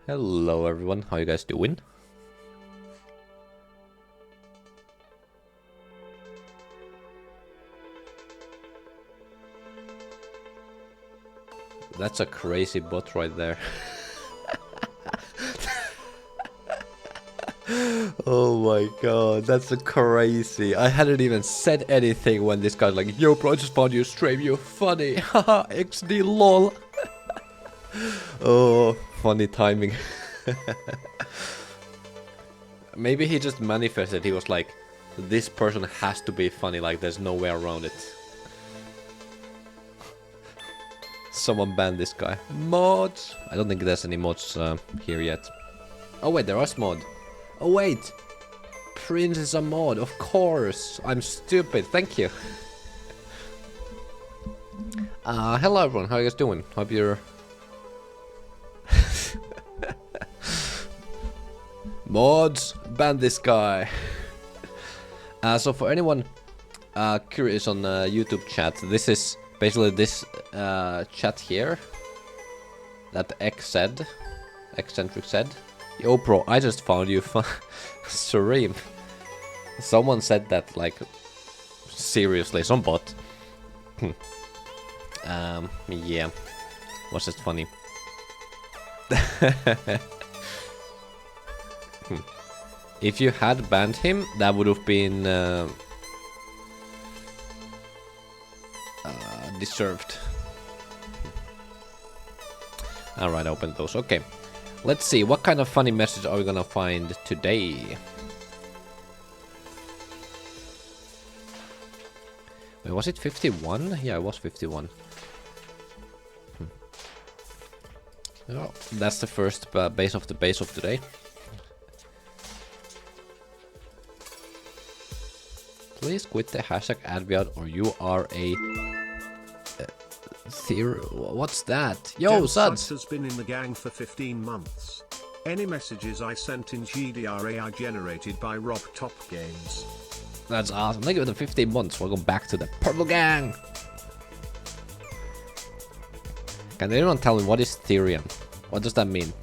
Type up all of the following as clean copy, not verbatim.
Hello everyone, how you guys doing? That's a crazy bot right there. Oh my god, that's a crazy. I hadn't even said anything when this guy's like, yo bro, I just found your stream, you're funny. Haha, XD lol. Oh, funny timing. Maybe he just manifested, he was like, this person has to be funny, like there's no way around it. Someone banned this guy. Mods! I don't think there's any mods here yet. Oh wait, there is mod. Oh wait! Prince is a mod, of course! I'm stupid, thank you. Hello everyone, how are you guys doing? Hope you're... Mods! Ban this guy! So for anyone curious on YouTube chat, this is basically this chat here that Eccentric said. Yo bro, I just found you stream. Someone said that like seriously, some bot. Yeah, was just funny. If you had banned him, that would have been deserved. Alright, open those. Okay. Let's see, what kind of funny message are we gonna find today? Wait, was it 51? Yeah, it was 51. Oh, that's the first base of today. Please quit the hashtag adviad or you are a... What's that? Yo, Suds! has been in the gang for 15 months. Any messages I sent in GDR are generated by Rob Top Games. That's awesome. Thank you for the 15 months. Welcome back to the Purple Gang. Can anyone tell me what is Therian? What does that mean?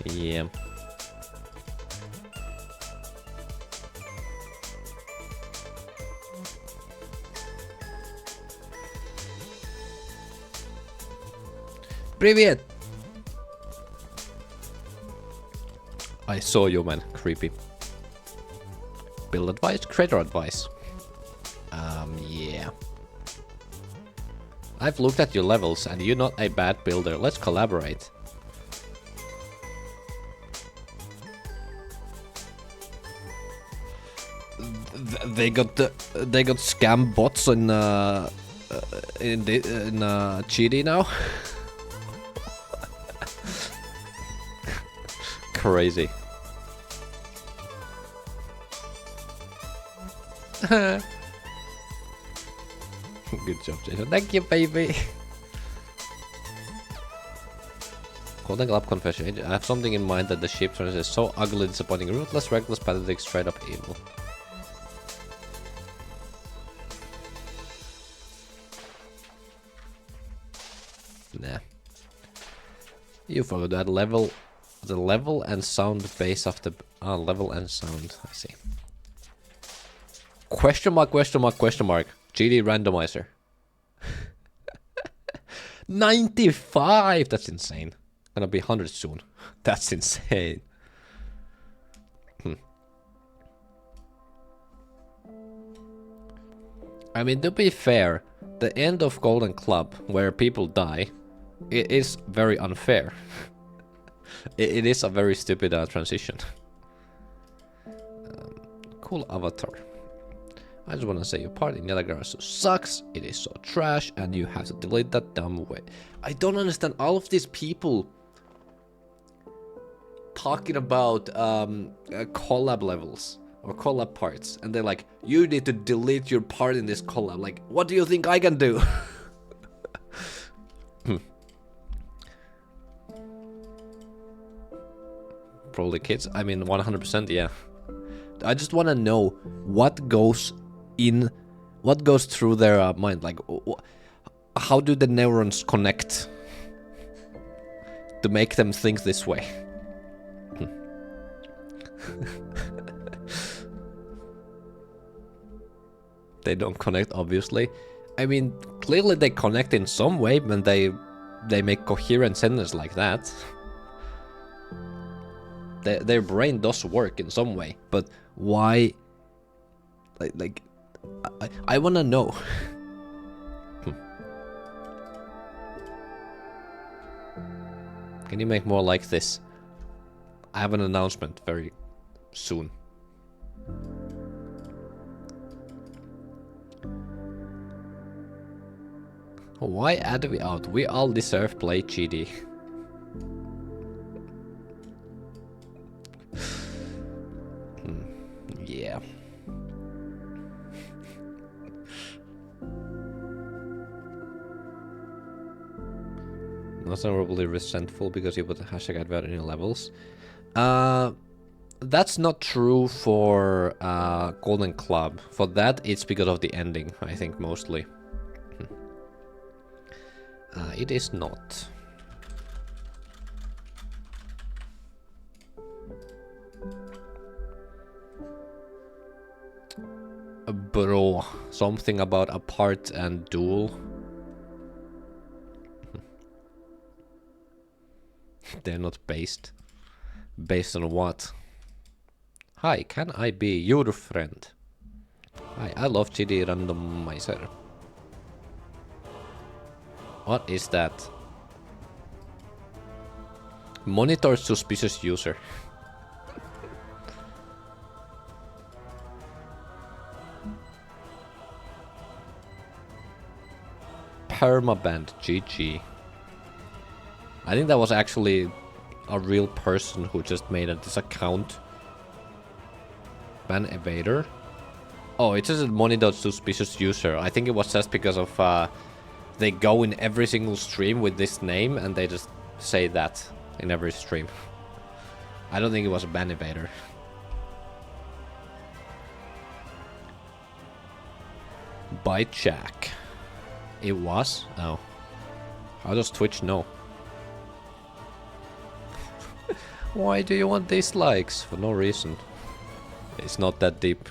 Yeah. Привет! I saw you, man. Creepy. Build advice, creator advice. Yeah. I've looked at your levels and you're not a bad builder. Let's collaborate. They got scam bots in GD now. Crazy. Good job, Jason. Thank you, baby. Holding up confession. I have something in mind that the ship turns is so ugly, disappointing, ruthless, reckless, pathetic, straight up evil. Nah. You follow that level. The level and sound base of the level and sound. I see. Question mark, question mark, question mark. GD randomizer. 95! That's insane. Gonna be 100 soon. That's insane. I mean, to be fair, the end of Golden Club, where people die, it is very unfair. It is a very stupid transition. Cool avatar. I just want to say your part in Yellow sucks, it is so trash, and you have to delete that dumb way. I don't understand all of these people talking about collab levels or collab parts, and they're like, you need to delete your part in this collab. Like, what do you think I can do? Probably kids. I mean, 100%, yeah. I just want to know what goes in what goes through their mind? Like, how do the neurons connect to make them think this way? They don't connect, obviously. I mean, clearly they connect in some way when they make coherent sentences like that. Their brain does work in some way, but why? I wanna know. Can you make more like this? I have an announcement very soon. Why add we out? We all deserve play GD. Yeah. Not horribly resentful because you put the hashtag advert in your levels. That's not true for Golden Club. For that, it's because of the ending, I think, mostly. It is not. Bro, something about apart and dual. They're not based. Based on what? Hi, can I be your friend? Hi, I love GD randomizer. What is that? Monitor suspicious user. Permaband GG. I think that was actually a real person who just made this account. Ban evader. Oh, it says monitor suspicious user. I think it was just because of they go in every single stream with this name and they just say that in every stream. I don't think it was a ban evader. By Jack. It was? Oh. How does Twitch know? Why do you want dislikes? For no reason. It's not that deep.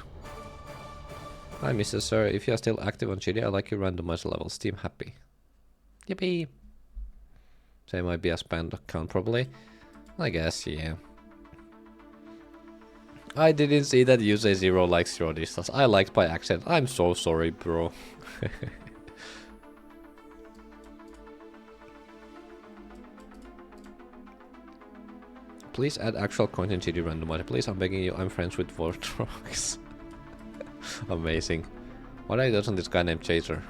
Hi, Mr. Sir. If you are still active on GD, I like your randomizer levels. Team happy. Yippee. Same might be a spam account, probably. I guess, yeah. I didn't see that you say 0 likes 0 distance. I liked by accident. I'm so sorry, bro. Please add actual content GD randomizer. Please, I'm begging you. I'm friends with Vortrox. Amazing. What are you doing on this guy named Chaser?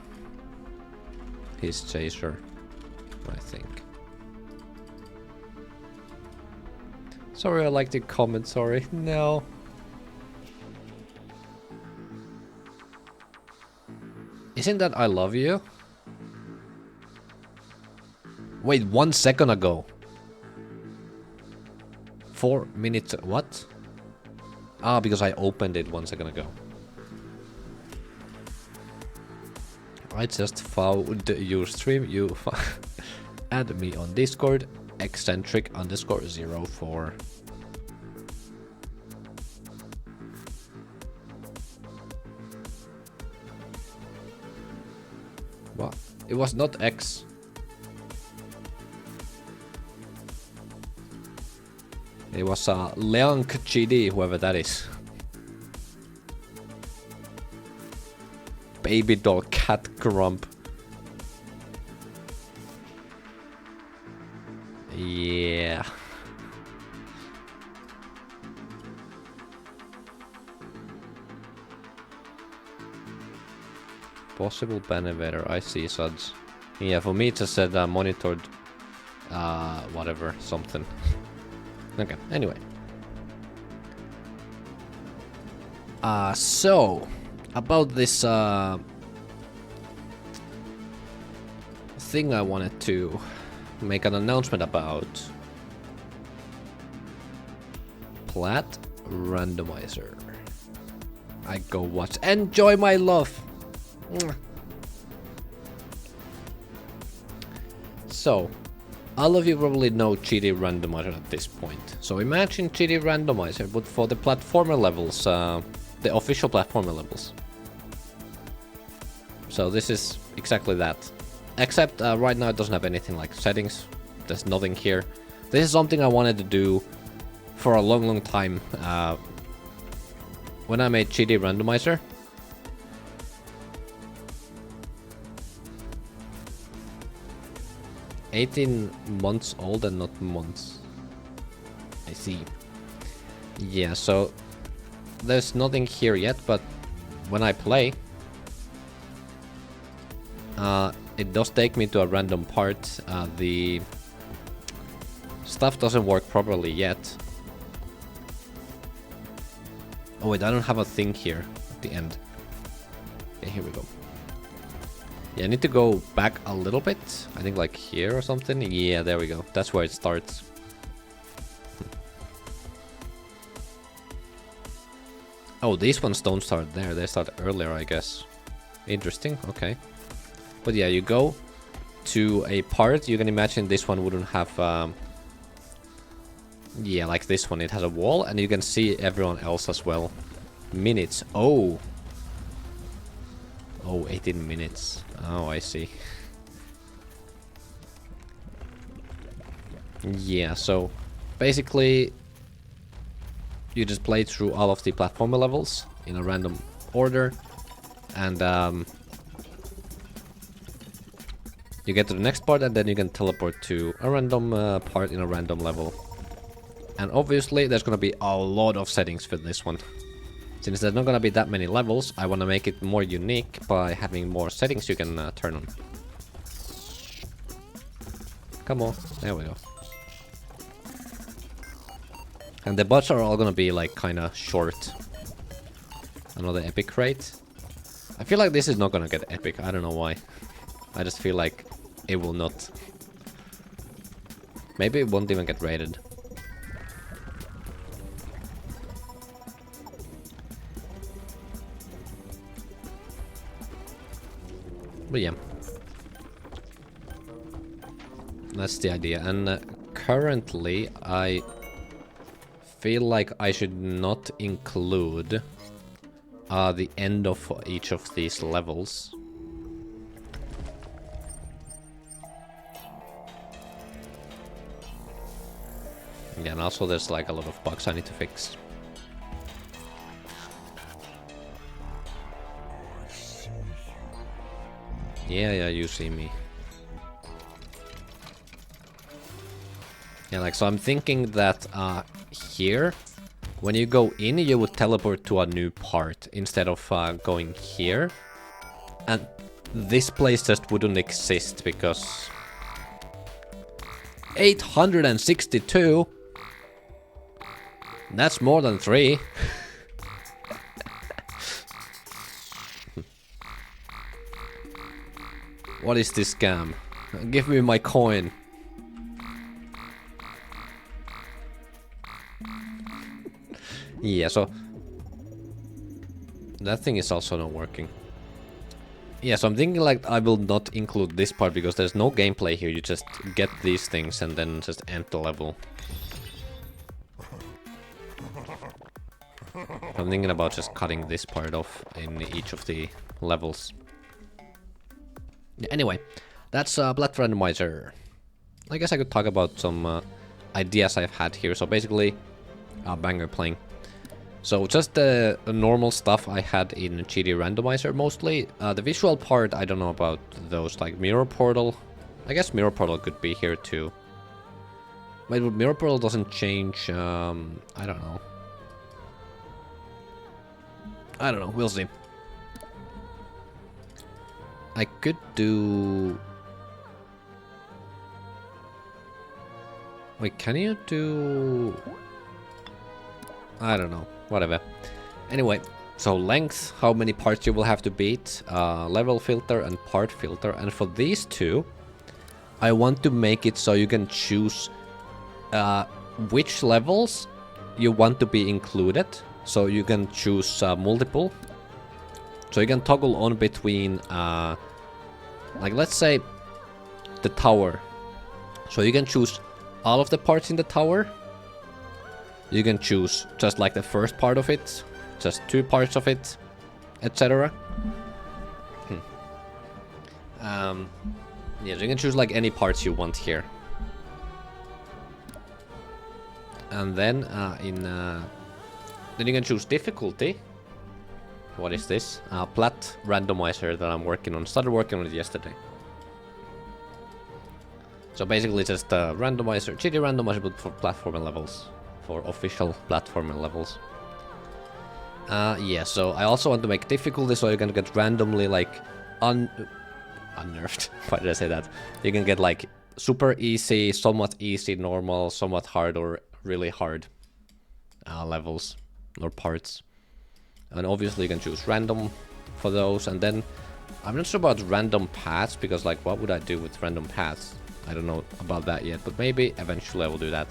He's Chaser, I think. Sorry, I like the comment, sorry. No. Isn't that I love you? Wait, 1 second ago. 4 minutes, what? Ah, because I opened it 1 second ago. I just found your stream, you add me on Discord, eccentric_04. What? It was not X. It was Leonk GD, whoever that is. Baby doll cat grump. Yeah. Possible ban evader, I see suds. Yeah, for me it just said monitored whatever, something. Okay, anyway. So about this thing I wanted to make an announcement about. Plat randomizer. I go watch. Enjoy my love. Mwah. So, all of you probably know GD Randomizer at this point. So imagine GD Randomizer, but for the platformer levels, the official platformer levels. So this is exactly that. Except right now it doesn't have anything like settings. There's nothing here. This is something I wanted to do for a long time. When I made GD Randomizer. "18 months old and not months." I see. Yeah, so there's nothing here yet, but when I play, it does take me to a random part. The stuff doesn't work properly yet. Oh wait, I don't have a thing here at the end. Okay, here we go. Yeah, I need to go back a little bit. I think like here or something. Yeah, there we go. That's where it starts. Oh, these ones don't start there. They start earlier, I guess. Interesting, okay. But yeah, you go to a part. You can imagine this one wouldn't have... yeah, like this one. It has a wall and you can see everyone else as well. Minutes. Oh. Oh, 18 minutes. Oh, I see. Yeah, so basically you just play through all of the platformer levels in a random order, and you get to the next part, and then you can teleport to a random part in a random level. And obviously there's gonna be a lot of settings for this one. Since there's not gonna be that many levels, I wanna make it more unique by having more settings you can turn on. Come on, there we go. And the bots are all gonna be like kinda short. Another epic rate. I feel like this is not gonna get epic, I don't know why. I just feel like it will not. Maybe it won't even get rated. But yeah, that's the idea. And currently I feel like I should not include the end of each of these levels. Yeah, and also there's like a lot of bugs I need to fix. Yeah, you see me. Yeah, like, so I'm thinking that here, when you go in, you would teleport to a new part instead of going here. And this place just wouldn't exist because 862? That's more than 3. What is this scam? Give me my coin. Yeah, so that thing is also not working. Yeah, so I'm thinking like I will not include this part because there's no gameplay here. You just get these things and then just end the level. I'm thinking about just cutting this part off in each of the levels. Anyway, that's Blood Randomizer. I guess I could talk about some ideas I've had here. So basically, banger playing. So just the normal stuff I had in GD Randomizer mostly. The visual part, I don't know about those, like Mirror Portal. I guess Mirror Portal could be here too. Wait, but Mirror Portal doesn't change, I don't know. I don't know, we'll see. I could do... Wait, can you do... I don't know, whatever. Anyway, so length, how many parts you will have to beat, level filter and part filter. And for these two, I want to make it so you can choose which levels you want to be included So you can choose multiple. So you can toggle on between, like let's say, the tower. So you can choose all of the parts in the tower. You can choose just like the first part of it, just 2 parts of it, etc. Yeah, so you can choose like any parts you want here. And then then you can choose difficulty. What is this? Plat randomizer that I'm working on. Started working on it yesterday. So basically just a randomizer, GD randomizer, but for platforming levels. For official platforming levels. Yeah, so I also want to make difficulty so you can get randomly like unnerved. Why did I say that? You can get like super easy, somewhat easy, normal, somewhat hard, or really hard levels or parts. And obviously you can choose random for those, and then I'm not sure about random paths, because like what would I do with random paths? I don't know about that yet, but maybe eventually I will do that.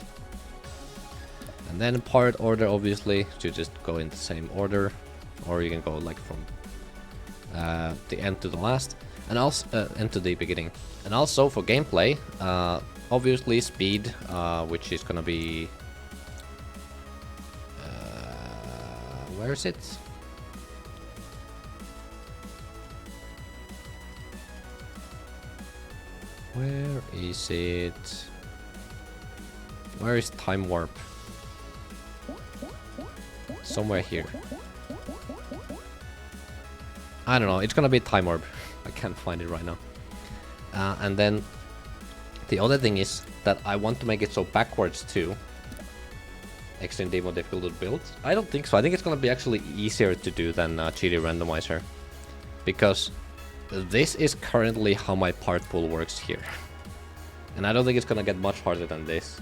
And then part order, obviously, to just go in the same order, or you can go like from the end to the last, and also end to the beginning. And also for gameplay, obviously speed, which is gonna be where is it? Where is it? Where is time warp? Somewhere here. I don't know, it's gonna be time warp. I can't find it right now. And then the other thing is that I want to make it so backwards too. Extreme demo difficult build? I don't think so. I think it's gonna be actually easier to do than GD randomizer. Because this is currently how my part pool works here. And I don't think it's gonna get much harder than this.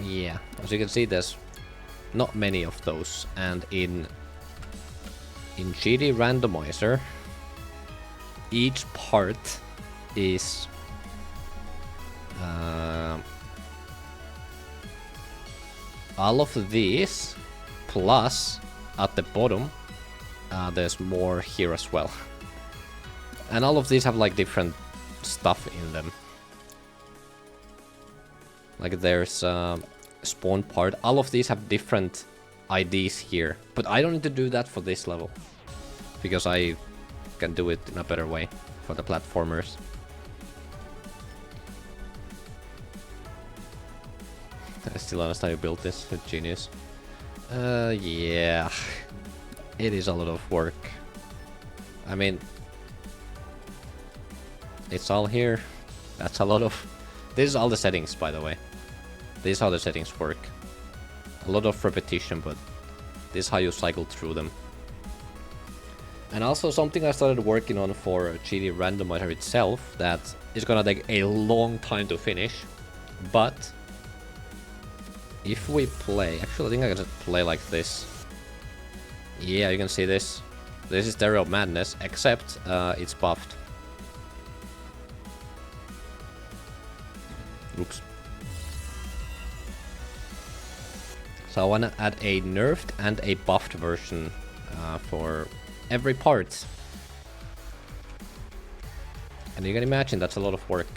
Yeah, as you can see, there's not many of those, and in GD randomizer, each part is all of these plus at the bottom there's more here as well, and all of these have like different stuff in them. Like there's spawn part. All of these have different IDs here, but I don't need to do that for this level because I can do it in a better way for the platformers. I still understand you built this. Genius. Yeah, it is a lot of work. I mean, it's all here. That's a lot of. This is all the settings, by the way. This is how the settings work. A lot of repetition, but this is how you cycle through them. And also something I started working on for GD randomizer itself that is gonna take a long time to finish. But if we play, actually I think I can just play like this. Yeah, you can see this. This is Stereo Madness, except it's buffed. Oops. So I want to add a nerfed and a buffed version for every part. And you can imagine that's a lot of work.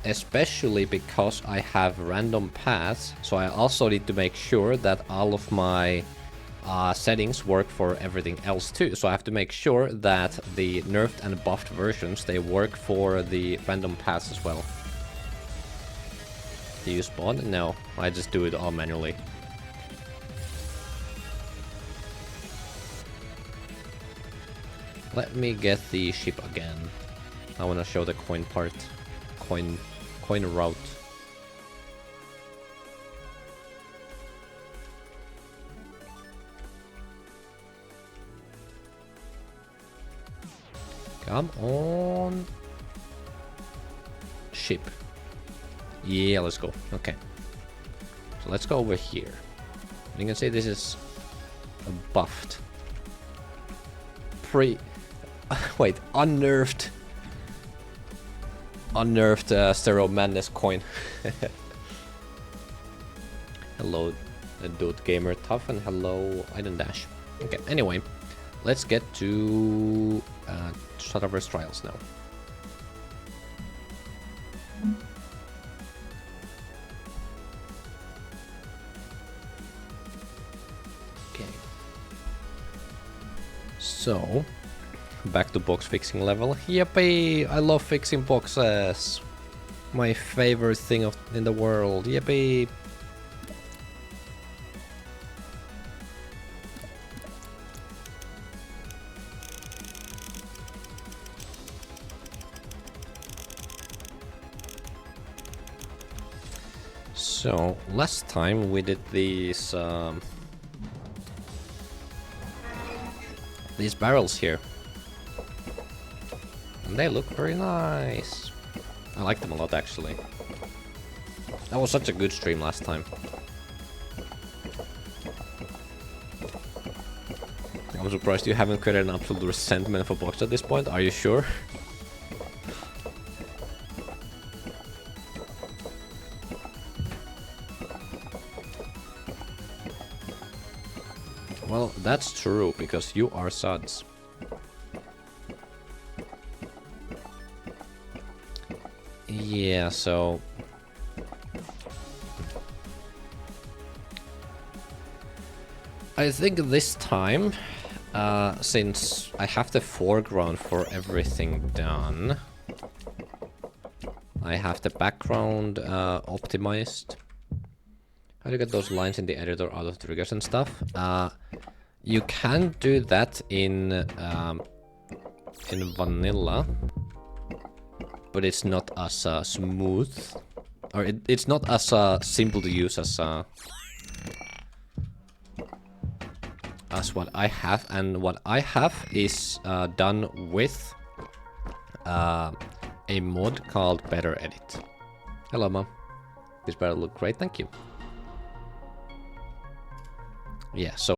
Especially because I have random paths, so I also need to make sure that all of my settings work for everything else too. So I have to make sure that the nerfed and buffed versions, they work for the random paths as well. Do you spawn? No, I just do it all manually. Let me get the ship again. I want to show the coin part. Coin route. Come on. Ship. Yeah, let's go. Okay. So let's go over here. You can see this is buffed. Wait, unnerved Stereo Madness coin. Hello, Dude Gamer Tough, and hello, Iden Dash. Okay, anyway, let's get to Strataverse Trials now. Okay. So, back to box fixing level. Yippee! I love fixing boxes. My favorite thing in the world. Yippee! So, last time we did these barrels here. And they look very nice. I like them a lot, actually. That was such a good stream last time. I'm surprised you haven't created an absolute resentment for box at this point. Are you sure? Well, that's true, because you are suds. Yeah, so... I think this time, since I have the foreground for everything done, I have the background optimized. How do you get those lines in the editor out of triggers and stuff? You can do that in vanilla, but it's not as smooth, or it's not as simple to use as what I have. And what I have is done with a mod called Better Edit. Hello, Mom. This better look great, thank you. Yeah, so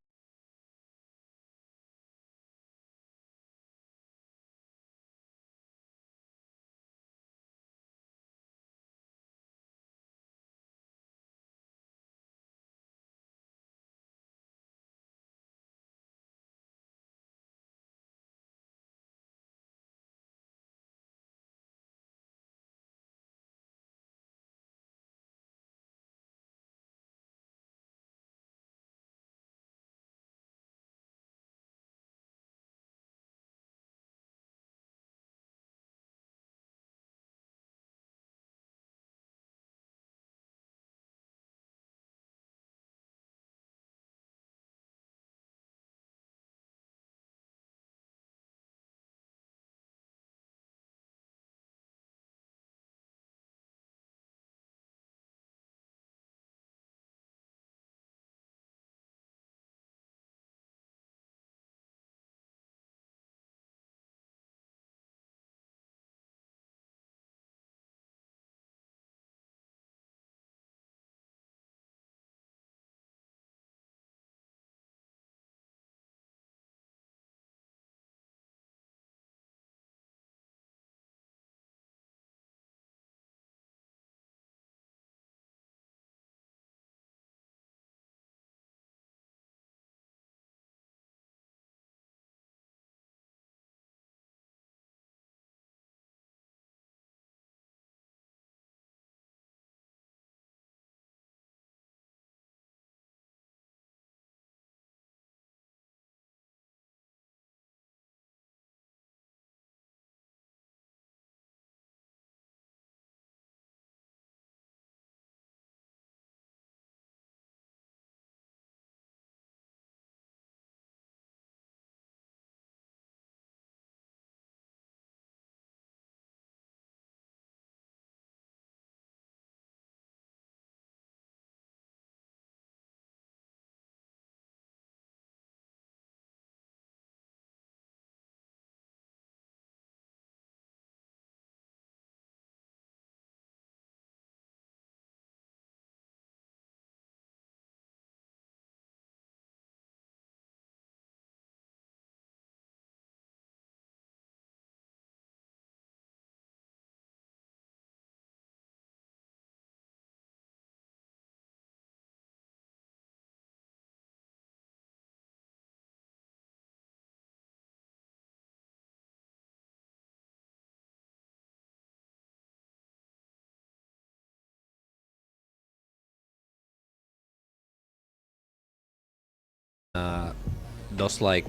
does like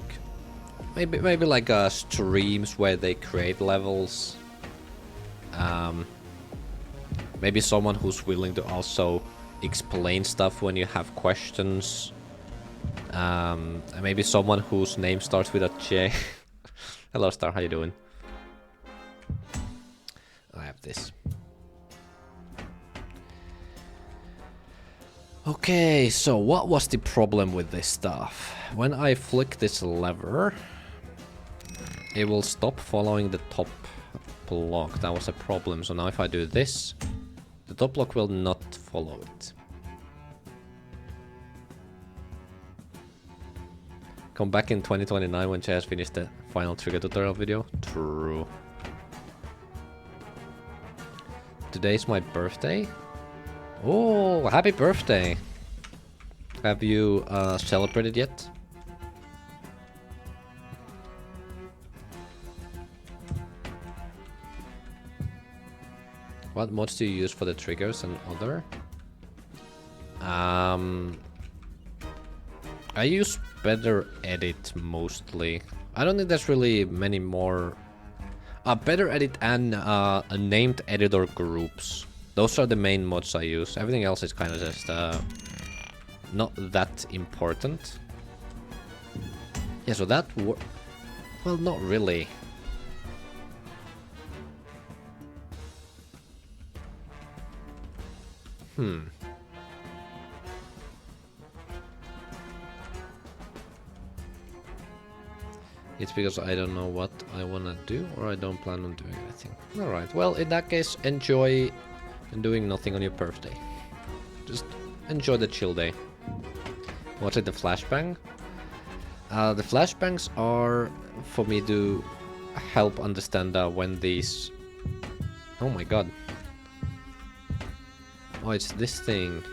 maybe like streams where they create levels. Maybe someone who's willing to also explain stuff when you have questions. And maybe someone whose name starts with a J. Hello Star, how you doing? I have this. Okay, so what was the problem with this stuff? When I flick this lever, it will stop following the top block. That was a problem. So now if I do this, the top block will not follow it. Come back in 2029 when Jay has finished the final trigger tutorial video. True. Today's my birthday. Oh, happy birthday! Have you celebrated yet? What mods do you use for the triggers and other? I use Better Edit mostly. I don't think there's really many more. Better Edit and named editor groups. Those are the main mods I use. Everything else is kind of just not that important. Yeah, so that well, not really. It's because I don't know what I wanna do, or I don't plan on doing anything. Alright, well, in that case, enjoy doing nothing on your birthday. Just enjoy the chill day. What's it, the flashbang? The flashbangs are for me to help understand when these... Oh my god. Oh, it's this thing.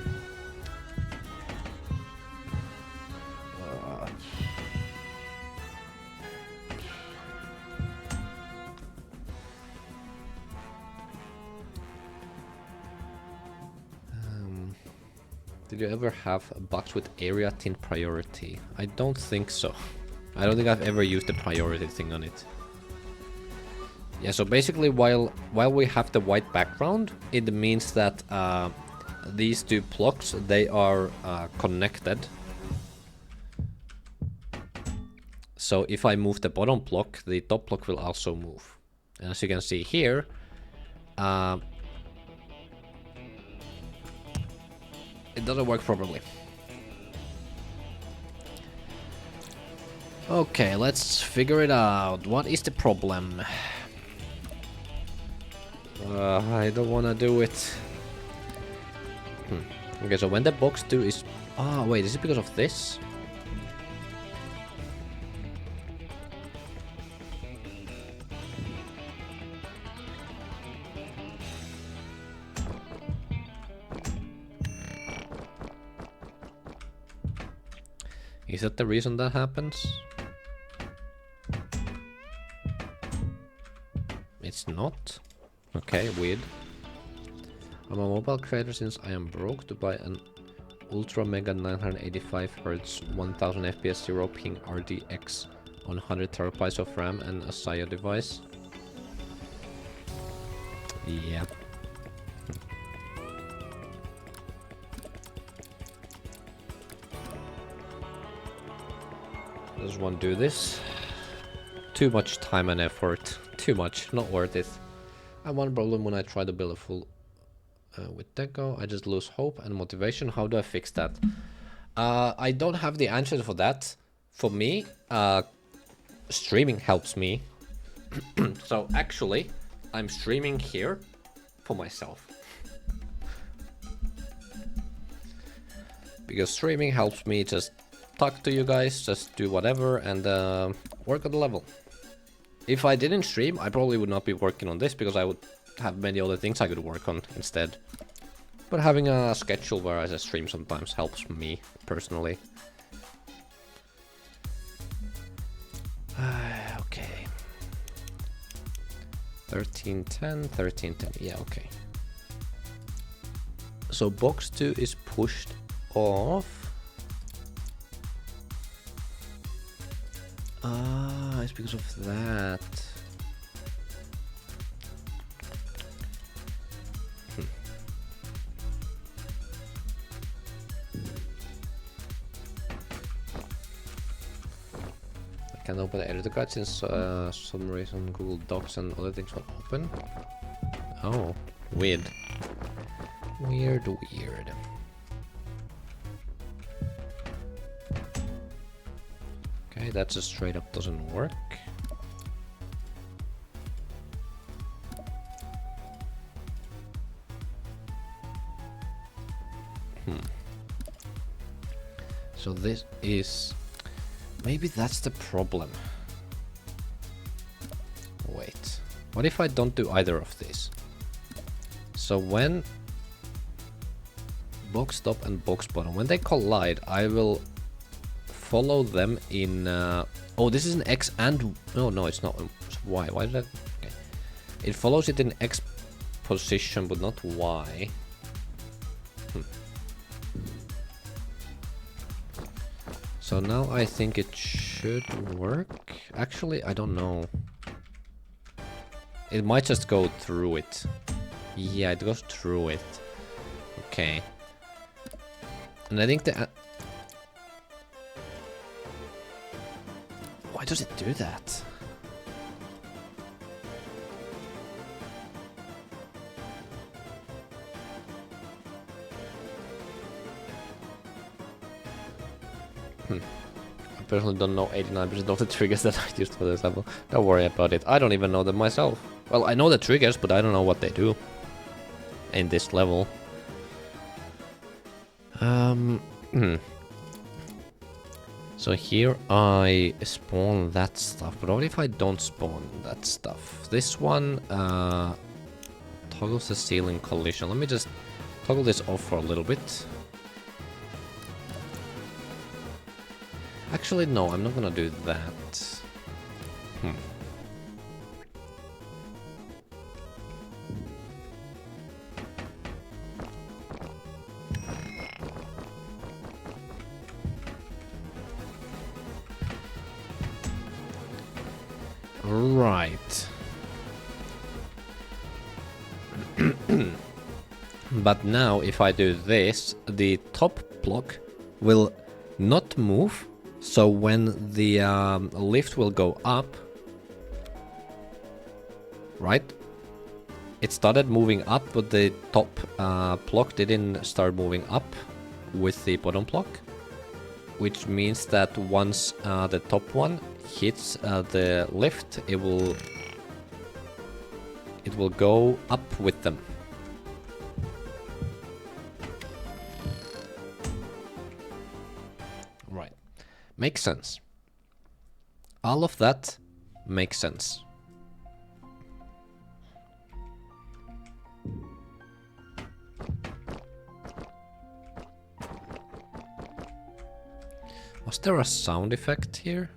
Did you ever have a box with area tint priority? I don't think so. I don't think I've ever used the priority thing on it. Yeah, so basically while we have the white background, it means that these two blocks, they are connected. So if I move the bottom block, the top block will also move. And as you can see here, it doesn't work properly. Okay, let's figure it out. What is the problem? I don't wanna do it. Okay, so when the box 2 is... Oh, wait, is it because of this? Is that the reason that happens? It's not? Okay, weird. I'm a mobile creator since I am broke to buy an Ultra Mega 985Hz 1000 FPS 0 ping RDX on 100 terabytes of RAM and a SIO device. Yeah. Does one do this? Too much time and effort. Too much, not worth it. I have one problem when I try to build a full with Deco. I just lose hope and motivation. How do I fix that? I don't have the answer for that. For me, streaming helps me. So actually, I'm streaming here for myself. Because streaming helps me just talk to you guys, just do whatever, and work on the level. If I didn't stream, I probably would not be working on this, because I would have many other things I could work on instead. But having a schedule where I just stream sometimes helps me, personally. Okay. 1310, 1310, yeah, okay. So box 2 is pushed off. Ah, it's because of that. I can't open the editor guide since some reason Google Docs and other things won't open. Oh, weird. Weird. Okay, that just straight up doesn't work. So this is... Maybe that's the problem. Wait. What if I don't do either of these? So when box top and box bottom, when they collide, I will follow them in... oh, this is an X and... No, it's not. Y. Why did I... Okay. It follows it in X position, but not Y. So now I think it should work. Actually, I don't know. It might just go through it. Yeah, it goes through it. Okay. And I think the... Why does it do that? I personally don't know 89% of the triggers that I used for this level. Don't worry about it. I don't even know them myself. Well, I know the triggers, but I don't know what they do in this level. So here I spawn that stuff, but what if I don't spawn that stuff? This one toggles the ceiling collision. Let me just toggle this off for a little bit. Actually, no, I'm not gonna do that. Right. But now, if I do this, the top block will not move. So when the lift will go up, right? It started moving up, but the top block didn't start moving up with the bottom block, which means that once the top one hits the lift, it will go up with them. Right. Makes sense. All of that makes sense. Was there a sound effect here?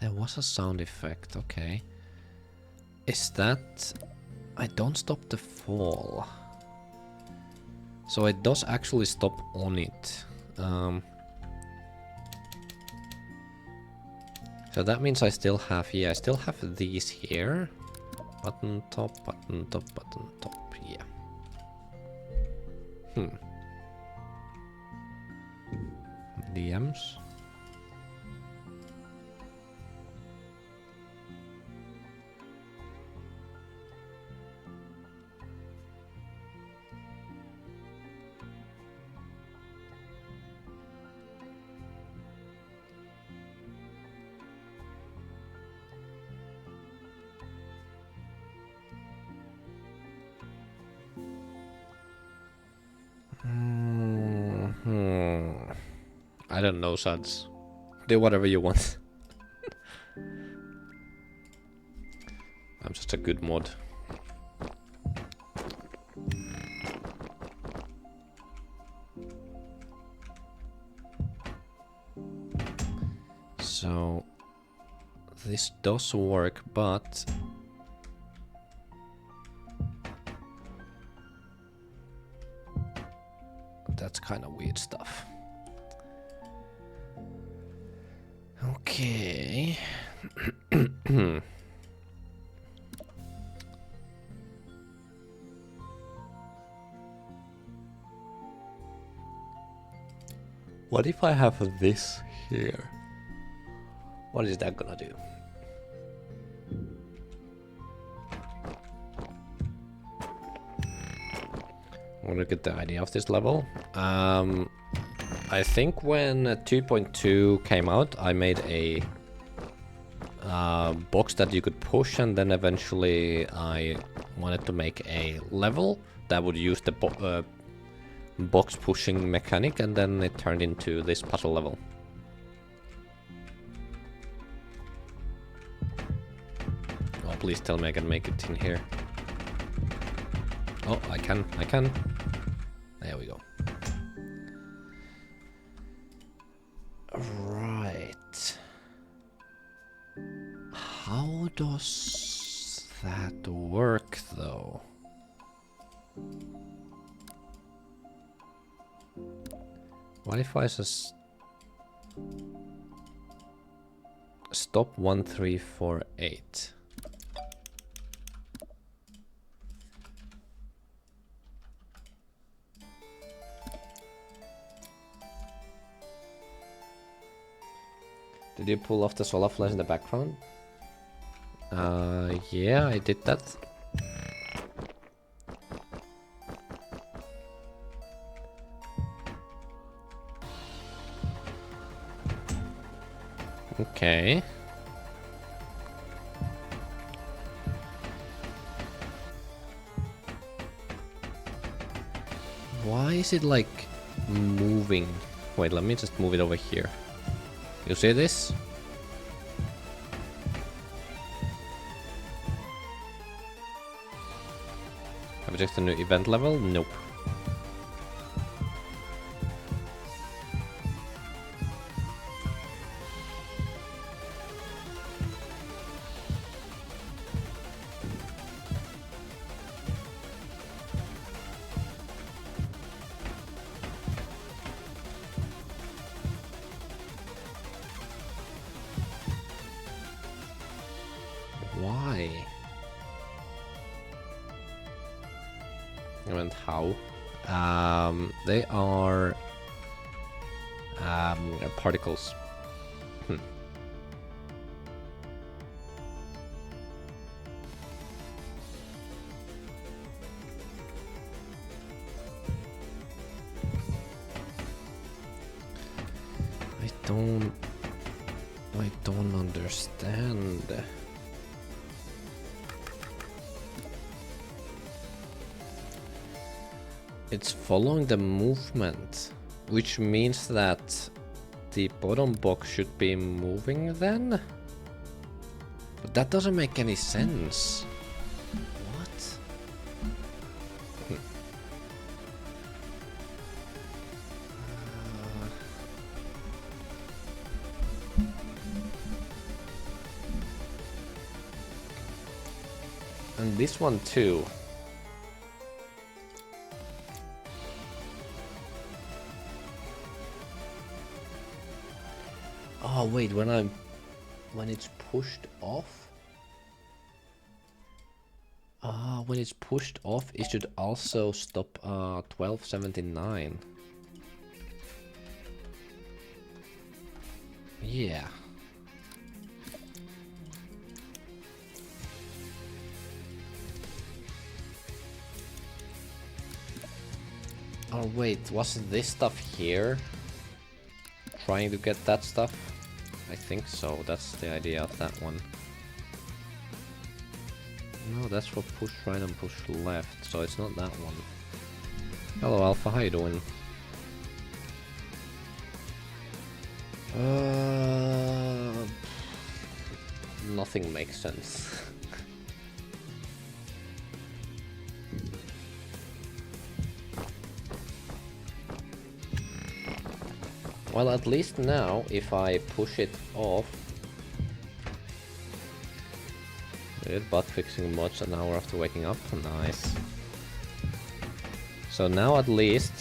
There was a sound effect, okay. Is that... I don't stop the fall. So it does actually stop on it. So that means I still have, yeah, I still have these here. Button top, button top, button top, yeah. DMs. I don't know, Suds. Do whatever you want. I'm just a good mod. So this does work, but that's kind of weird stuff. Okay. Okay. What if I have this here? What is that gonna do? I wanna get the idea of this level. I think when 2.2 came out, I made a box that you could push, and then eventually I wanted to make a level that would use the box pushing mechanic, and then it turned into this puzzle level. Oh, please tell me I can make it in here. Oh, I can. There we go. Right. How does that work, though? What if I just stop 1348? Did you pull off the solar flash in the background? Yeah, I did that. Okay. Why is it like moving? Wait, let me just move it over here. You see this? Have I checked the new event level? Nope. Why? And how? They are particles. I don't understand. It's following the movement, which means that the bottom box should be moving then? But that doesn't make any sense. What? And this one too. Oh wait, when it's pushed off? When it's pushed off, it should also stop 1279. Yeah. Oh wait, wasn't this stuff here? Trying to get that stuff? I think so, that's the idea of that one. No, that's for push right and push left, so it's not that one. Hello Alpha, how you doing? Nothing makes sense. Well, at least now, if I push it off... Butt fixing mods an hour after waking up. Nice. So now at least...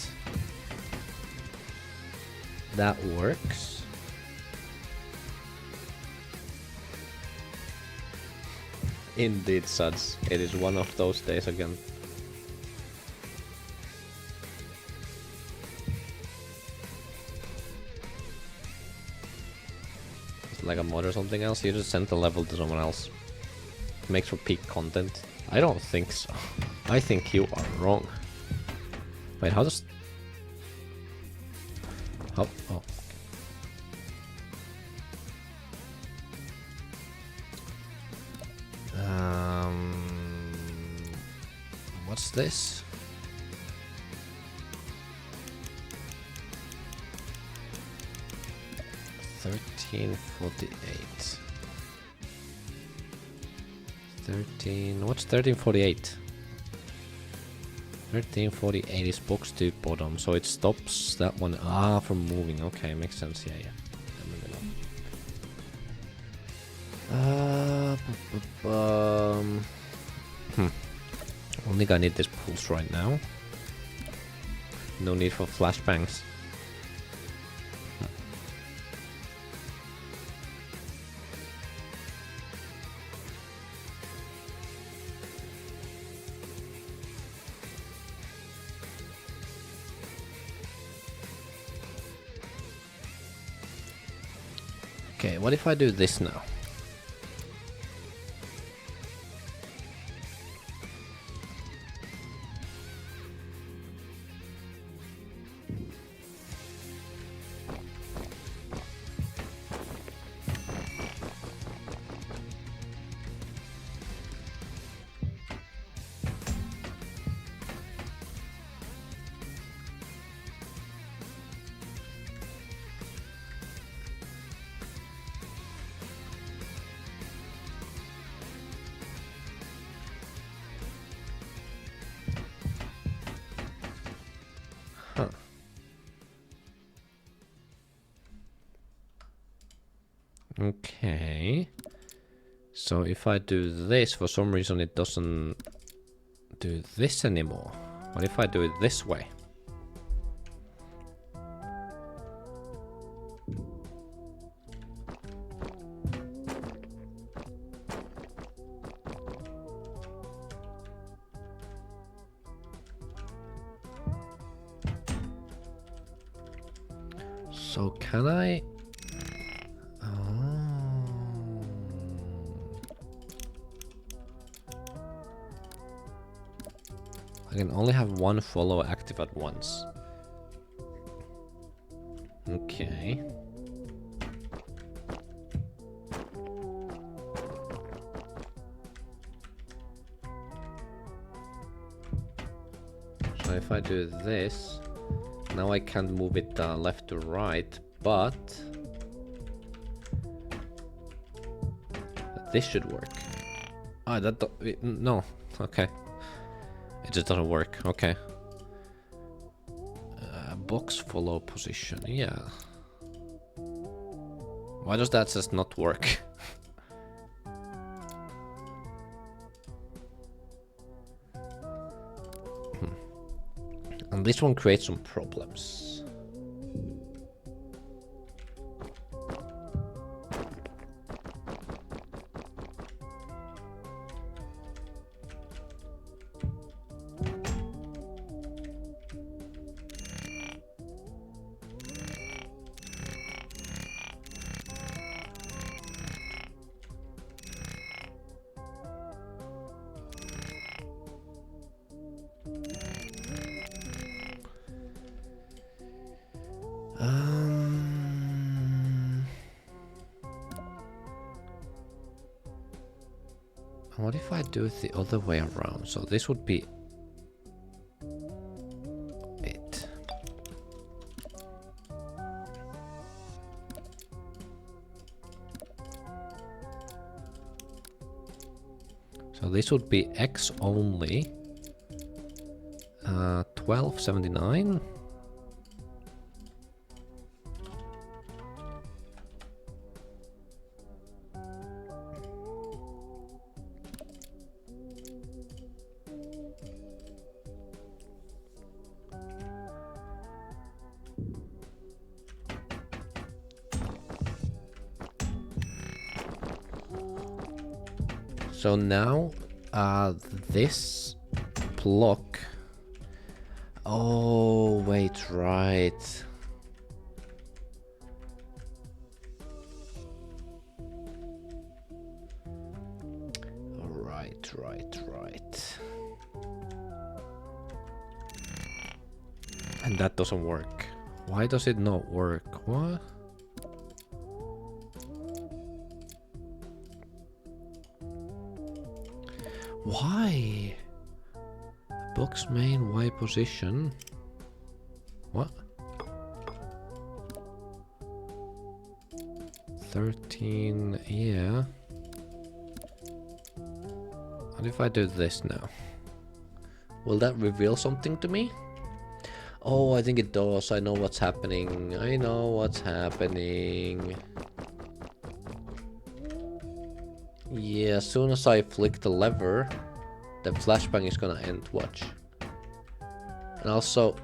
that works. Indeed, Suds. It is one of those days again. It's like a mod or something else. You just send the level to someone else. Makes for peak content. I don't think so. I think you are wrong. Wait, how does... How... Oh. What's this? $13.48. 13... What's 13.48? 13.48 is box to bottom, so it stops that one from moving. Okay, makes sense. Yeah, yeah. I think I need this pulse right now. No need for flashbangs. Okay, what if I do this now? Okay. So if I do this, for some reason it doesn't do this anymore. What if I do it this way? So can I... I can only have one follow active at once. Okay. So if I do this, now I can't move it left to right, but this should work. Ah, that no. Okay. It just doesn't work. Okay. Box follow position. Yeah. Why does that just not work? And this one creates some problems. What if I do it the other way around? So this would be it. So this would be X only. 1279. So now, this block. Oh, wait, right. Right. And that doesn't work. Why does it not work? What? Why? Box main Y position. What? 13, yeah. What if I do this now? Will that reveal something to me? Oh, I think it does. I know what's happening. Yeah, as soon as I flick the lever, the flashbang is gonna end. Watch. And also,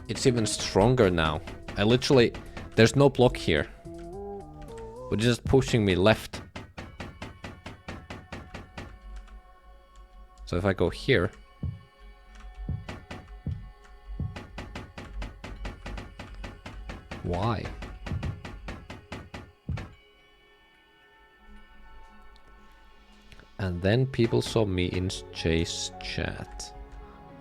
it's even stronger now. I literally, there's no block here. But it's just pushing me left. So if I go here, why? And then people saw me in Jay's chat.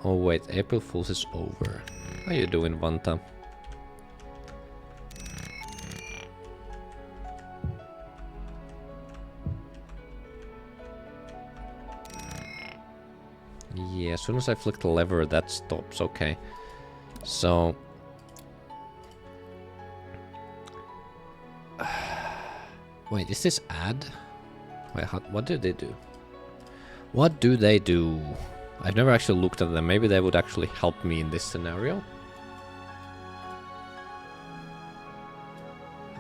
Oh wait, April Fool's is over. How you doing, Vanta? Yeah, as soon as I flick the lever, that stops. Okay. So... wait, is this add? Wait, what do they do? What do they do? I've never actually looked at them. Maybe they would actually help me in this scenario.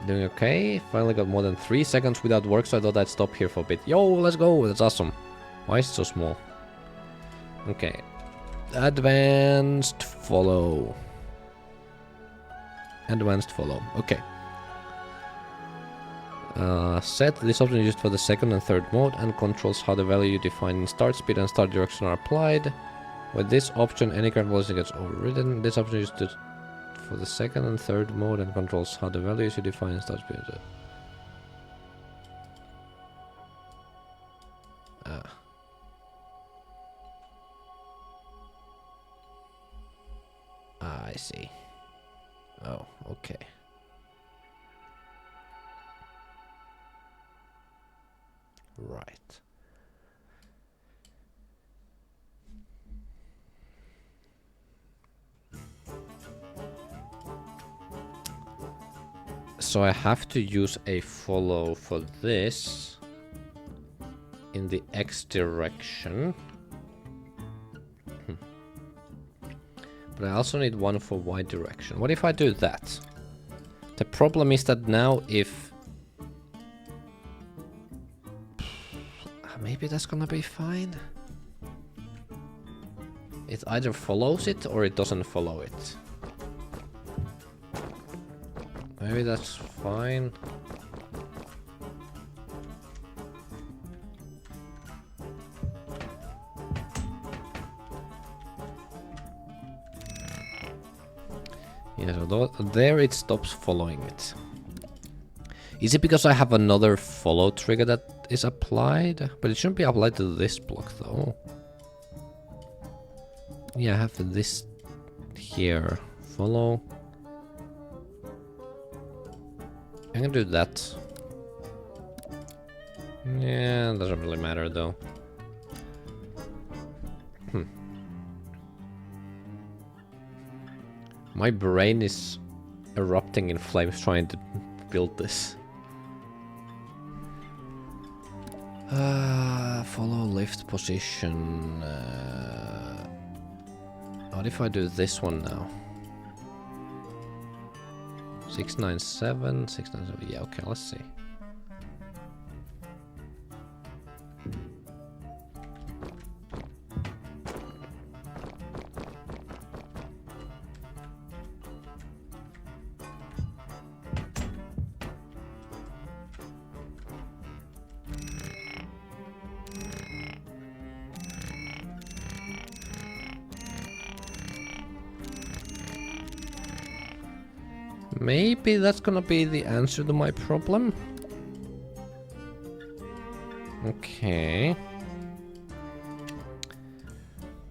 Doing okay. Finally got more than 3 seconds without work, so I thought I'd stop here for a bit. Yo, let's go. That's awesome. Why is it so small? Okay. Advanced follow. Advanced follow. Okay. Set. This option is used for the second and third mode and controls how the value you define in start speed and start direction are applied. With this option, any current velocity gets overridden. This option is used for the second and third mode and controls how the values you define in start speed. I see. Oh, okay. Right. So I have to use a follow for this in the X direction. But I also need one for Y direction. What if I do that? The problem is that now if... maybe that's gonna be fine. It either follows it or it doesn't follow it. Maybe that's fine. Yeah, so there it stops following it. Is it because I have another follow trigger that is applied? But it shouldn't be applied to this block though. Yeah, I have this here. Follow. I'm gonna do that. Yeah, doesn't really matter though. My brain is erupting in flames trying to build this. Follow lift position. What if I do this one now? 697, 697. Yeah, okay, let's see. Maybe that's gonna be the answer to my problem. Okay.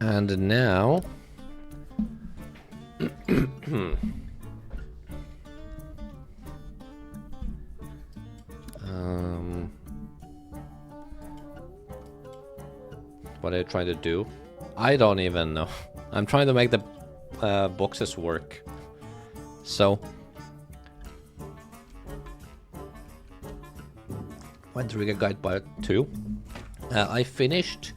And now... what are you trying to do? I don't even know. I'm trying to make the boxes work. So... Went Trigger Guide Part 2. I finished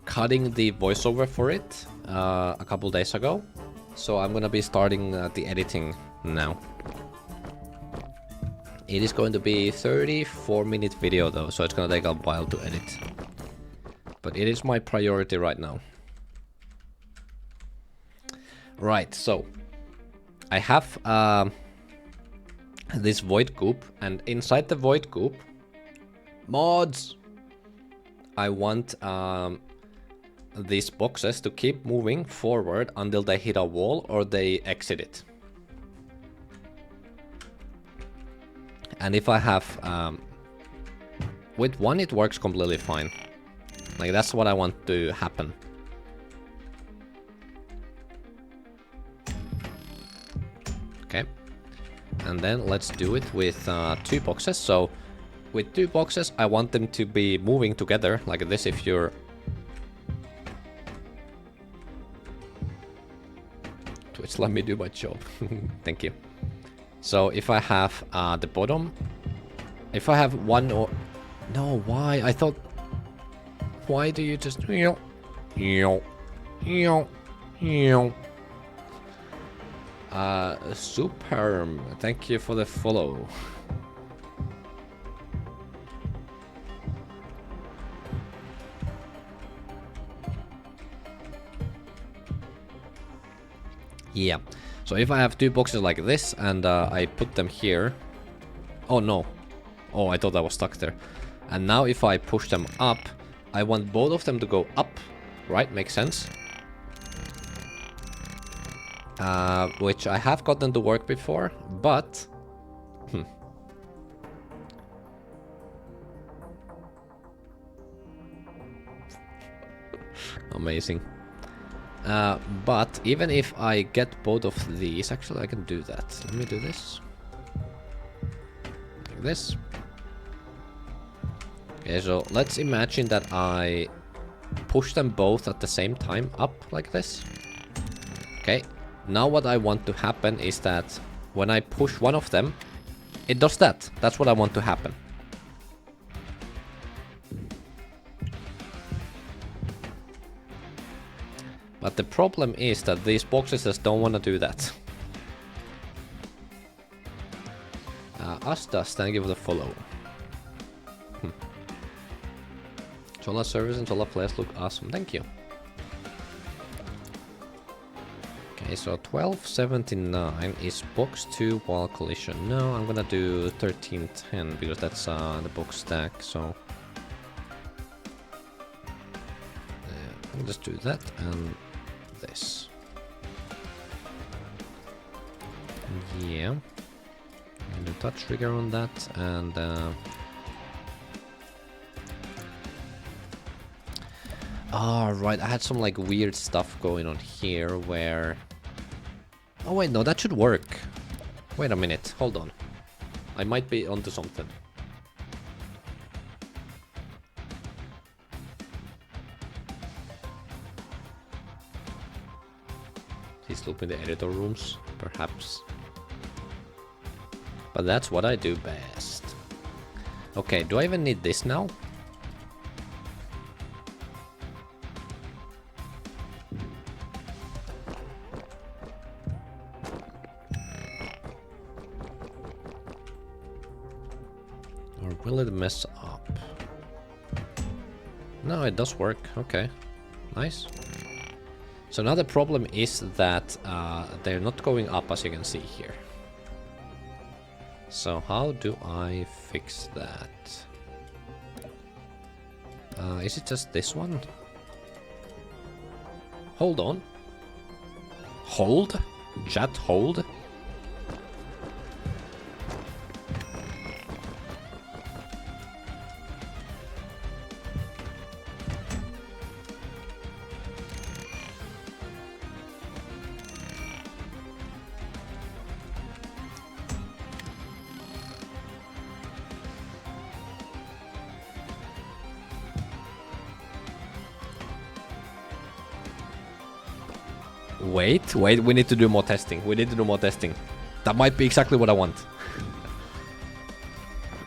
cutting the voiceover for it a couple days ago. So I'm gonna be starting the editing now. It is going to be 34-minute video though, so it's gonna take a while to edit. But it is my priority right now. Right, so I have this void goop, and inside the void goop, mods, I want these boxes to keep moving forward until they hit a wall or they exit it. And if I have with one, it works completely fine. Like, that's what I want to happen. Okay. And then let's do it with 2 boxes. So with 2 boxes, I want them to be moving together like this. If you're... Twitch, let me do my job. Thank you. So if I have the bottom... If I have one or... No, why? I thought... Why do you just... Superm, thank you for the follow. Yeah, so if I have 2 boxes like this and I put them here... Oh no. Oh, I thought I was stuck there. And now if I push them up, I want both of them to go up, right? Makes sense. Which I have gotten to work before, but... Amazing. But even if I get both of these, actually I can do that. Let me do this. Like this. Okay, so let's imagine that I push them both at the same time up like this. Okay, now what I want to happen is that when I push one of them, it does that. That's what I want to happen. But the problem is that these boxes just don't want to do that. Astas, thank you for the follow. Solar service and solar flares look awesome. Thank you. Okay, so 1279 is box 2 wall collision. No, I'm gonna do 1310 because that's the box stack. So I'll just do that and this. Yeah. And do touch trigger on that and. Oh, right, I had some like weird stuff going on here where... Oh wait, no, that should work. Wait a minute, hold on. I might be onto something. He's looping the editor rooms, perhaps. But that's what I do best. Okay, do I even need this now? Will it mess up? No, it does work. Okay. Nice. So now the problem is that they're not going up, as you can see here. So how do I fix that? Is it just this one? Hold on. Hold? Chat, hold? Wait, we need to do more testing. That might be exactly what I want.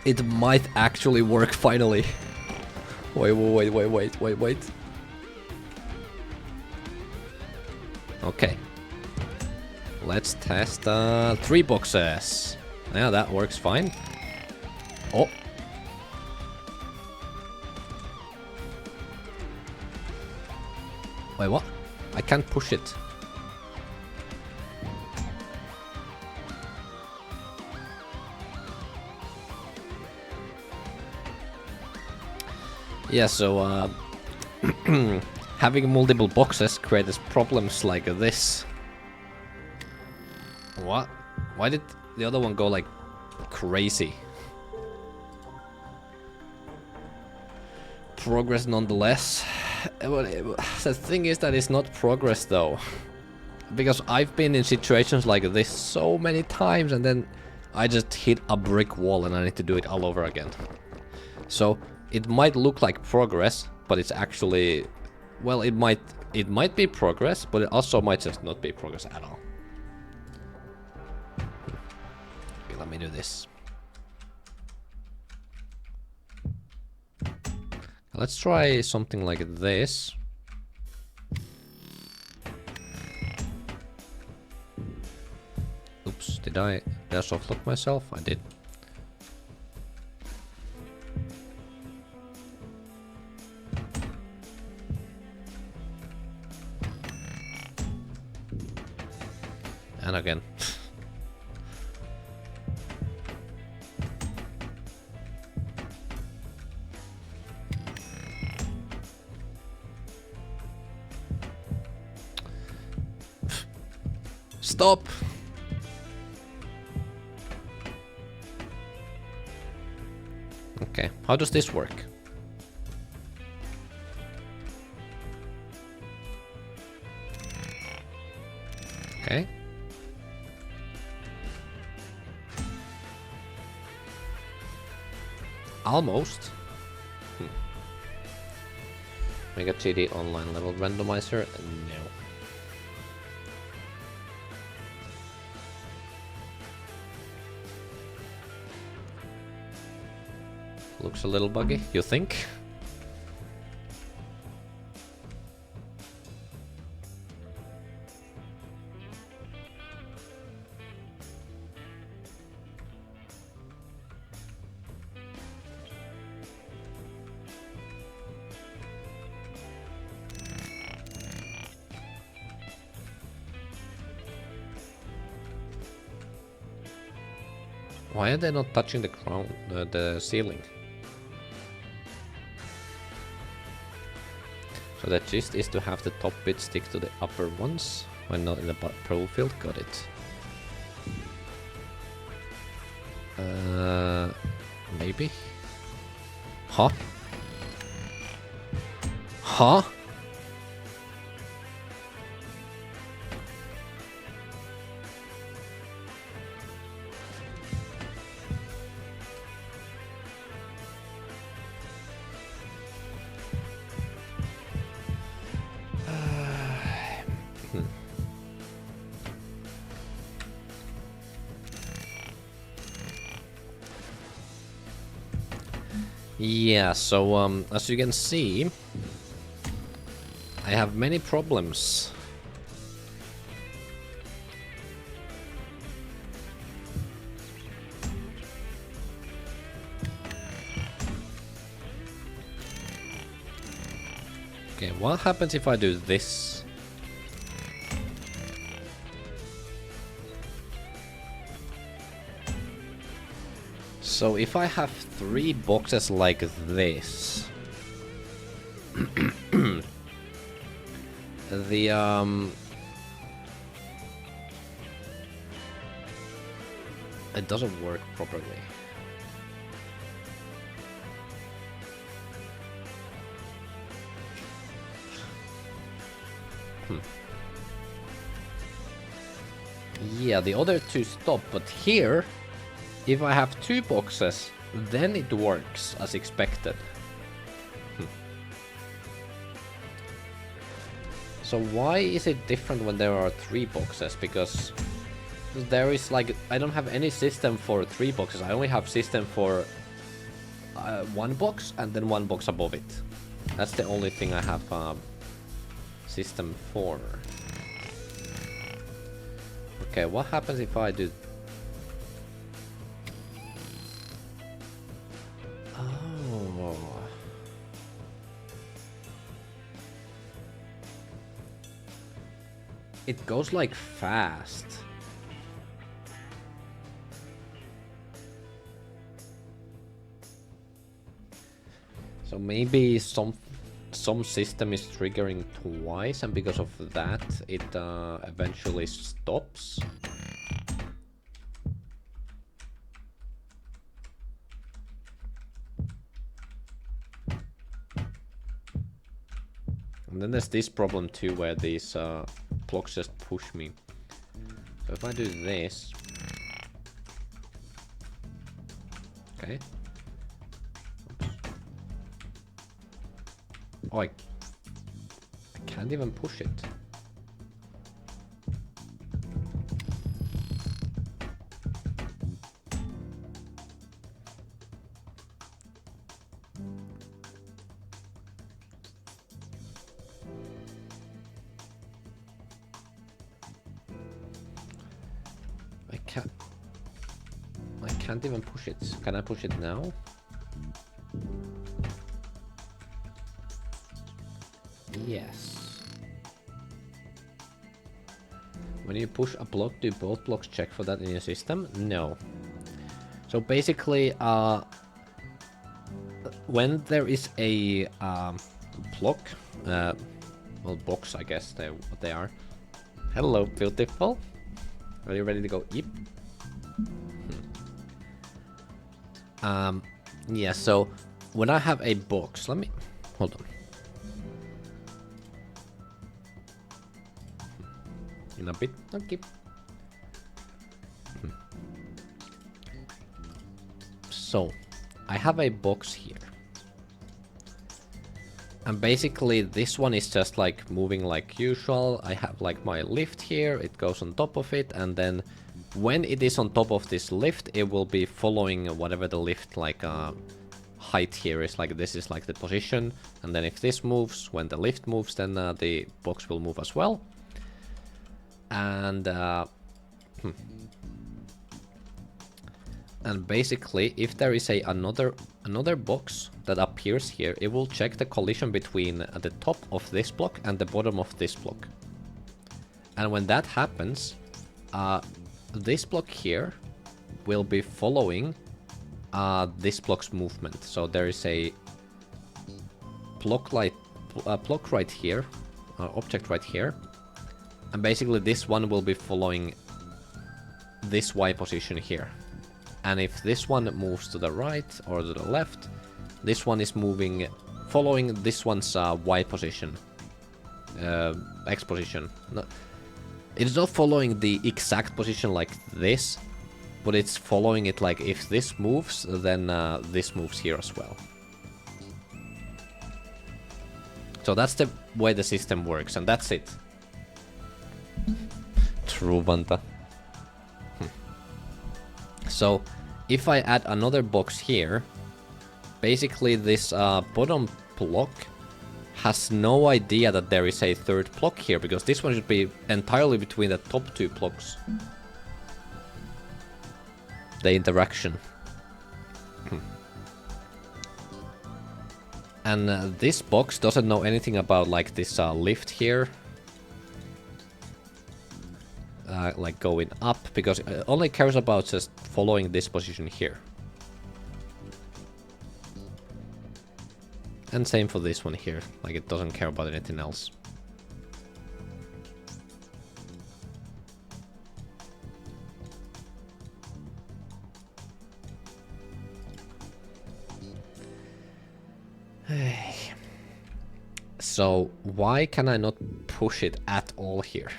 It might actually work finally. Wait. Okay. Let's test 3 boxes. Yeah, that works fine. Oh. Wait, what? I can't push it. Yeah, so having multiple boxes creates problems like this. What? Why did the other one go like crazy? Progress nonetheless. The thing is that it's not progress though. Because I've been in situations like this so many times and then I just hit a brick wall and I need to do it all over again. So it might look like progress, but it's actually, well, it might be progress, but it also might just not be progress at all. Okay, let me do this. Let's try something like this. Oops, did I softlock myself? I did. And again. Stop! Okay, how does this work? Okay. Almost. Mega TD online level randomizer? No. Looks a little buggy, you think? Why are they not touching the ground, the ceiling? So the gist is to have the top bit stick to the upper ones when not in the pro field. Got it. Maybe? Huh? Huh? Yeah, so as you can see, I have many problems. Okay, what happens if I do this? So if I have 3 boxes like this, the it doesn't work properly. Yeah, the other 2 stop, but here, if I have 2 boxes, then it works as expected. So why is it different when there are 3 boxes? Because there is like, I don't have any system for 3 boxes. I only have system for 1 box and then 1 box above it. That's the only thing I have system for. Okay, what happens if I do... Oh. It goes like fast. So maybe some system is triggering twice, and because of that, it eventually stops. And then there's this problem too, where these blocks just push me. So if I do this... Okay. Oh, I can't even push it. I can't even push it. Can I push it now? Yes. When you push a block, do both blocks check for that in your system? No. So basically, when there is a block, well, box, I guess what they are. Hello, beautiful. Are you ready to go eep? Yeah, so when I have a box, let me... Hold on. In a bit, okay. So, I have a box here. And basically, this one is just like moving like usual. I have like my lift here, it goes on top of it, and then when it is on top of this lift, it will be following whatever the lift like height here is. Like this is like the position, and then if this moves, when the lift moves, then the box will move as well. And and basically, if there is another box that appears here, it will check the collision between the top of this block and the bottom of this block. And when that happens, this block here will be following this block's movement. So there is a block right here, object right here, and basically this one will be following this Y position here. And if this one moves to the right or to the left, this one is moving, following this one's Y position, X position. No, it's not following the exact position like this, but it's following it like if this moves, then this moves here as well. So that's the way the system works, and that's it. True, Vanta. So, if I add another box here, basically this bottom block has no idea that there is a third block here, because this one should be entirely between the top 2 blocks. The interaction. And this box doesn't know anything about like this lift here. Like going up, because it only cares about just following this position here. And same for this one here, like it doesn't care about anything else. So why can I not push it at all here?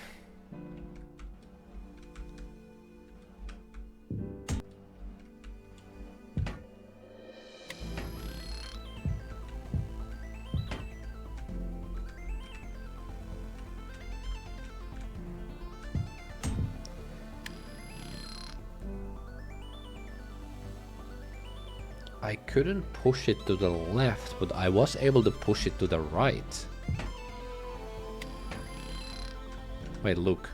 I couldn't push it to the left, but I was able to push it to the right. Wait, look.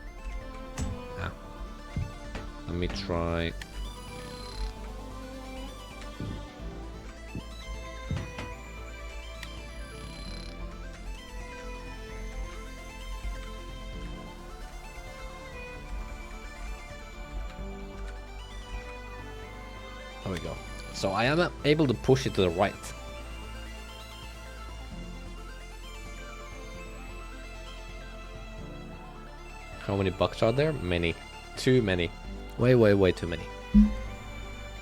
Ah. Let me try. There we go. So I am able to push it to the right. How many bugs are there? Many. Too many. Way too many.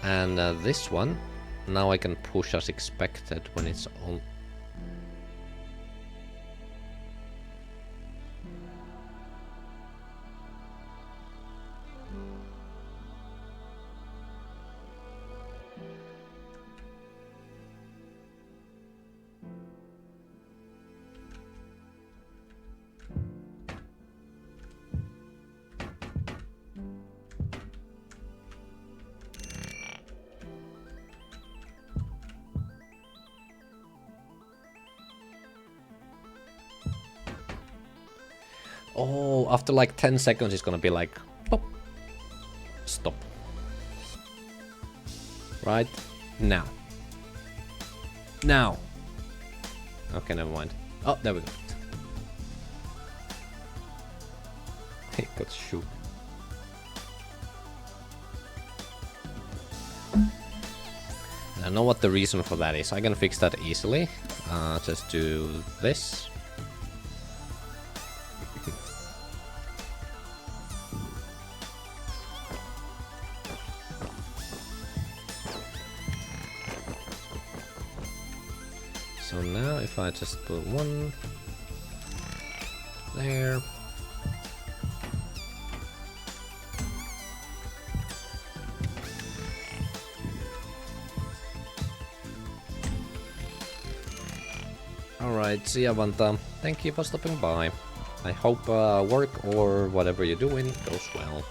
And this one, now I can push as expected when it's on. Oh, after like 10 seconds it's gonna be like, pop. Stop. Right? Now. Now. Okay, never mind. Oh, there we go. He got shoot. I know what the reason for that is. I can fix that easily. Just do this. So now if I just put one there. Alright, see ya Vanta. Thank you for stopping by. I hope work or whatever you're doing goes well.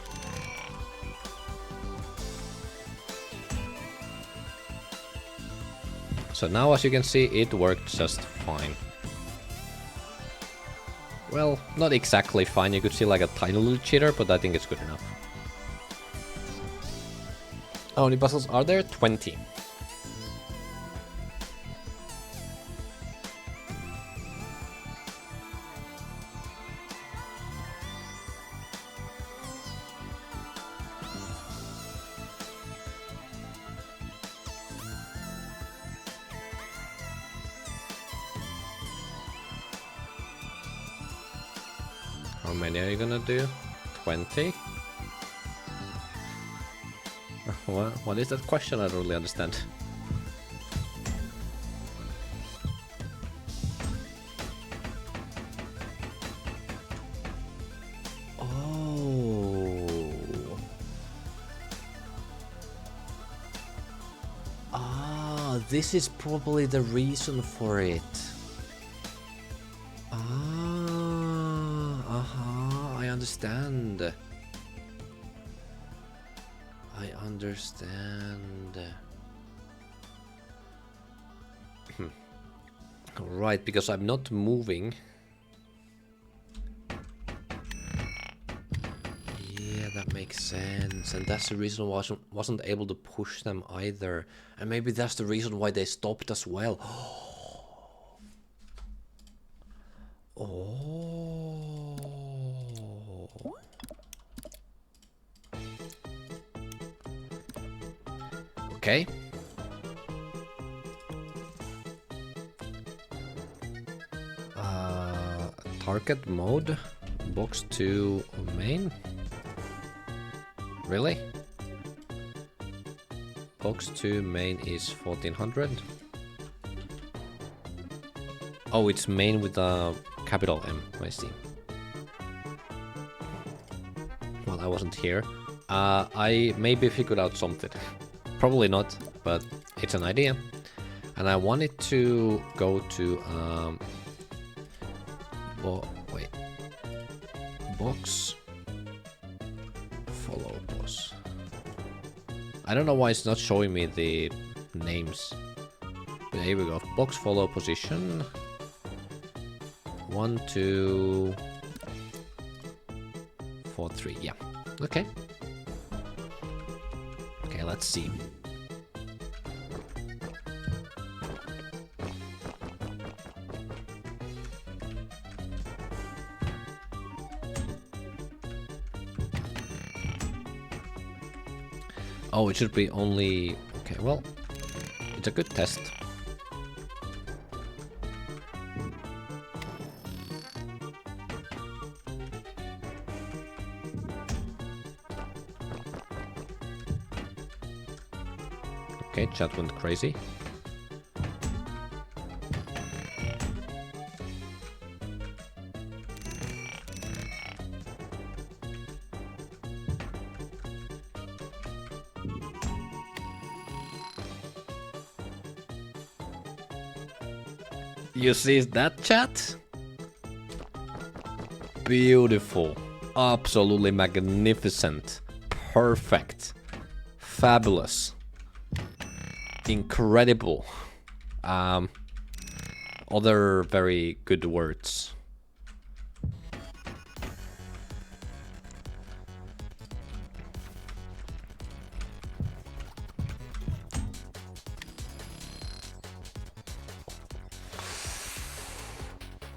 So now as you can see, it worked just fine. Well, not exactly fine, you could see like a tiny little jitter, but I think it's good enough. How many puzzles are there? 20. How many are you gonna do? 20? What is that question? I don't really understand. Oh. Ah, this is probably the reason for it. I understand. I understand. Right, because I'm not moving. Yeah, that makes sense. And that's the reason why I wasn't able to push them either. And maybe that's the reason why they stopped as well. Oh. Okay. Target mode, box 2 main. Really? Box 2 main is 1400. Oh, it's main with a capital M, I see. Well, I wasn't here. I maybe figured out something. Probably not, but it's an idea. And I wanted to go to wait. Box. Follow boss. I don't know why it's not showing me the names. But here we go. Box follow position. 1, 2, 4, 3. Yeah. Okay. Okay, let's see. Oh, it should be only... Okay, well, it's a good test. Okay, chat went crazy. You see that, chat? Beautiful. Absolutely magnificent. Perfect. Fabulous. Incredible. Other very good words.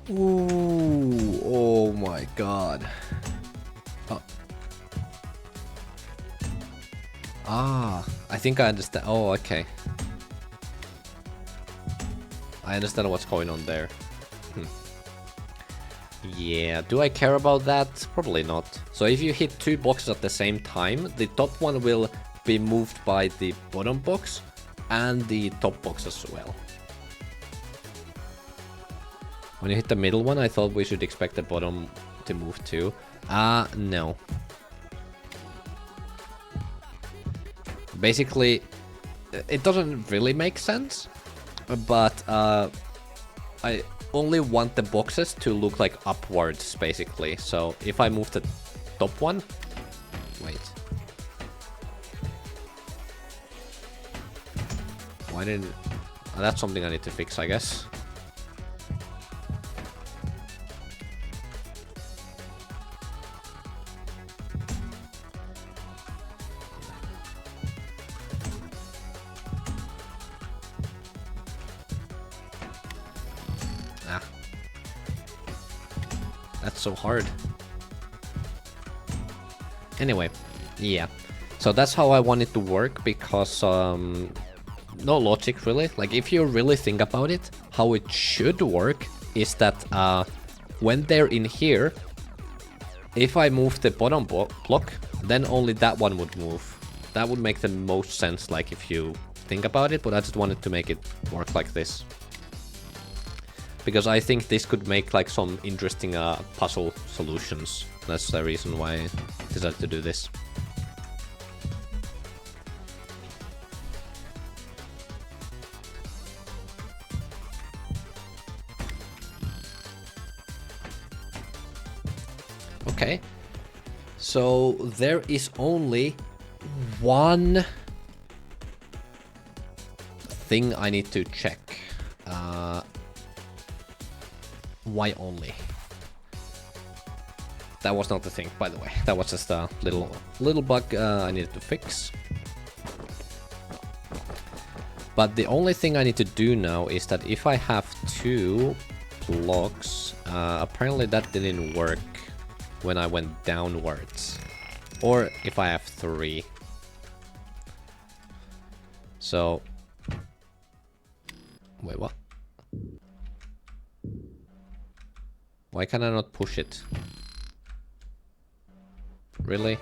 Ooh, oh my god. Oh. Ah, I think I understand. Oh, okay. I understand what's going on there. Yeah, do I care about that? Probably not. So if you hit 2 boxes at the same time, the top one will be moved by the bottom box and the top box as well. When you hit the middle one, I thought we should expect the bottom to move too. No. Basically, it doesn't really make sense, but I only want the boxes to look like upwards, basically. So if I move the top one... Wait. Why didn't... that's something I need to fix, I guess. That's so hard. Anyway, yeah. So that's how I want it to work, because no logic really. Like, if you really think about it, how it should work is that when they're in here, if I move the bottom block, then only that one would move. That would make the most sense, like, if you think about it, but I just wanted to make it work like this. Because I think this could make like some interesting puzzle solutions. That's the reason why I decided to do this. Okay. So there is only one thing I need to check. Why only? That was not the thing, by the way. That was just a little bug I needed to fix. But the only thing I need to do now is that if I have 2 blocks, apparently that didn't work when I went downwards. Or if I have 3. So... Wait, what? Why can I not push it? Really?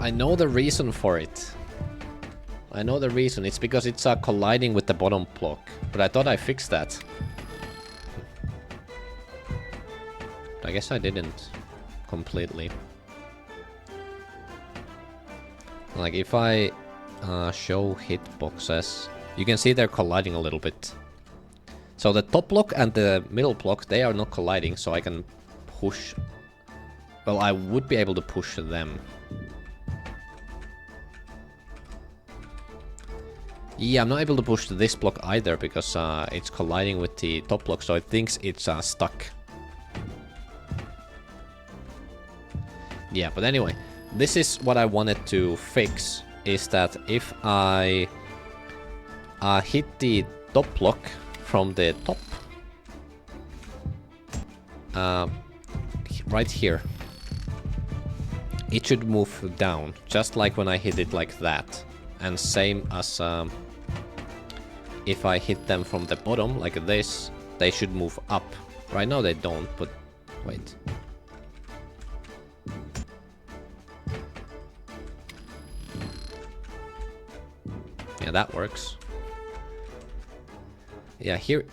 I know the reason for it. I know the reason. It's because it's colliding with the bottom block. But I thought I fixed that. I guess I didn't completely. Like, if I show hitboxes You can see they're colliding a little bit. So the top block and the middle block, they are not colliding, so I can push... Well, I would be able to push them. Yeah, I'm not able to push this block either, because it's colliding with the top block, so it thinks it's stuck. Yeah, but anyway, this is what I wanted to fix, is that if I hit the top block from the top, right here, it should move down, just like when I hit it like that. And same as if I hit them from the bottom, like this, they should move up. Right now they don't, but wait. Yeah, that works. Yeah, here...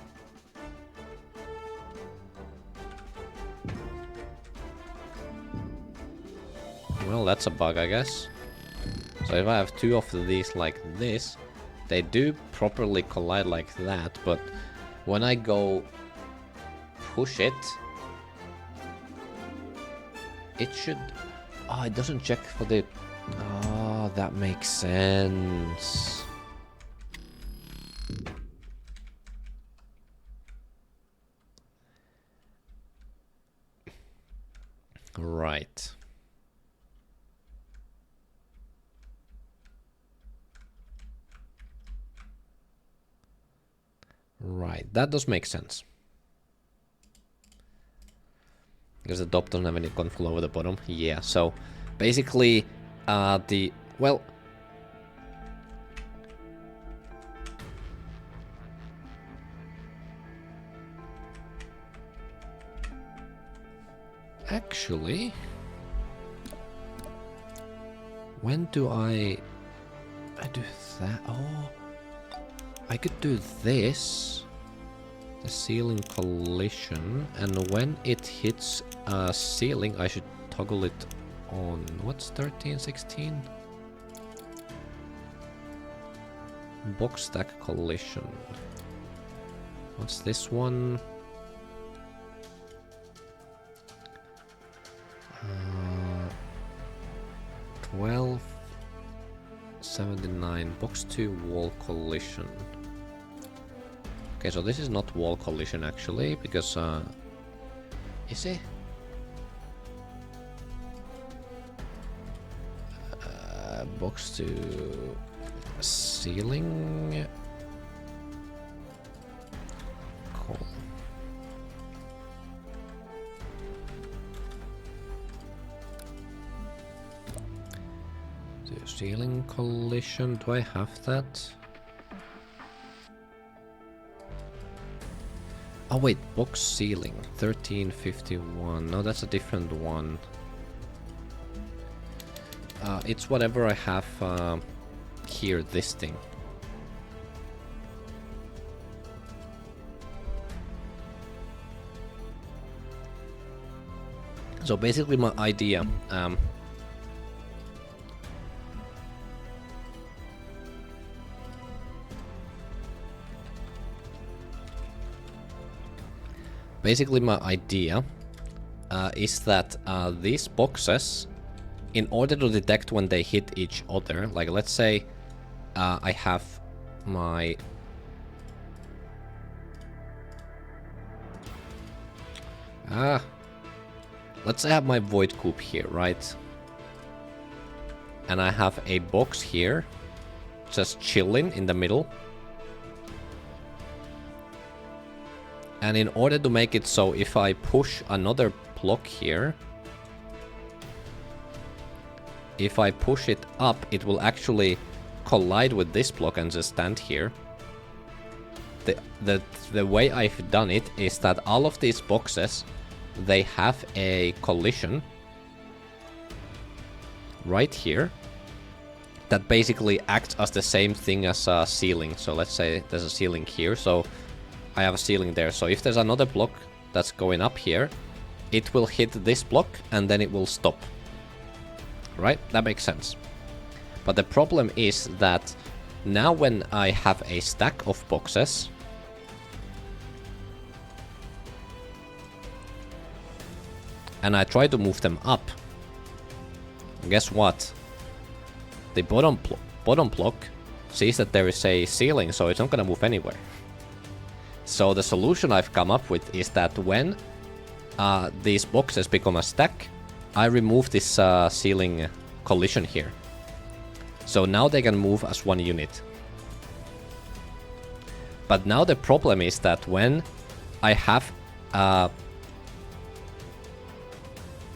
Well, that's a bug, I guess. So if I have two of these like this, they do properly collide like that, but when I go push it, it should... Oh, it doesn't check for the... Oh, that makes sense. Right. Right, that does make sense. Because the top doesn't have any control over the bottom. Yeah, so basically the... Well... Actually... When do I do that? Oh... I could do this, the ceiling collision, and when it hits a ceiling, I should toggle it on. What's 13, 16? Box stack collision. What's this one? 12, 79, box 2 wall collision. Okay, so this is not wall collision actually, because is it? Box 2 ceiling. Cool. The ceiling collision, do I have that? Oh wait, box ceiling, 1351. No, that's a different one. It's whatever I have here, this thing. So basically my idea, is that these boxes, in order to detect when they hit each other, like let's say I have my... let's say I have my void cube here, right? And I have a box here, just chilling in the middle. And in order to make it so if I push another block here, if I push it up, it will actually collide with this block and just stand here. The way I've done it is that all of these boxes, they have a collision right here that basically acts as the same thing as a ceiling. So let's say there's a ceiling here, so I have a ceiling there. So if there's another block that's going up here, it will hit this block and then it will stop. Right? That makes sense. But the problem is that Now when I have a stack of boxes, and I try to move them up, guess what? The bottom block sees that there is a ceiling, so it's not gonna move anywhere. So the solution I've come up with is that when these boxes become a stack, I remove this ceiling collision here. So now they can move as one unit. But now the problem is that when I have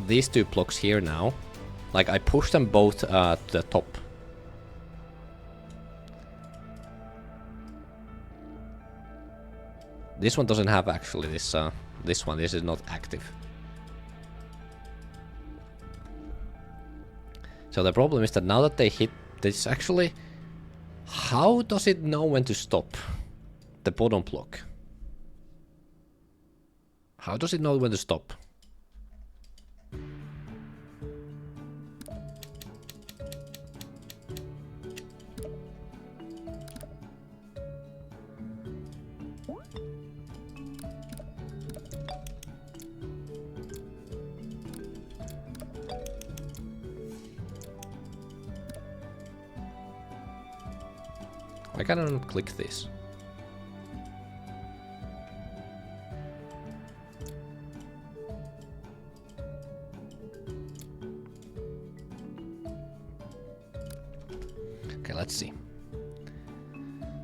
these two blocks here now, like I push them both to the top. This one doesn't have actually this one. This is not active. So the problem is that now that they hit this, actually, how does it know when to stop the bottom block? How does it know when to stop? Why can't I not click this? Okay, let's see.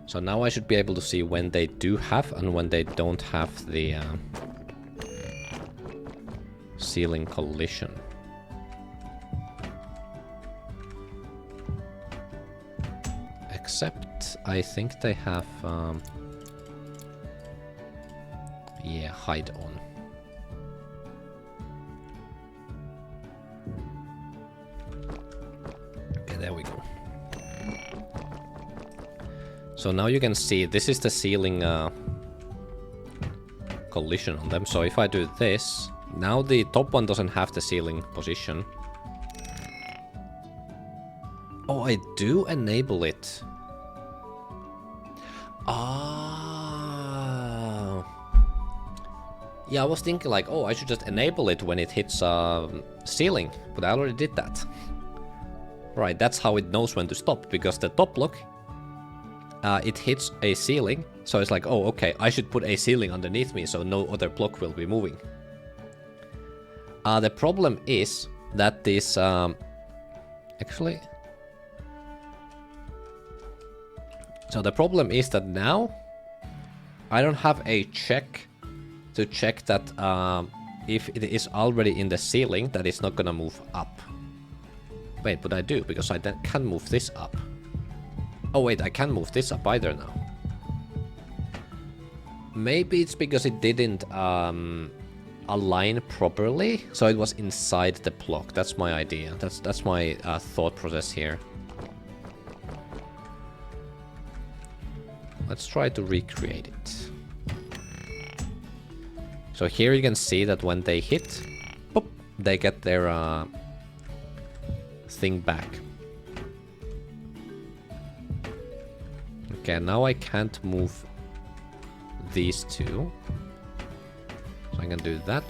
So now I should be able to see when they do have and when they don't have the ceiling collision. Except I think they have yeah, hide on. Okay, there we go. So now you can see this is the ceiling collision on them. So if I do this, now the top one doesn't have the ceiling position. Oh, I do enable it. Ah. Yeah, I was thinking like, oh, I should just enable it when it hits ceiling, but I already did that. Right, that's how it knows when to stop, because the top block, it hits a ceiling, so it's like, oh, okay, I should put a ceiling underneath me so no other block will be moving. The problem is that this, actually... So the problem is that now I don't have a check to check that if it is already in the ceiling, that it's not gonna move up. Wait, but I do, because I then can move this up. Oh wait, I can move this up either now. Maybe it's because it didn't align properly, so it was inside the block. That's my idea. That's my thought process here. Let's try to recreate it. So here you can see that when they hit, boop, they get their thing back. Okay, now I can't move these two. So I can do that.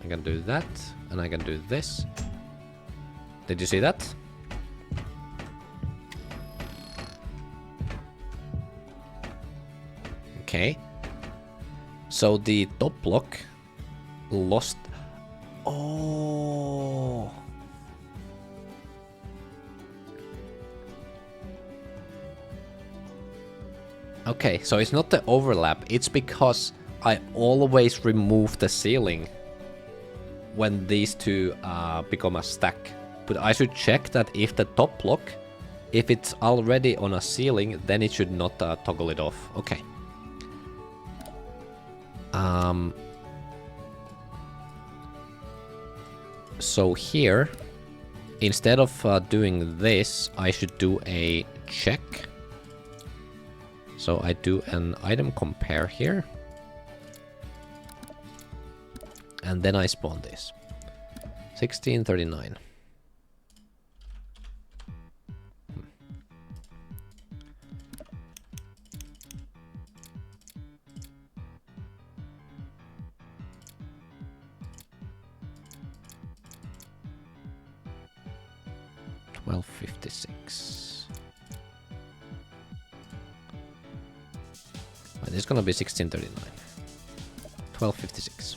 I can do that, and I can do this. Did you see that? Okay. So the top block lost... Oh... Okay, so it's not the overlap, it's because I always remove the ceiling when these two become a stack. But I should check that if the top block, if it's already on a ceiling, then it should not toggle it off. Okay. So here, instead of doing this, I should do a check. So I do an item compare here. And then I spawn this. 1639. 1256. This is gonna be 1639. 1256.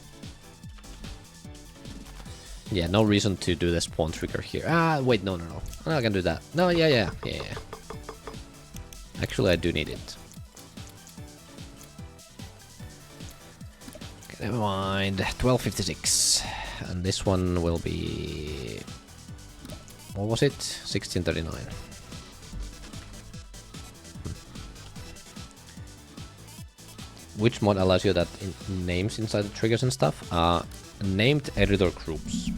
Yeah, no reason to do the spawn trigger here. Ah, wait, no. I can do that. No, yeah. Actually, I do need it. Okay, never mind. 1256. And this one will be... What was it? 1639. Which mod allows you that names inside the triggers and stuff? Named editor groups.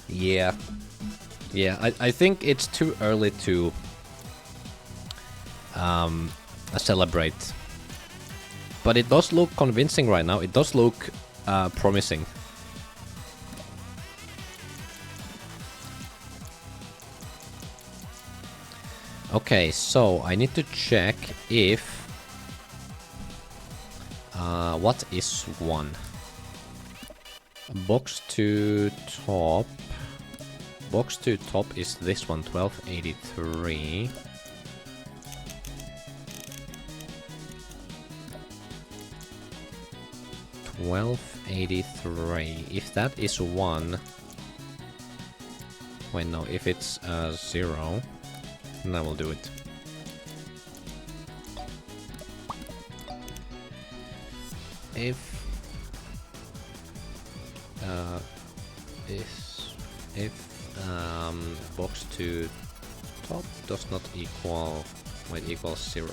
Yeah. I think it's too early to celebrate. But it does look convincing right now. It does look promising. Okay, so I need to check if... what is 1? Box to top. Box to top is this one, 1283. If that is 1... Wait, no, if it's 0... And I will do it. If box to top does not equal, might equal 0.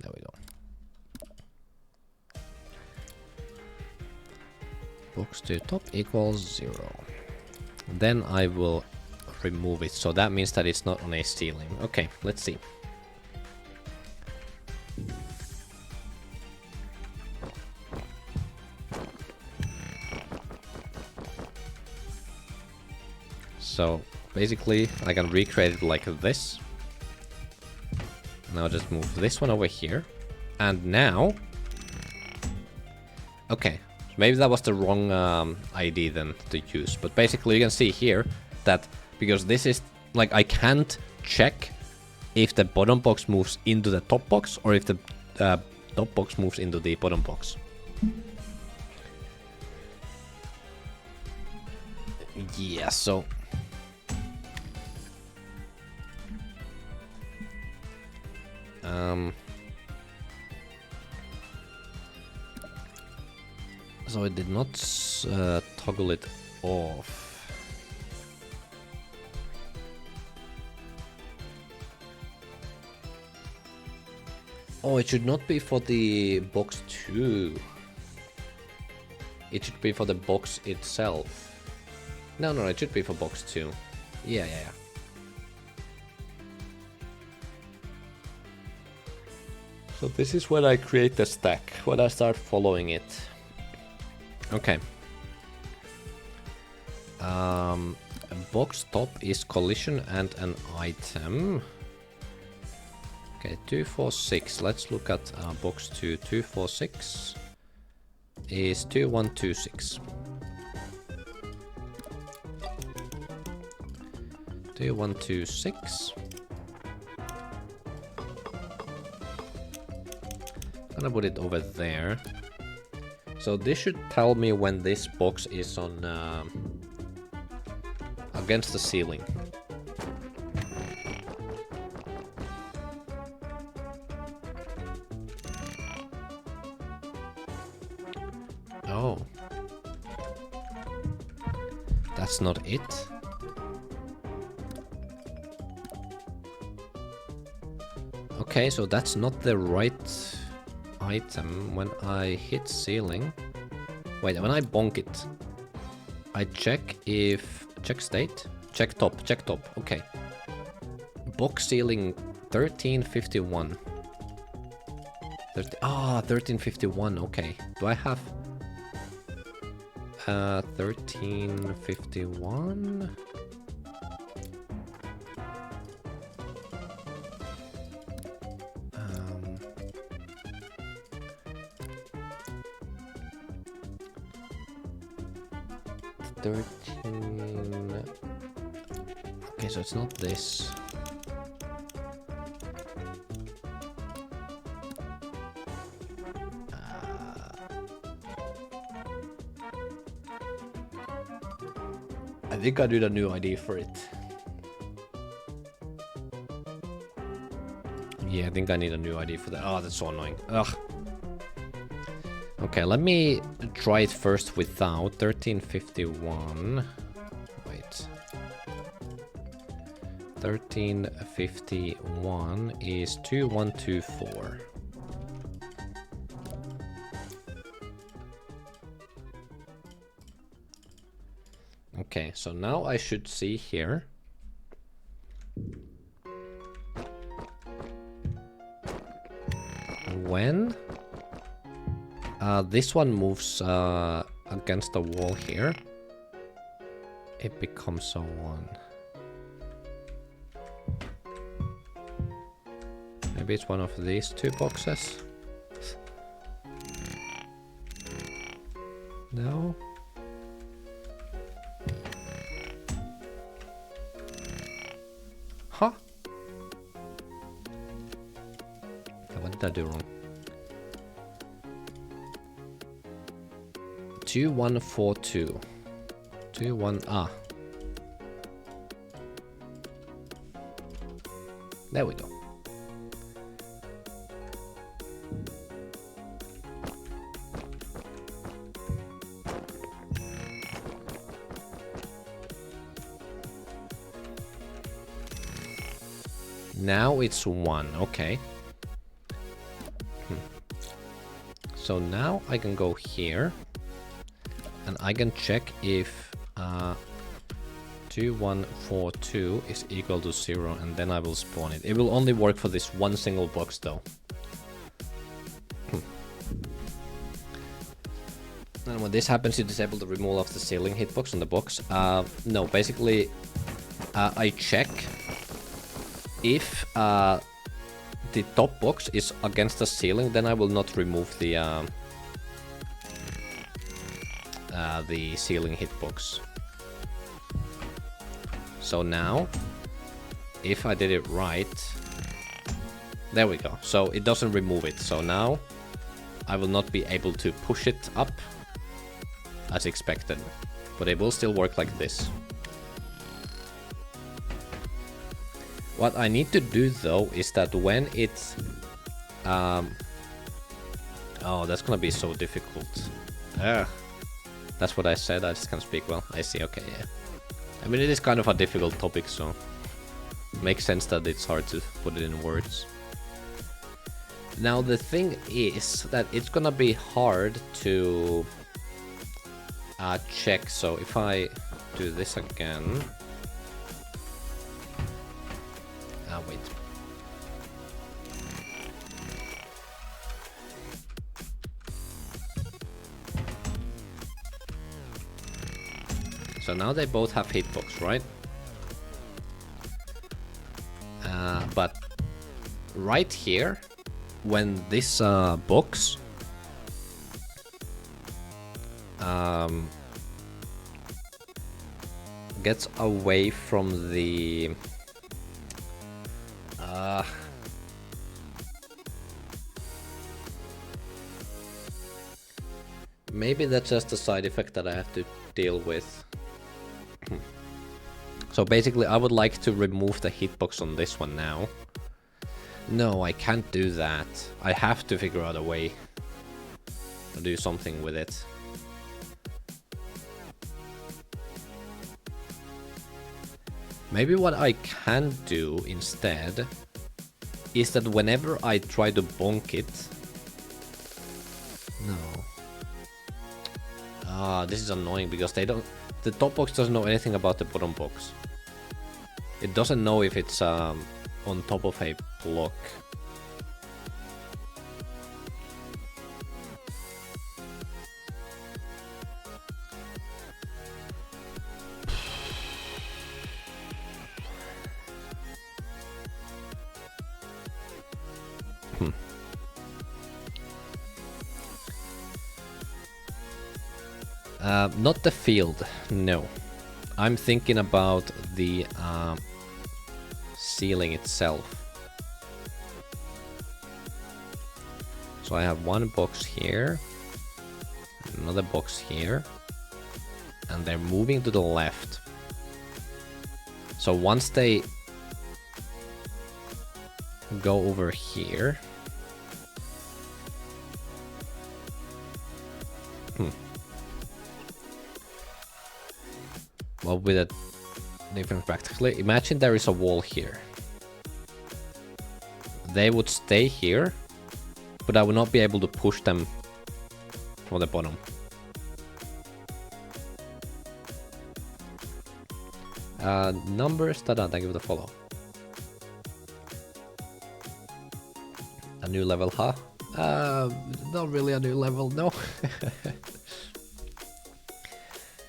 There we go. Box to top equals 0. Then I will remove it, so that means that it's not on a ceiling. Okay, let's see. So basically I can recreate it like this. Now just move this one over here. And now... Okay. Maybe that was the wrong ID then to use, but basically you can see here that because this is like I can't check if the bottom box moves into the top box or if the top box moves into the bottom box. Yeah, so... So it did not toggle it off. Oh, it should not be for the box 2. It should be for the box itself. No, it should be for box 2. Yeah. So this is when I create the stack, when I start following it. Okay. Box top is collision and an item. Okay, 246. Let's look at box 2. 246 is 2126. 2126. Gonna put it over there. So this should tell me when this box is on against the ceiling. Oh. That's not it. Okay, so that's not the right item. When I hit ceiling... Wait, when I bonk it, I check if... Check state? Check top, okay. Box ceiling 1351. 1351, okay. Do I have... 1351? 13. Okay, so it's not this. I think I need a new ID for it. Yeah, I think I need a new ID for that. Oh, that's so annoying. Ugh. Okay, let me try it first without 1351. Wait. 1351 is 2124. Okay, so now I should see here. When this one moves against the wall here, it becomes a 1. Maybe it's one of these 2 boxes. No. Huh? What did I do wrong? 2142. 21. There we go. Now it's 1, okay. So now I can go here and I can check if 2142 is equal to 0, and then I will spawn it. It will only work for this one single box though. And when this happens, you disable the removal of the ceiling hitbox on the box. No, basically I check if the top box is against the ceiling, then I will not remove the ceiling hitbox. So now, if I did it right, there we go. So it doesn't remove it. So now I will not be able to push it up as expected, but it will still work like this. What I need to do though is that when it's oh, that's gonna be so difficult. That's what I said. I just can't speak well. I see. Okay, yeah. I mean, it is kind of a difficult topic, so it makes sense that it's hard to put it in words. Now the thing is that it's gonna be hard to check. So if I do this again. Wait. So now they both have hitbox, right? But right here, when this box gets away from the maybe that's just a side effect that I have to deal with. So basically I would like to remove the hitbox on this one now. No, I can't do that. I have to figure out a way to do something with it. Maybe what I can do instead is that whenever I try to bonk it... No. This is annoying because they don't... The top box doesn't know anything about the bottom box. It doesn't know if it's on top of a block. Not the field, no. I'm thinking about the ceiling itself. So I have one box here, another box here, and they're moving to the left. So once they go over here, well, with a different practically, imagine there is a wall here. They would stay here, but I would not be able to push them from the bottom. Numbers, tada, thank you for the follow. A new level, huh? Not really a new level, no.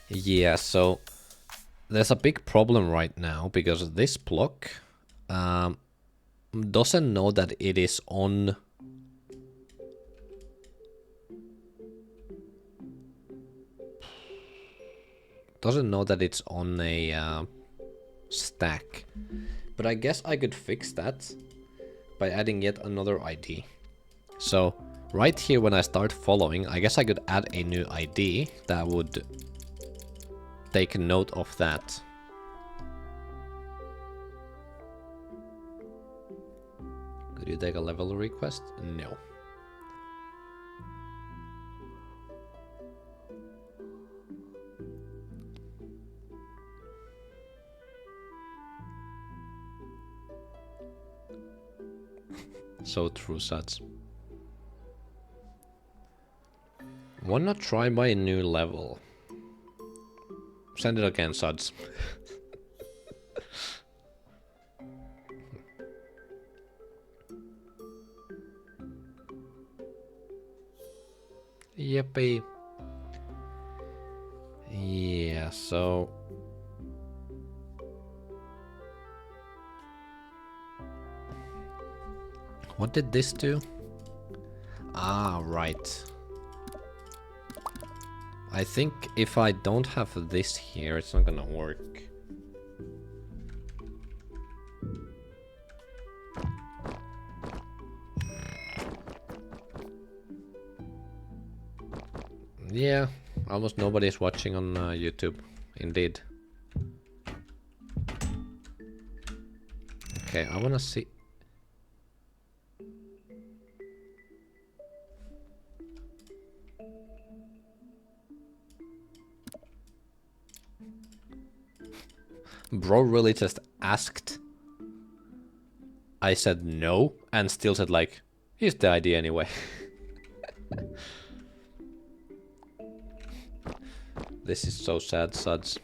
Yeah, so there's a big problem right now because this block doesn't know that it is on. Doesn't know that it's on a stack. But I guess I could fix that by adding yet another ID. So right here when I start following, I guess I could add a new ID that would take note of that. Could you take a level request? No. So true, Suds. Why not try by a new level? Send it again, Suds. Yippee. Yeah, so... What did this do? Ah, right. I think if I don't have this here, it's not gonna work. Yeah, almost nobody is watching on YouTube, indeed. Okay, I wanna see... Bro really just asked. I said no, and still said like, here's the idea anyway. This is so sad, Suds.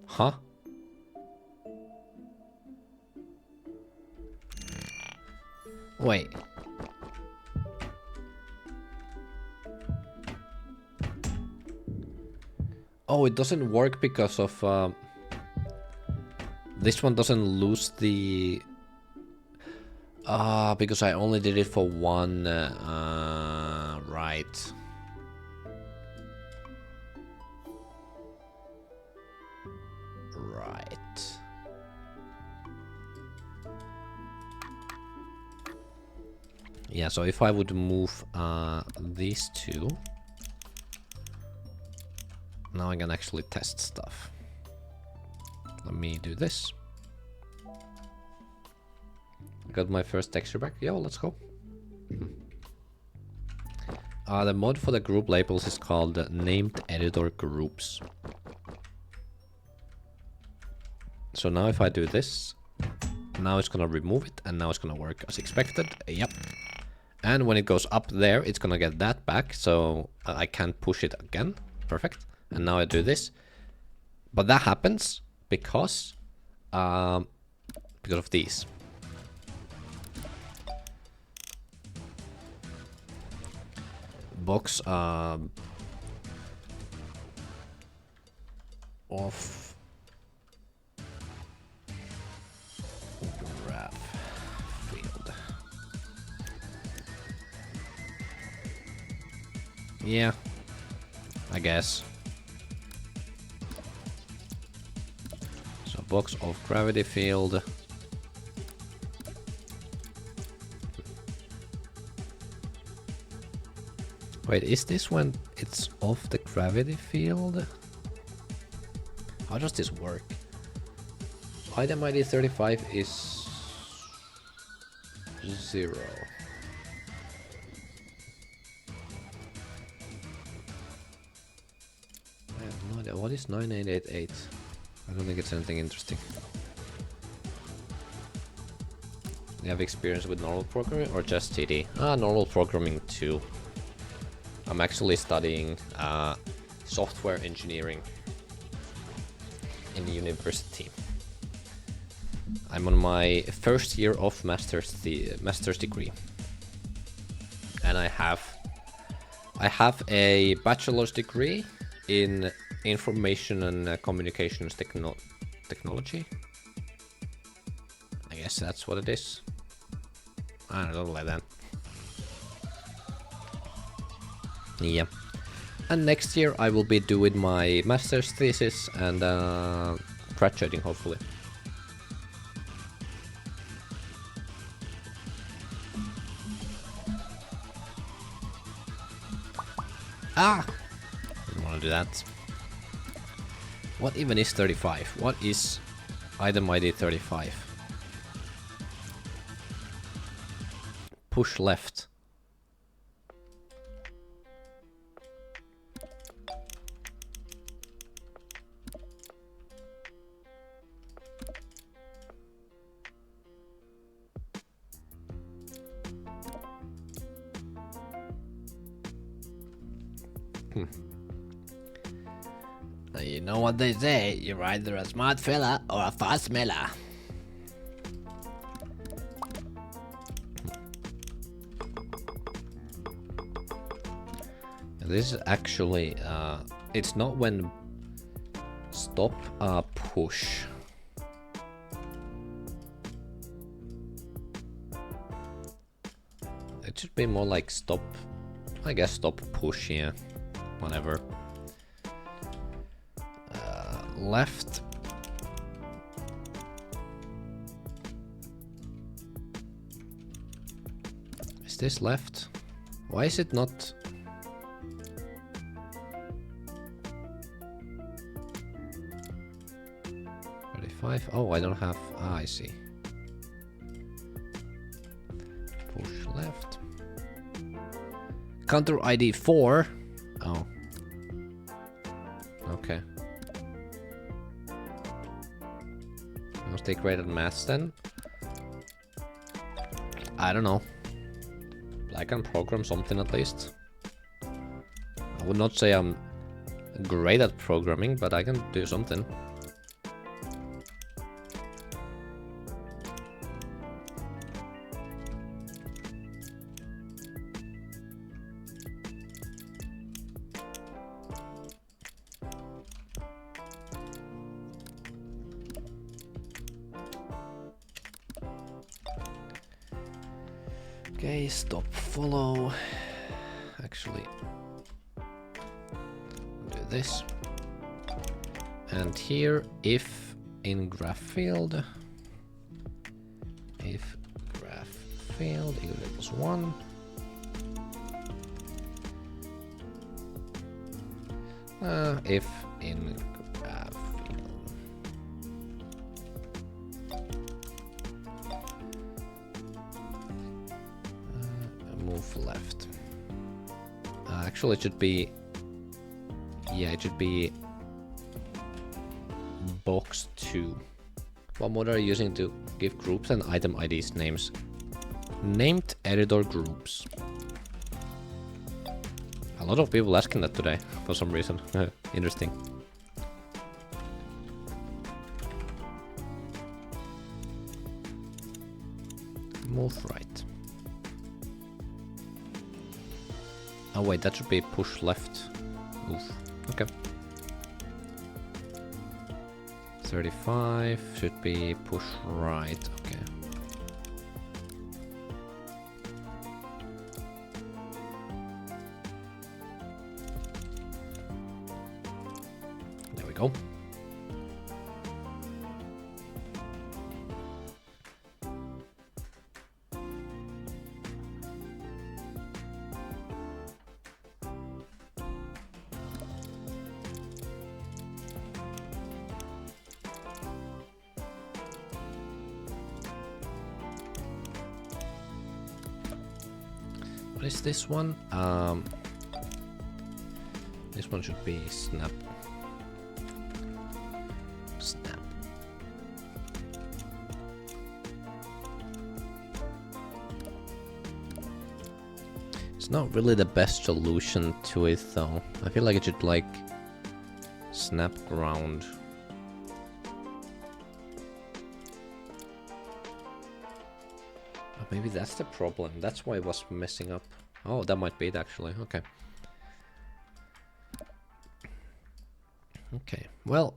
Huh? Wait. Oh, it doesn't work because of... This one doesn't lose the... because I only did it for one... right. Right. Yeah, so if I would move these two... Now I can actually test stuff. Let me do this. Got my first texture back. Yeah, well, let's go. The mod for the group labels is called Named Editor Groups. So now if I do this, now it's gonna remove it, and now it's gonna work as expected. Yep. And when it goes up there, it's gonna get that back, so I can't push it again. Perfect. And now I do this. But that happens because of these. Box of Yeah, I guess. So box of gravity field. Wait, is this when it's off the gravity field? How does this work? Item ID 35 is 0. I have no idea. What is 9888? I don't think it's anything interesting. You have experience with normal programming or just TD? Ah, normal programming too. I'm actually studying software engineering in university. I'm on my first year of master's degree, and I have a bachelor's degree in information and communications technology. I guess that's what it is. I don't know, like that. Yeah. And next year I will be doing my master's thesis and graduating, hopefully. Ah! Didn't want to do that. What even is 35? What is item ID 35? Push left. You know what they say, you're either a smart fella or a fast smeller. This is actually, it's not when stop, push. It should be more like stop, I guess stop, push, yeah, whatever. Left. Is this left? Why is it not? Oh, I don't have. Ah, I see. Push left. Counter ID 4. Oh. Okay. Must take great at maths then. I don't know. I can program something at least. I would not say I'm great at programming, but I can do something. Okay, stop, follow. Actually, do this. And here, if in graph field, if graph field equals 1, if in graph field, move left. Actually, it should be, yeah, it should be box 2. What mode are you using to give groups and item IDs names? Named editor groups. A lot of people asking that today for some reason. Interesting. Move right. Oh wait, that should be push left. Oof. Okay. 35 should be push right. Okay. go. What is this one? This one should be snap. Snap. It's not really the best solution to it though. I feel like it should like snap ground. Maybe that's the problem. That's why it was messing up. Oh, that might be it actually. Okay. Okay. Well,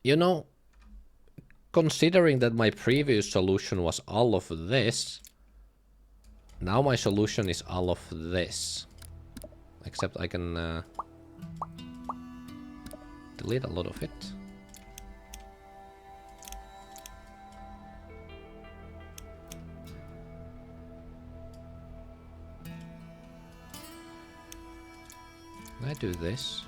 you know, considering that my previous solution was all of this, now my solution is all of this. Except I can delete a lot of it. I do this.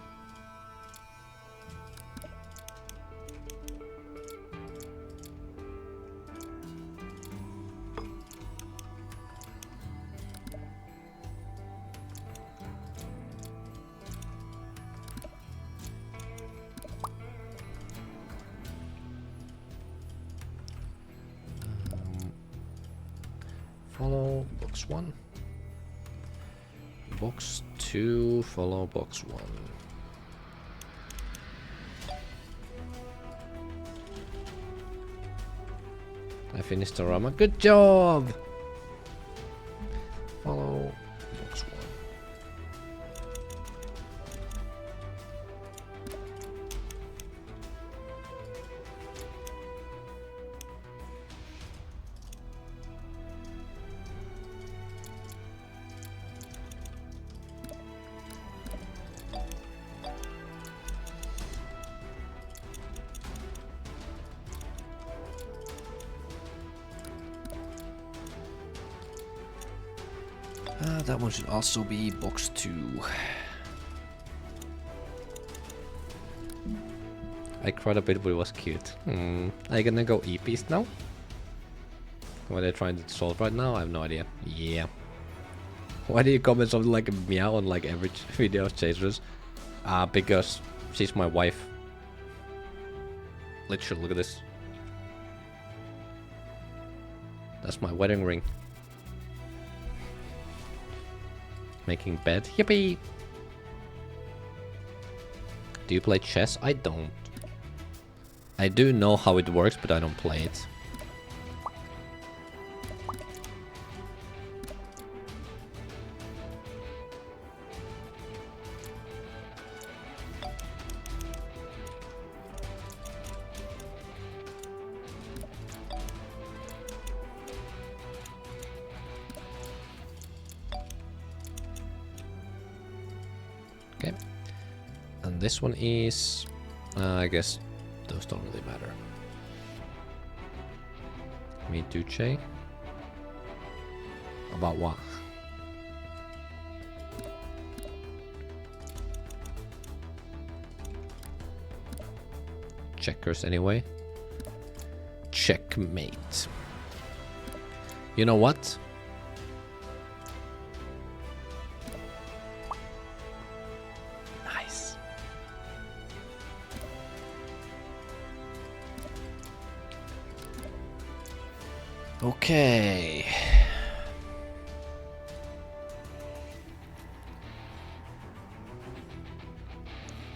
Follow box 1. Box 2, follow box 1. I finished the Rama. Good job! Follow box 1. That one should also be box 2. I cried a bit, but it was cute. Are you gonna go E-Beast now? What they're trying to solve right now? I have no idea. Yeah. Why do you comment something like a meow on like every video of Chasers? Because she's my wife. Literally, look at this. That's my wedding ring. Making bed. Yippee! Do you play chess? I don't. I do know how it works, but I don't play it. Okay. And this one is... I guess those don't really matter. Me too, Che. About what? Checkers anyway. Checkmate. You know what? Nice. Okay.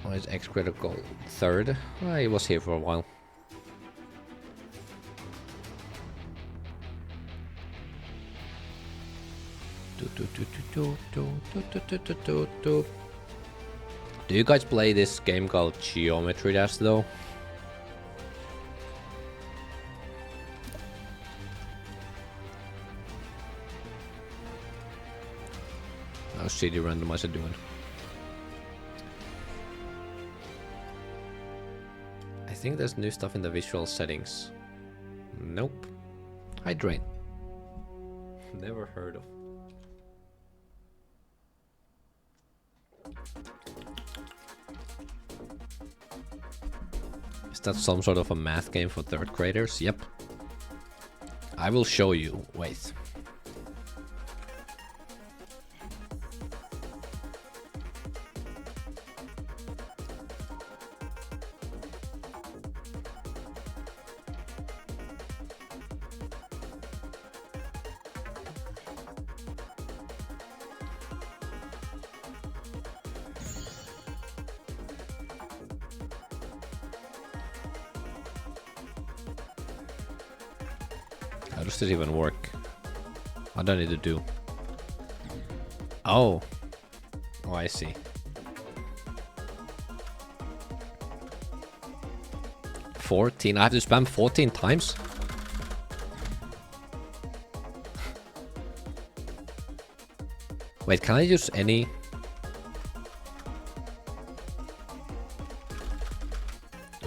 Why is X critical third? Well, he was here for a while. Do you guys play this game called Geometry Dash though? How's CD Randomizer doing? think there's new stuff in the visual settings. Nope. Hydrate. Never heard of. Is that some sort of a math game for third graders? Yep. I will show you. Wait. How does this even work? What do I need to do? Oh. Oh, I see. 14. I have to spam 14 times? Wait, can I use any?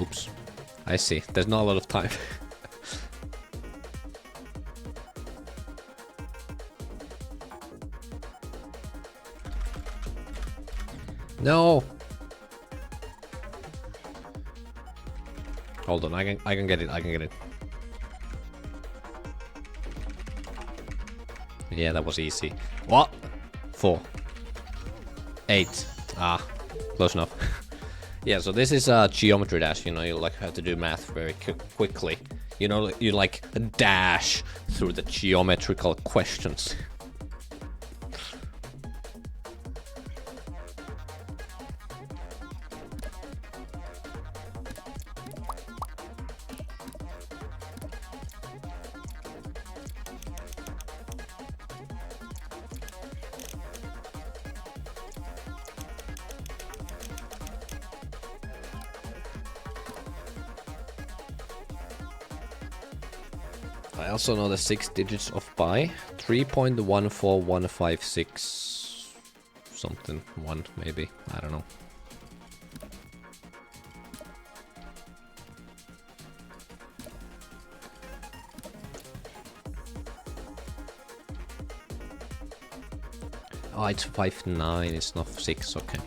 Oops. I see. There's not a lot of time. No. Hold on, I can get it. I can get it. Yeah, that was easy. What? 4. 8. Ah, close enough. Yeah, so this is a geometry dash. You know, you like have to do math very quickly. You know, you like dash through the geometrical questions. I also know the 6 digits of pi. 3.14156 something. 1 maybe. I don't know. Oh, it's 5.9. It's not 6. Okay.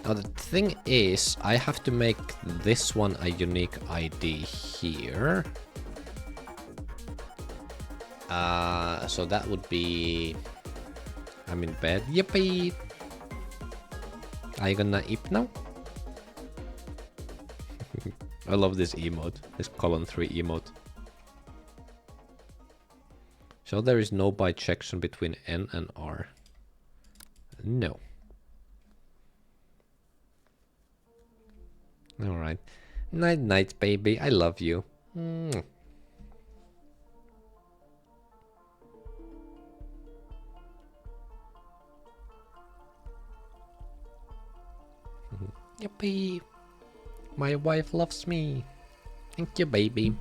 Now the thing is, I have to make this one a unique ID here. So that would be... I'm in bed. Yippee! Are you gonna eat now? I love this emote. This colon 3 emote. So there is no bijection between N and R. No. Alright. Night night, baby. I love you. Mm. Yippee. My wife loves me. Thank you, baby.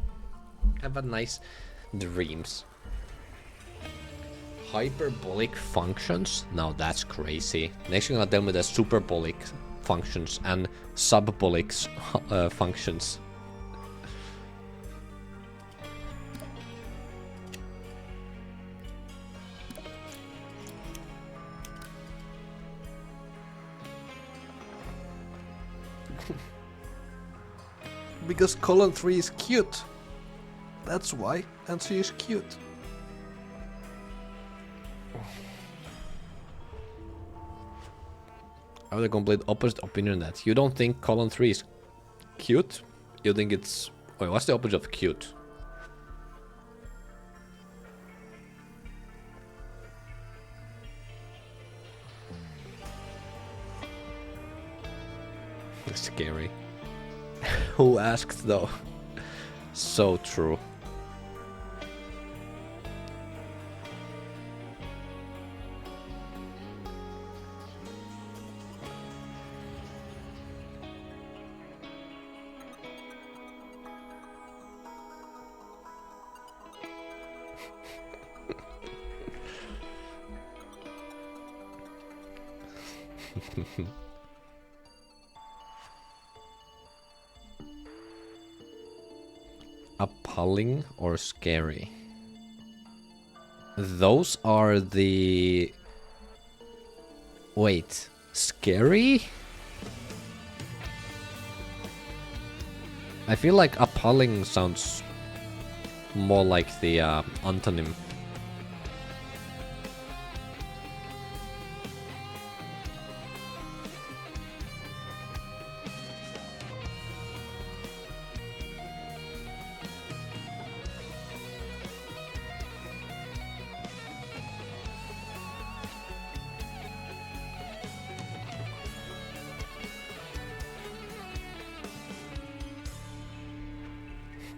Have a nice dreams. Hyperbolic functions? Now that's crazy. Next you're gonna tell me the superbolic functions and subbolic functions. Because colon 3 is cute. That's why. And she is cute. I have the complete opposite opinion on that. You don't think colon 3 is cute? You think it's... Wait, what's the opposite of cute? Scary. Who asked though? So true. Appalling or scary? Those are the... Wait, scary? I feel like appalling sounds more like the antonym.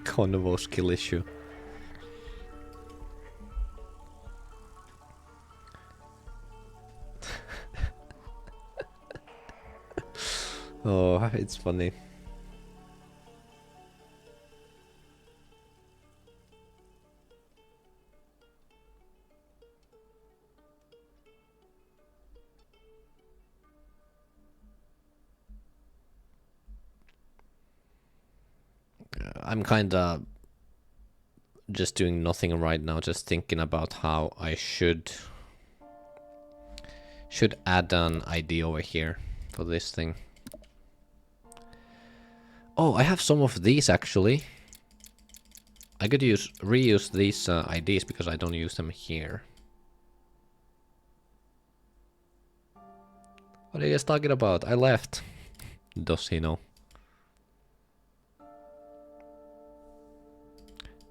Convo skill issue. Oh, it's funny. I'm kinda just doing nothing right now, just thinking about how I should add an ID over here for this thing. Oh, I have some of these actually. I could reuse these IDs because I don't use them here. What are you guys talking about? I left. Does he know?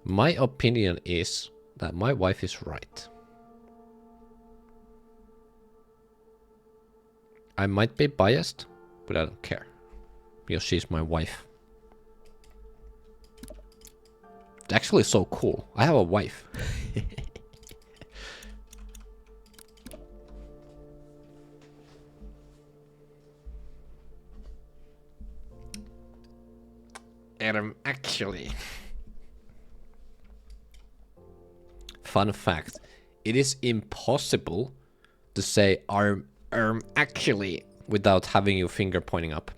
My opinion is that my wife is right. I might be biased, but I don't care. Because she's my wife. It's actually so cool. I have a wife. Actually. Fun fact. It is impossible to say actually without having your finger pointing up.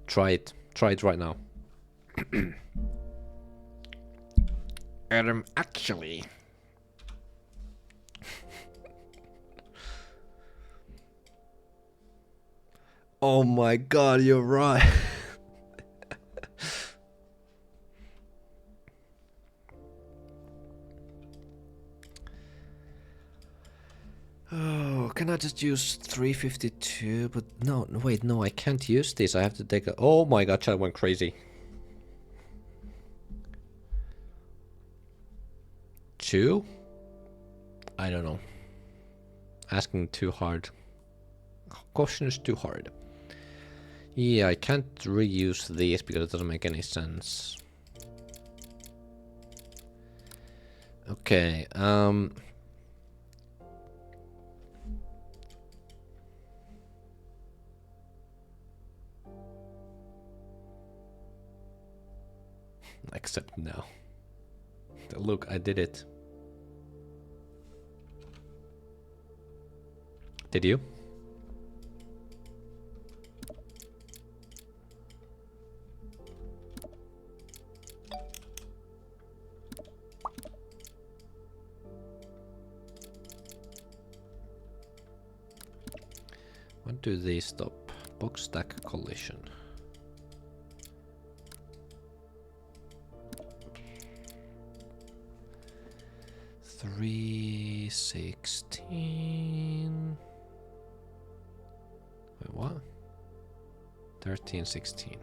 Try it. Try it right now. Actually. Oh my god, you're right. Oh, can I just use 352? But no, wait, no, I can't use this. I have to take a... Oh my god, chat went crazy. 2? I don't know. Asking too hard. Question is too hard. Yeah, I can't reuse these because it doesn't make any sense. Okay, accept now. Look, I did it. Did you? What do they stop? Box stack collision. $316. Wait, what? 1316.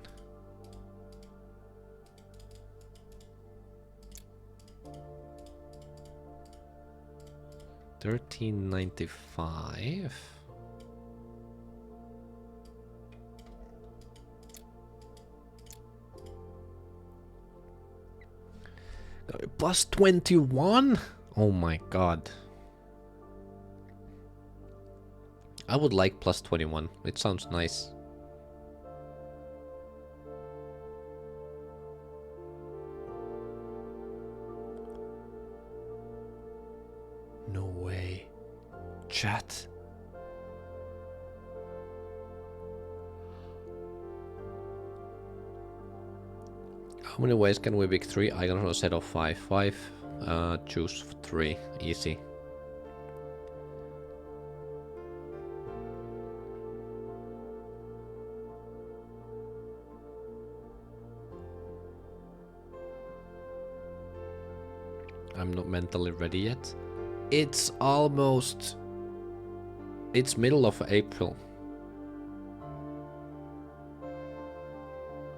$13.95. Plus 21? Oh my god. I would like plus 21. It sounds nice. chat. How many ways can we pick 3 icons on a set of 5? 5, choose 3, easy. I'm not mentally ready yet. It's almost... It's middle of April.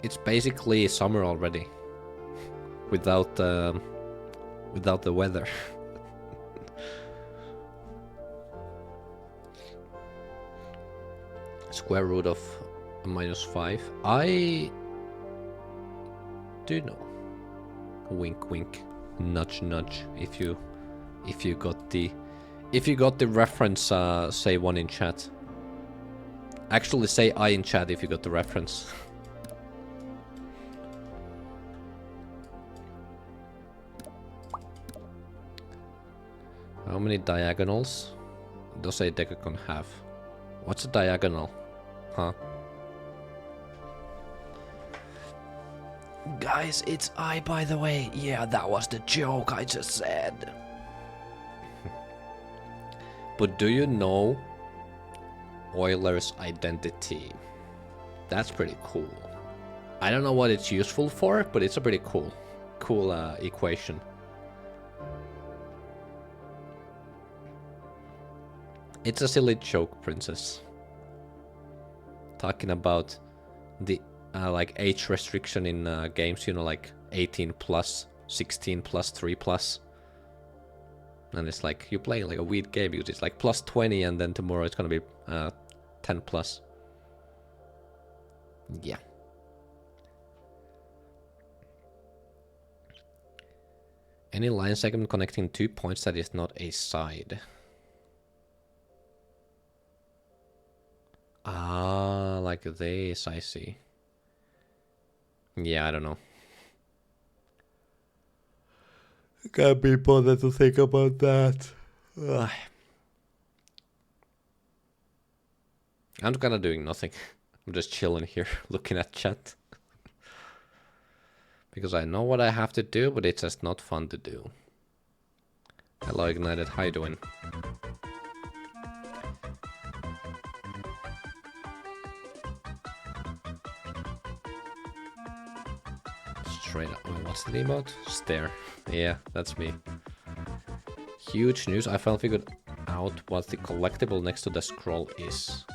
It's basically summer already. Without the weather. Square root of -5. I do know. Wink wink. Nudge nudge. If you got the reference, say 1 in chat. Actually say I in chat if you got the reference. How many diagonals does a decagon have? What's a diagonal? Huh? Guys, it's I, by the way. Yeah, that was the joke I just said. But do you know Euler's identity? That's pretty cool. I don't know what it's useful for, but it's a pretty cool equation. It's a silly joke, princess. Talking about the like age restriction in games, you know, like 18 plus, 16 plus, 3 plus. And it's like, you play like a weird game because it's like plus 20 and then tomorrow it's gonna be 10 plus. Yeah. Any line segment connecting 2 points that is not a side. Ah, like this, I see. Yeah, I don't know. Can't be bothered to think about that. Ugh. I'm kinda doing nothing. I'm just chilling here, looking at chat. Because I know what I have to do, but it's just not fun to do. Hello, Ignited. How you doing? Straight up. What's the emote? Stare. Yeah, that's me. Huge news. I finally figured out what the collectible next to the scroll is.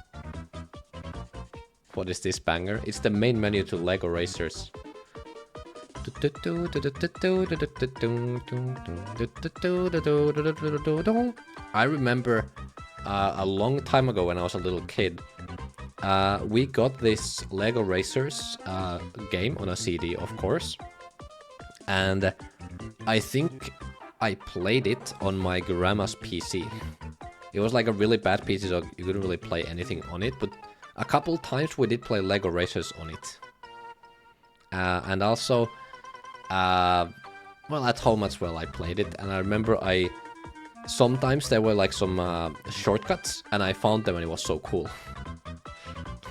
What is this banger? It's the main menu to Lego Racers. I remember a long time ago when I was a little kid, we got this Lego Racers game on a CD, of course. And I think I played it on my grandma's PC. It was like a really bad PC, so you couldn't really play anything on it. But a couple times we did play Lego Racers on it. And also, well, at home as well I played it. And I remember sometimes there were like some shortcuts, and I found them and it was so cool.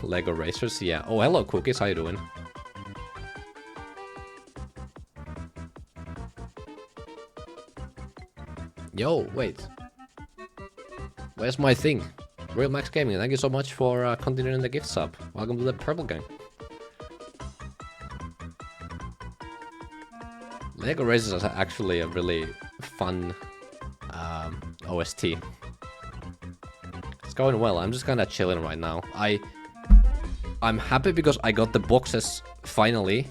Lego Racers, yeah. Oh, hello, Cookies, how you doing? Yo, wait. Where's my thing? Real Max Gaming, thank you so much for continuing the gift sub. Welcome to the Purple Gang. Lego Racers is actually a really fun OST. It's going well. I'm just kinda chilling right now. I'm happy because I got the boxes finally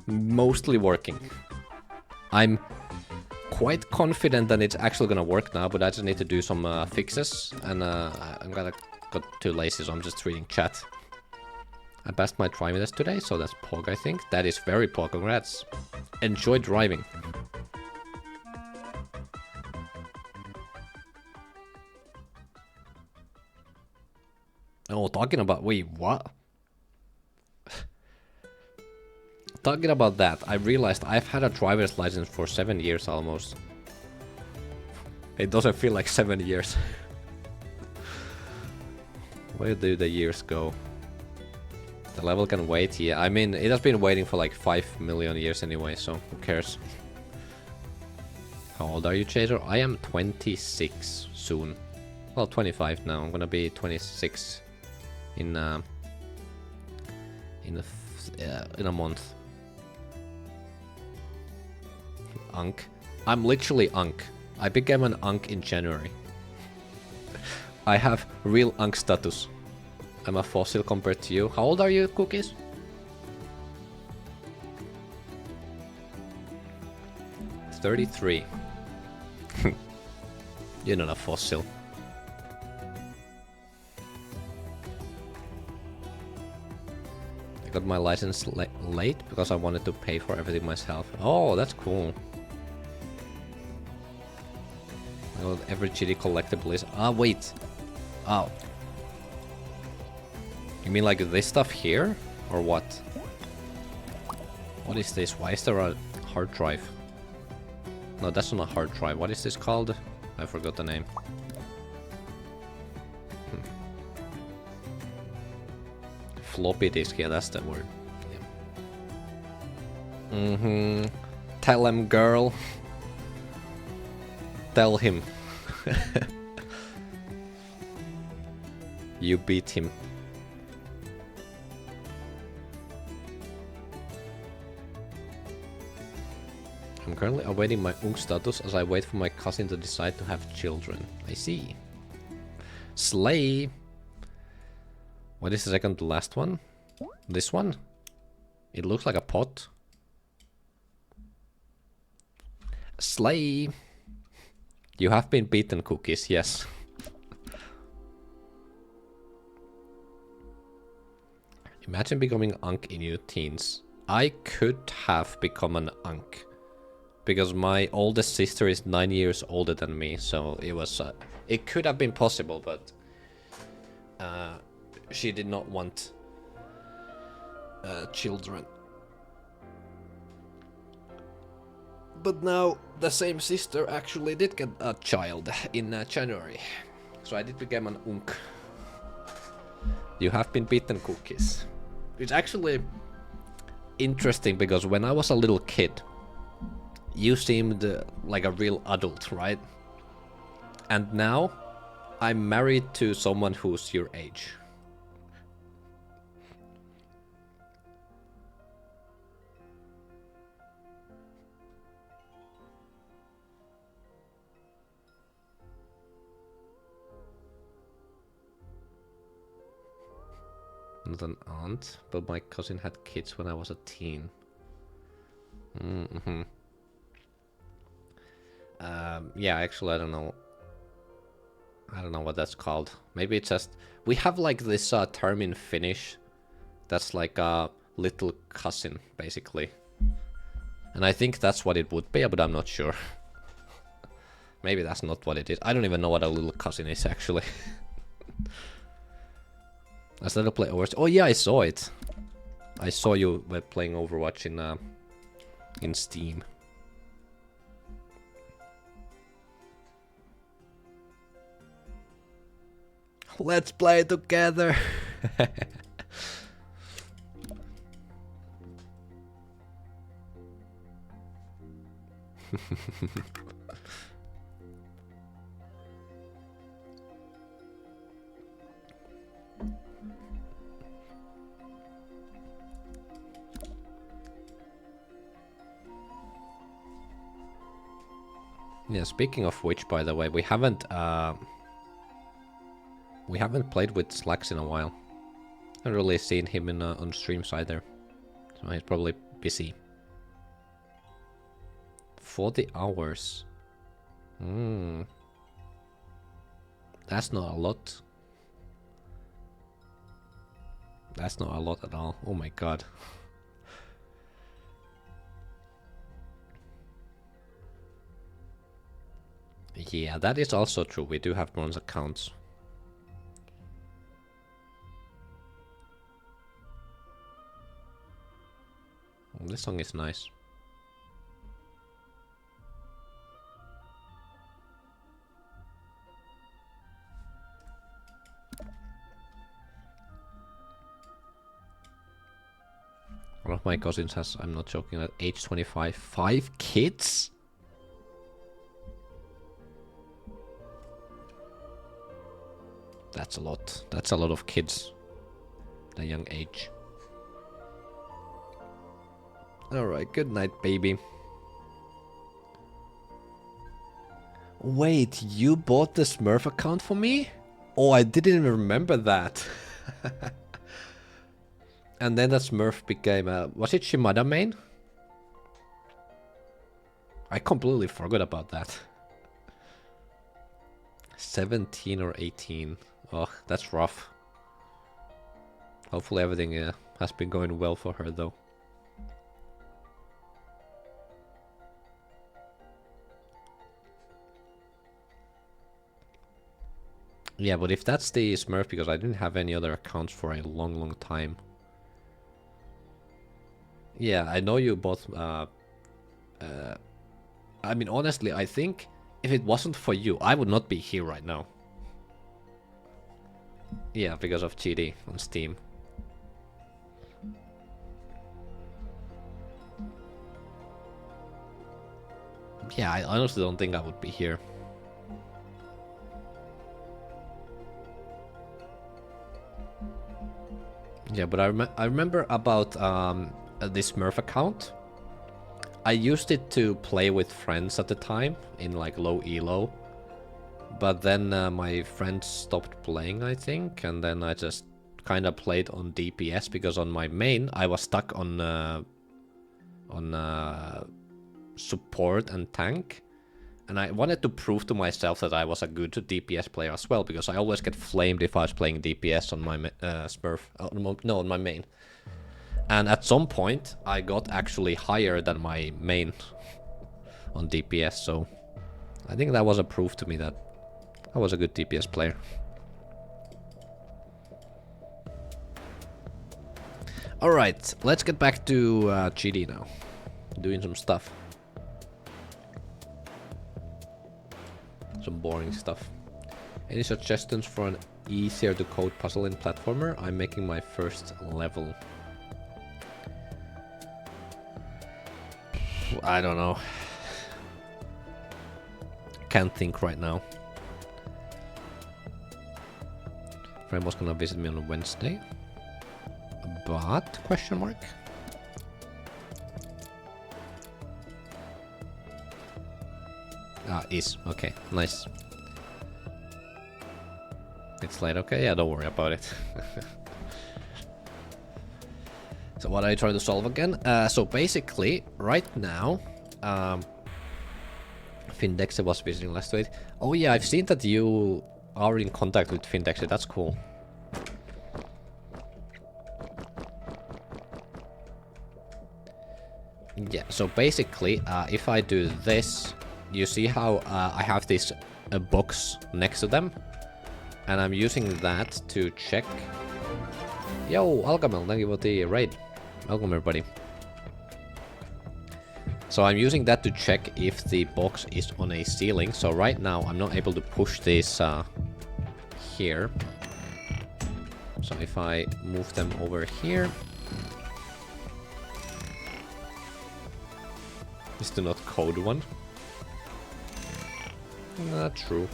mostly working. I'm quite confident that it's actually gonna work now, but I just need to do some fixes, and I'm gonna got too lazy, so I'm just reading chat. I passed my driving test today, so that's Pog, I think. That is very Pog, congrats. Enjoy driving. Oh, talking about, wait, what? Talking about that, I realized I've had a driver's license for 7 years almost. It doesn't feel like 7 years. Where do the years go? The level can wait, yeah. I mean, it has been waiting for like 5 million years anyway, so who cares? How old are you, Chaser? I am 26 soon. Well, 25 now. I'm gonna be 26 in a month. Unk. I'm literally Unk. I became an Unk in January. I have real Unk status. I'm a fossil compared to you. How old are you, Cookies? $33. You're not a fossil. I got my license late because I wanted to pay for everything myself. Oh, that's cool. Well, every GD collectible is... Ah, wait. Oh. You mean like this stuff here? Or what? What is this? Why is there a hard drive? No, that's not a hard drive. What is this called? I forgot the name. Floppy disk, yeah, that's the word. Yeah. Mm-hmm. Tell him, girl. Tell him. You beat him. I'm currently awaiting my Unk status as I wait for my cousin to decide to have children. I see. Slay! What is the second to last one? This one? It looks like a pot. Slay! You have been beaten, Cookies, yes. Imagine becoming Unk in your teens. I could have become an Unk. Because my oldest sister is 9 years older than me, so it was... it could have been possible, but... she did not want... children. But now, the same sister actually did get a child in January. So I did become an Unk. You have been beaten, Cookies. It's actually... interesting, because when I was a little kid... you seemed like a real adult, right? And now, I'm married to someone who's your age. Not an aunt, but my cousin had kids when I was a teen. Mm-hmm. Yeah, actually, I don't know. I don't know what that's called. Maybe it's just... we have like this term in Finnish that's like a little cousin, basically. And I think that's what it would be, but I'm not sure. Maybe that's not what it is. I don't even know what a little cousin is, actually. I started to play Overwatch. Oh yeah, I saw it. I saw you were playing Overwatch in Steam. Let's play together. Yeah, speaking of which, by the way, we haven't played with Slacks in a while. I haven't really seen him on streams either. So he's probably busy. 40 hours. That's not a lot. That's not a lot at all. Oh my god. Yeah, that is also true. We do have bronze accounts. Oh, this song is nice. of my cousins has, I'm not joking, at age 25, 5 kids? That's a lot. That's a lot of kids at a young age. Alright, good night, baby. Wait, you bought the Smurf account for me? Oh, I didn't even remember that. And then that Smurf became a... Was it Shimada main? I completely forgot about that. 17 or 18. Oh, that's rough. Hopefully everything has been going well for her though. Yeah, but if that's the Smurf, because I didn't have any other accounts for a long time. Yeah, I know you both... I mean, honestly, I think if it wasn't for you, I would not be here right now. Yeah, because of GD on Steam. Yeah, I honestly don't think I would be here. Yeah, but I remember about this Smurf account. I used it to play with friends at the time in like low elo. But then my friends stopped playing, I think, and then I just kind of played on DPS because on my main I was stuck on support and tank. And I wanted to prove to myself that I was a good DPS player as well, because I always get flamed if I was playing DPS on my Smurf. No, on my main. And at some point, I got actually higher than my main on DPS, so I think that was a proof to me that I was a good DPS player. Alright, let's get back to GD now. Doing some stuff. Some boring stuff. Any suggestions for an easier to code puzzle in platformer? I'm making my first level. I don't know. Can't think right now. Friend was gonna visit me on Wednesday. But? Question mark? Ah, is. Okay, nice. It's late, okay, yeah, don't worry about it. So what I try to solve again? So basically, right now, Findexe was visiting last week. Oh yeah, I've seen that you are in contact with Findexe, that's cool. Yeah, so basically, if I do this, you see how I have this box next to them? And I'm using that to check... Yo, Algamel, thank you for the raid. Welcome everybody. So I'm using that to check if the box is on a ceiling. So right now I'm not able to push this here. So if I move them over here... Is to not code one? Not true.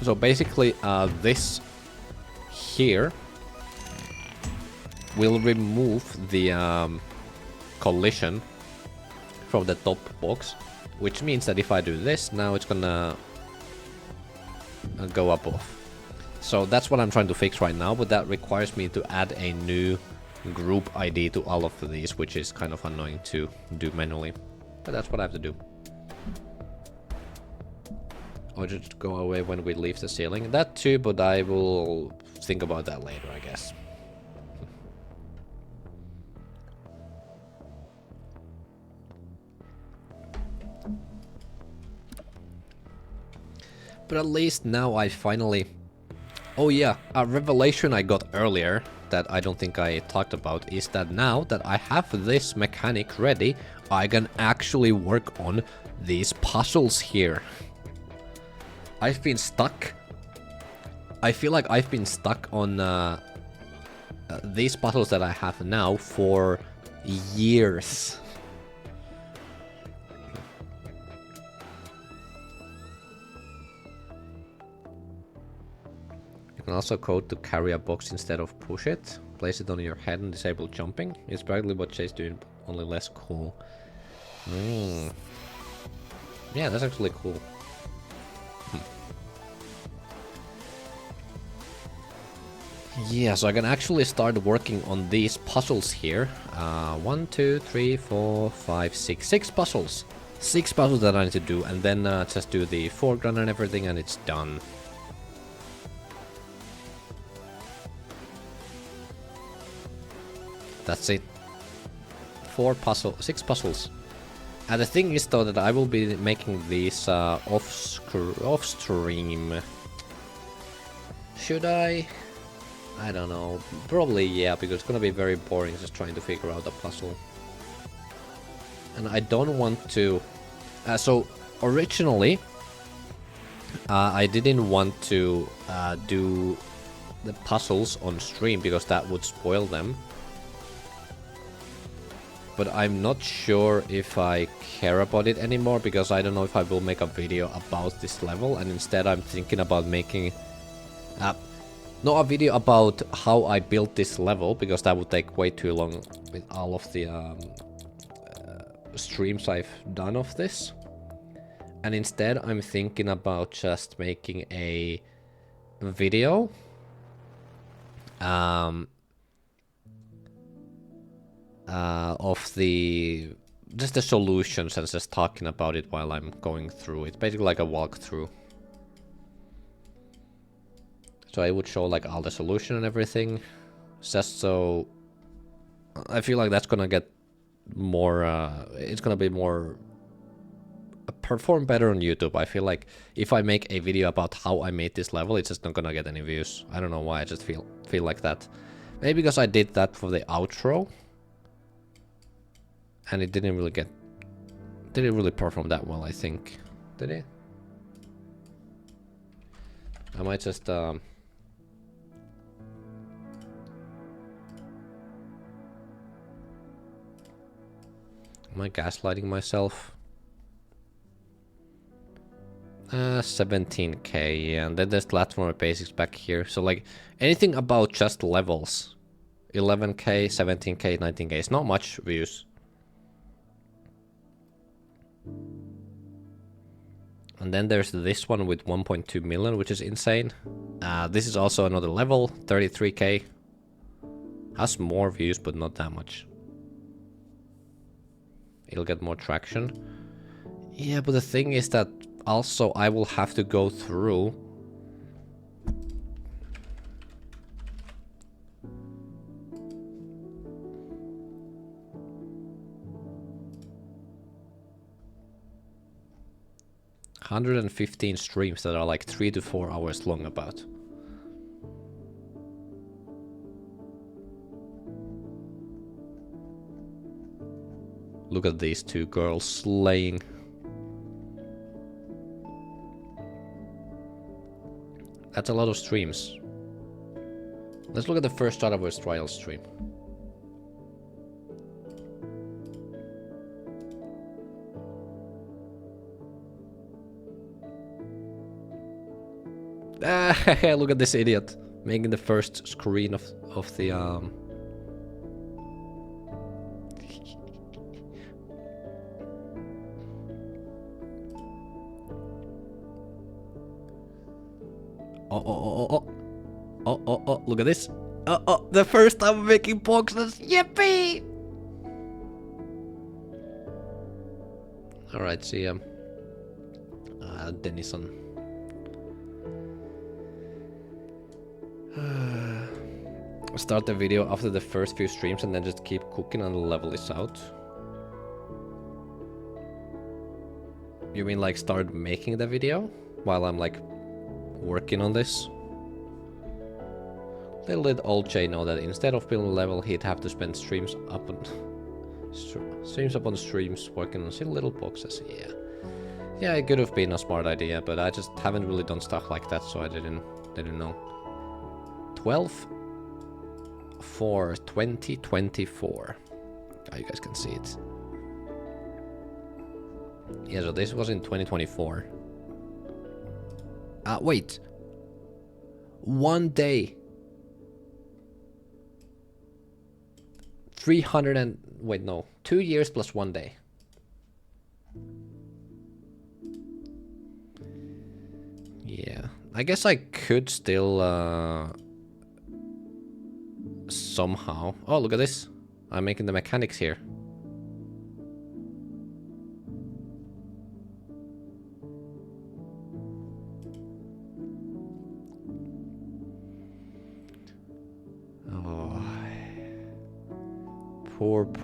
So basically this here will remove the collision from the top box, which means that if I do this, now it's gonna go above. So that's what I'm trying to fix right now, but that requires me to add a new group ID to all of these, which is kind of annoying to do manually. But that's what I have to do. Or just go away when we leave the ceiling. That too, but I will think about that later, I guess. But at least now I finally... Oh yeah, a revelation I got earlier that I don't think I talked about is that now that I have this mechanic ready, I can actually work on these puzzles here. I've been stuck. I feel like I've been stuck on these puzzles that I have now for years. You can also code to carry a box instead of push it. Place it on your head and disable jumping. It's practically what Jay's doing, only less cool. Yeah, that's actually cool. Yeah, so I can actually start working on these puzzles here. 1, 2, 3, 4, 5, 6. 6 puzzles. 6 puzzles that I need to do, and then just do the foreground and everything, and it's done. That's it. 6 puzzles. And the thing is though that I will be making these off stream. Should I? I don't know. Probably yeah, because it's gonna be very boring just trying to figure out a puzzle. And I don't want to. So originally, I didn't want to do the puzzles on stream because that would spoil them. But I'm not sure if I care about it anymore, because I don't know if I will make a video about this level, and instead I'm thinking about making not a video about how I built this level, because that would take way too long with all of the streams I've done of this. And instead I'm thinking about just making a video of just the solutions and just talking about it while I'm going through it. Basically like a walkthrough. So I would show like all the solution and everything. Just so I feel like that's gonna get more it's gonna be more perform better on YouTube. I feel like if I make a video about how I made this level, it's just not gonna get any views. I don't know why, I just feel like that. Maybe because I did that for the outro. And it didn't really perform that well, I think. Did it? I might just am I gaslighting myself? 17k, yeah, and then there's platform basics back here. So like anything about just levels. 11k, 17k, 19k. It's not much views. And then there's this one with 1.2 million, which is insane. This is also another level, 33k. Has more views, but not that much. It'll get more traction. Yeah, but the thing is that also I will have to go through $115 streams that are like 3 to 4 hours long about. Look at these two girls slaying. That's a lot of streams. Let's look at the first Strataverse Trials stream. Look at this idiot making the first screen of the Oh, look at this. Oh, the first time I'm making boxes. Yippee! Alright, see Denison. Start the video after the first few streams and then just keep cooking and the level is out. You mean like start making the video while I'm like working on this? Little did old Jay know that instead of building a level, he'd have to spend streams upon streams working on silly little boxes. Yeah, it could have been a smart idea, but I just haven't really done stuff like that, so I didn't know. 12? for 2024. You guys can see it. Yeah, so this was in 2024. Wait. 1 day. 300 and... Wait, no. 2 years plus 1 day. Yeah. I guess I could still... somehow... Oh, look at this. I'm making the mechanics here.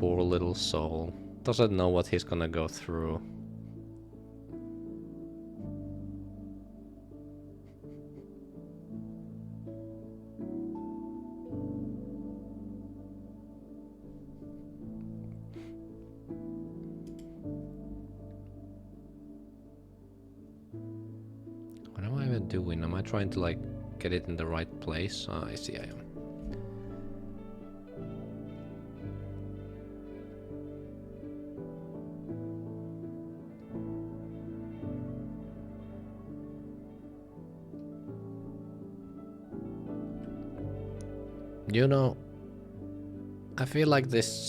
Poor little soul. Doesn't know what he's gonna go through. What am I even doing? Am I trying to like get it in the right place? Ah, I see I am. You know, I feel like this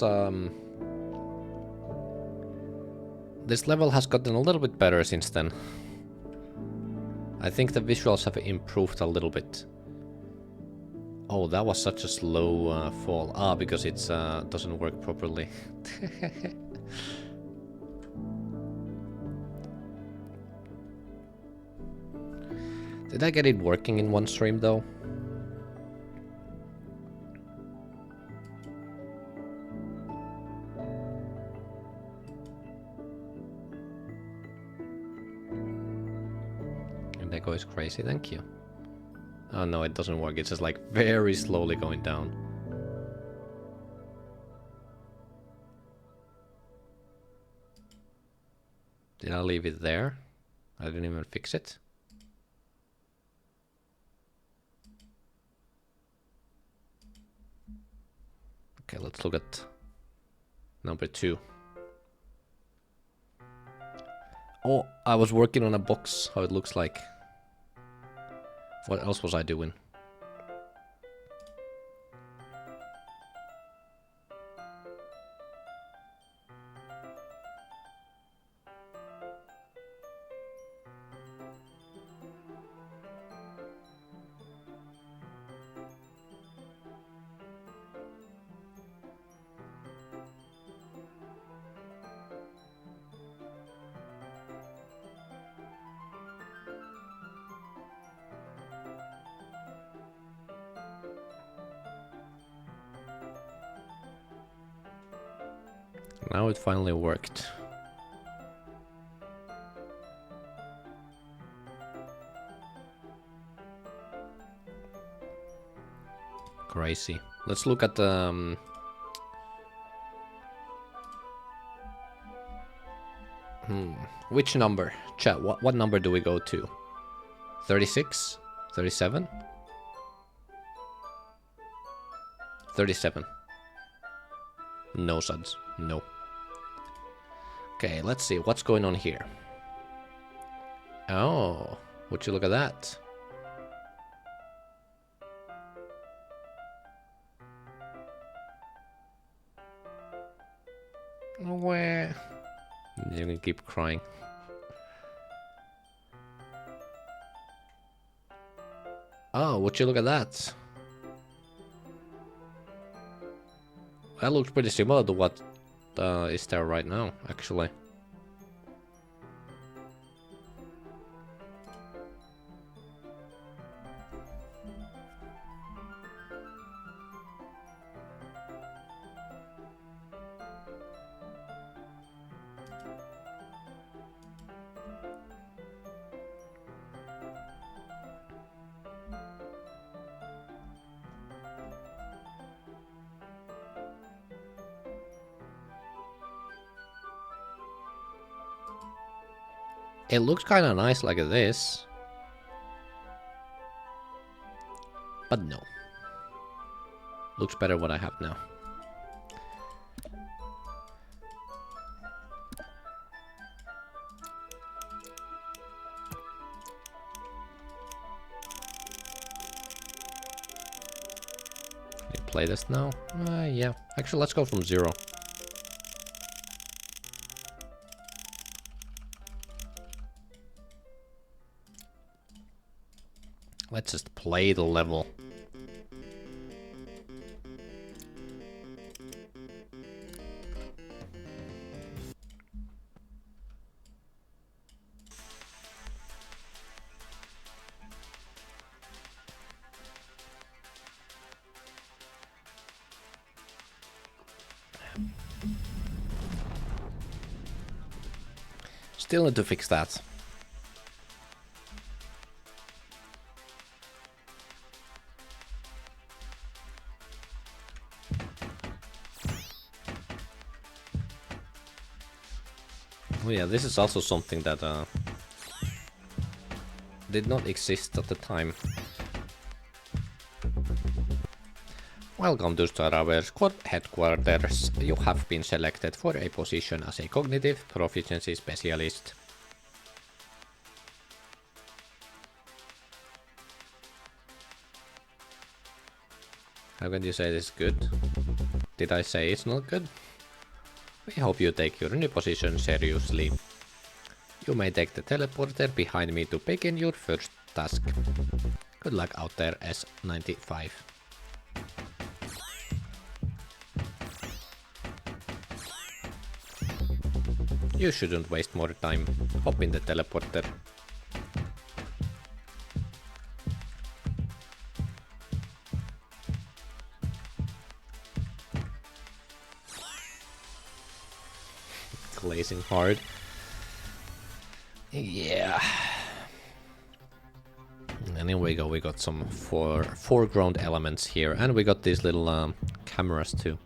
this level has gotten a little bit better since then. I think the visuals have improved a little bit. Oh, that was such a slow fall. Ah, because it doesn't work properly. Did I get it working in one stream though? Is crazy, thank you. Oh no, it doesn't work. It's just like very slowly going down. Did I leave it there? I didn't even fix it. Okay, let's look at number 2. Oh, I was working on a box, how it looks like. What else was I doing? Now it finally worked. Crazy. Let's look at the... Which number? Chat, what number do we go to? 36? 37? 37. No suds. No. Okay, let's see. What's going on here? Oh, would you look at that? Where? You're gonna keep crying. Oh, would you look at that? That looks pretty similar to what is there right now, actually. It looks kind of nice like this. But no. Looks better what I have now. Play this now? Yeah. Actually, let's go from 0. Let's just play the level. Still need to fix that. Oh yeah, this is also something that did not exist at the time. Welcome to Strataverse headquarters. You have been selected for a position as a cognitive proficiency specialist. How can you say this is good? Did I say it's not good? We hope you take your new position seriously. You may take the teleporter behind me to begin your first task. Good luck out there, S95. You shouldn't waste more time. Hop in the teleporter. Glazing hard. Yeah. And here we go, we got some foreground elements here, and we got these little cameras too.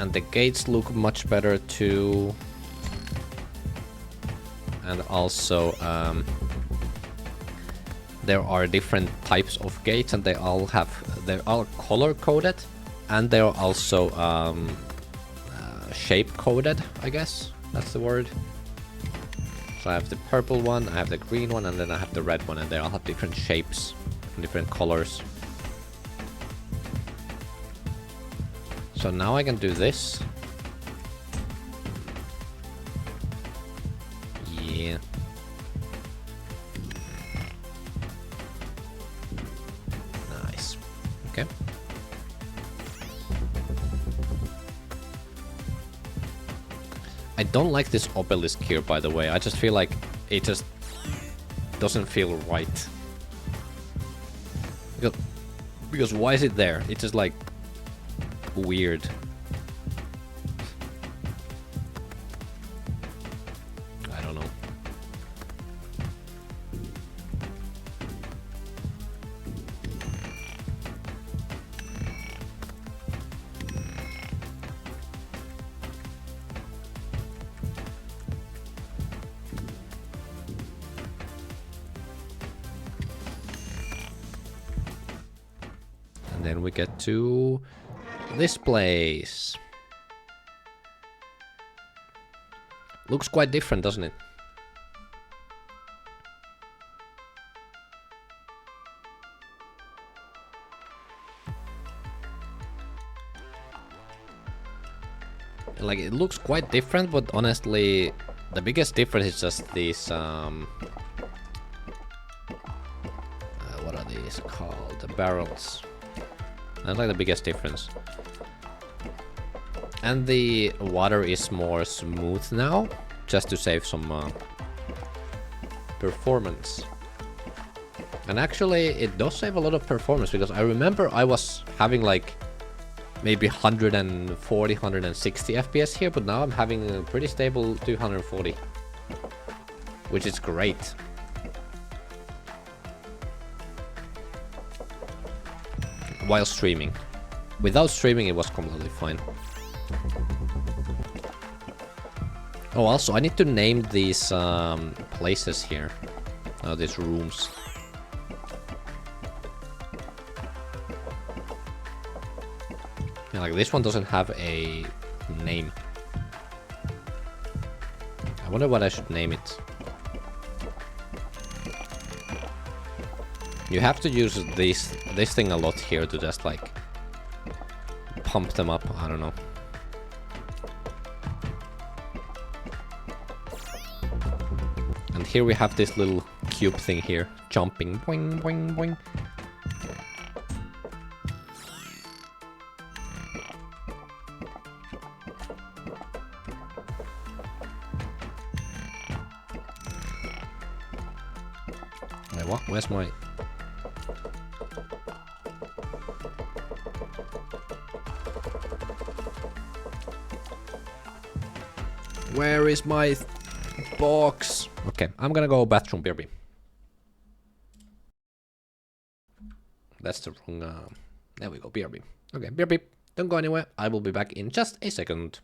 And the gates look much better too. And also there are different types of gates, and they're all color coded, and they're also shape coded, I guess that's the word. So I have the purple one, I have the green one, and then I have the red one, and they all have different shapes and different colors. So now I can do this. Yeah. Nice. Okay. I don't like this obelisk here, by the way. I just feel like it just doesn't feel right. Because why is it there? It's just like weird. I don't know. And then we get to this place. Looks quite different, doesn't it? Like, it looks quite different, but honestly, the biggest difference is just these, what are these called? The barrels. That's like the biggest difference. And the water is more smooth now, just to save some performance. And actually, it does save a lot of performance, because I remember I was having like maybe 140, 160 FPS here, but now I'm having a pretty stable 240, which is great. while streaming. Without streaming, it was completely fine. Oh, also, I need to name these places here. These rooms. Yeah, like this one doesn't have a name. I wonder what I should name it. You have to use this thing a lot here to just like pump them up. I don't know. And here we have this little cube thing here, jumping, boing, boing, boing. Wait, what? Where's my... Where is my box? Okay, I'm gonna go bathroom, BRB. That's the wrong... There we go, BRB. Okay, BRB, don't go anywhere. I will be back in just a second.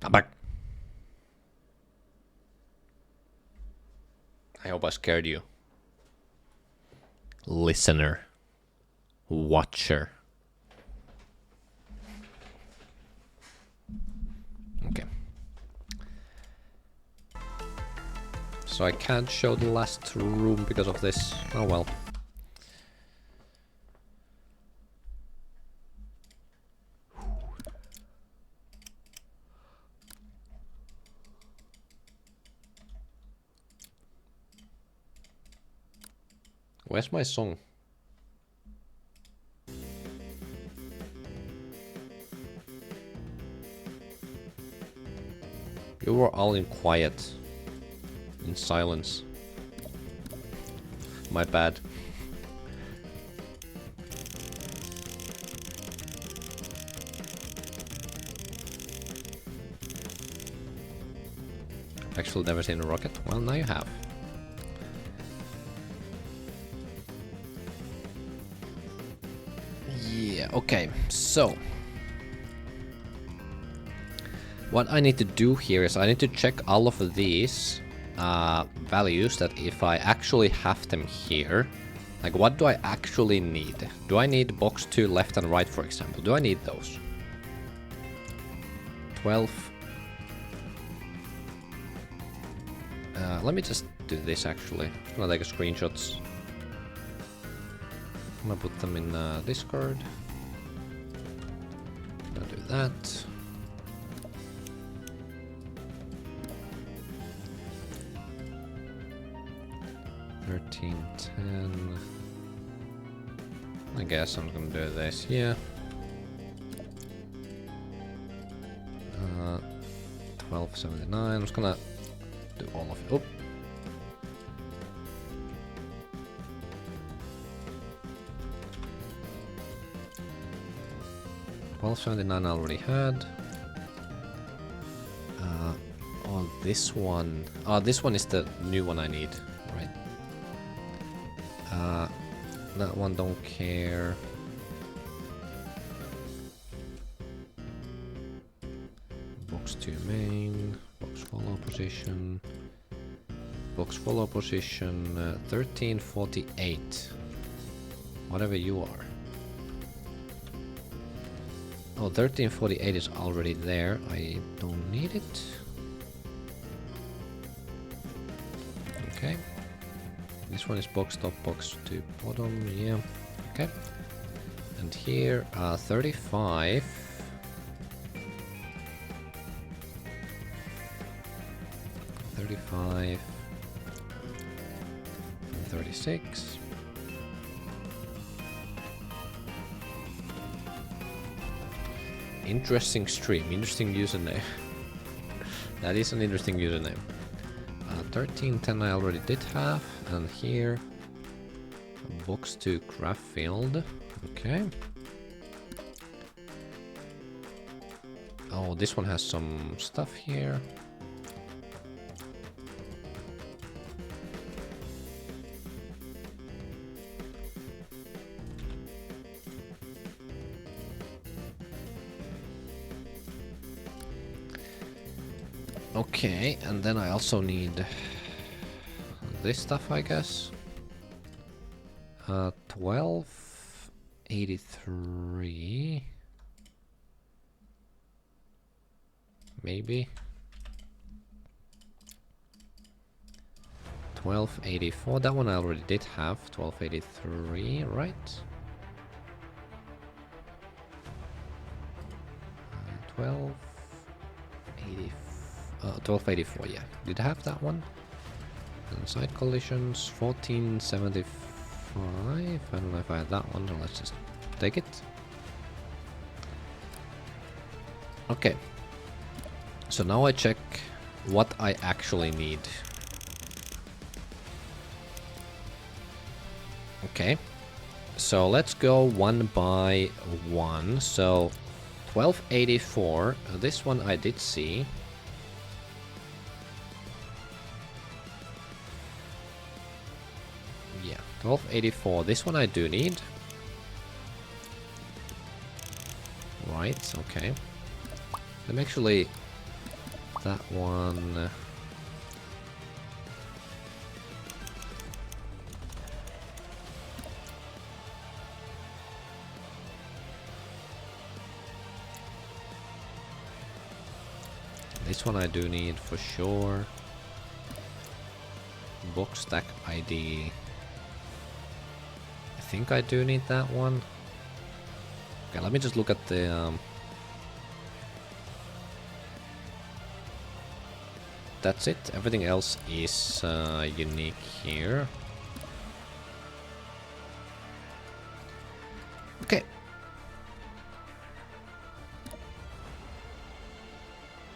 I'm back. I hope I scared you. Listener. Watcher. Okay. So I can't show the last room because of this. Oh well. Where's my song? You were all in quiet. In silence. My bad. Actually never seen a rocket? Well, now you have. Yeah, okay, so what I need to do here is I need to check all of these values that if I actually have them here, like what do I actually need? Do I need box 2 left and right, for example? Do I need those? 12. Let me just do this actually. I'm gonna take a screenshots. I'm gonna put them in Discord. Gonna do that. $13.10. I guess I'm gonna do this. Yeah. $12.79. I'm just gonna do all of it. Oh. 1279 I already had. Oh, this one. Oh, this one is the new one I need, right? That one don't care. Box 2 main, box follow position. Box follow position 1348. Whatever you are. Oh, 1348 is already there. I don't need it. Okay. This one is box top, box to bottom. Yeah. Okay. And here, 35. 35. And 36. Interesting stream, interesting username. That is an interesting username. 1310 I already did have, and here box to craft field. Okay. Oh, this one has some stuff here. Okay, and then I also need this stuff, I guess. 1283. Maybe. 1284. That one I already did have. 1283, right? 1284, yeah. Did I have that one? And side collisions, 1475. I don't know if I had that one, so let's just take it. Okay. So now I check what I actually need. Okay. So let's go one by one. So 1284, this one I did see. Yeah, 1284, this one I do need. Right, okay. Let me actually... that one... this one I do need for sure. Box stack ID. I think I do need that one. Okay, let me just look at the... that's it. Everything else is unique here. Okay.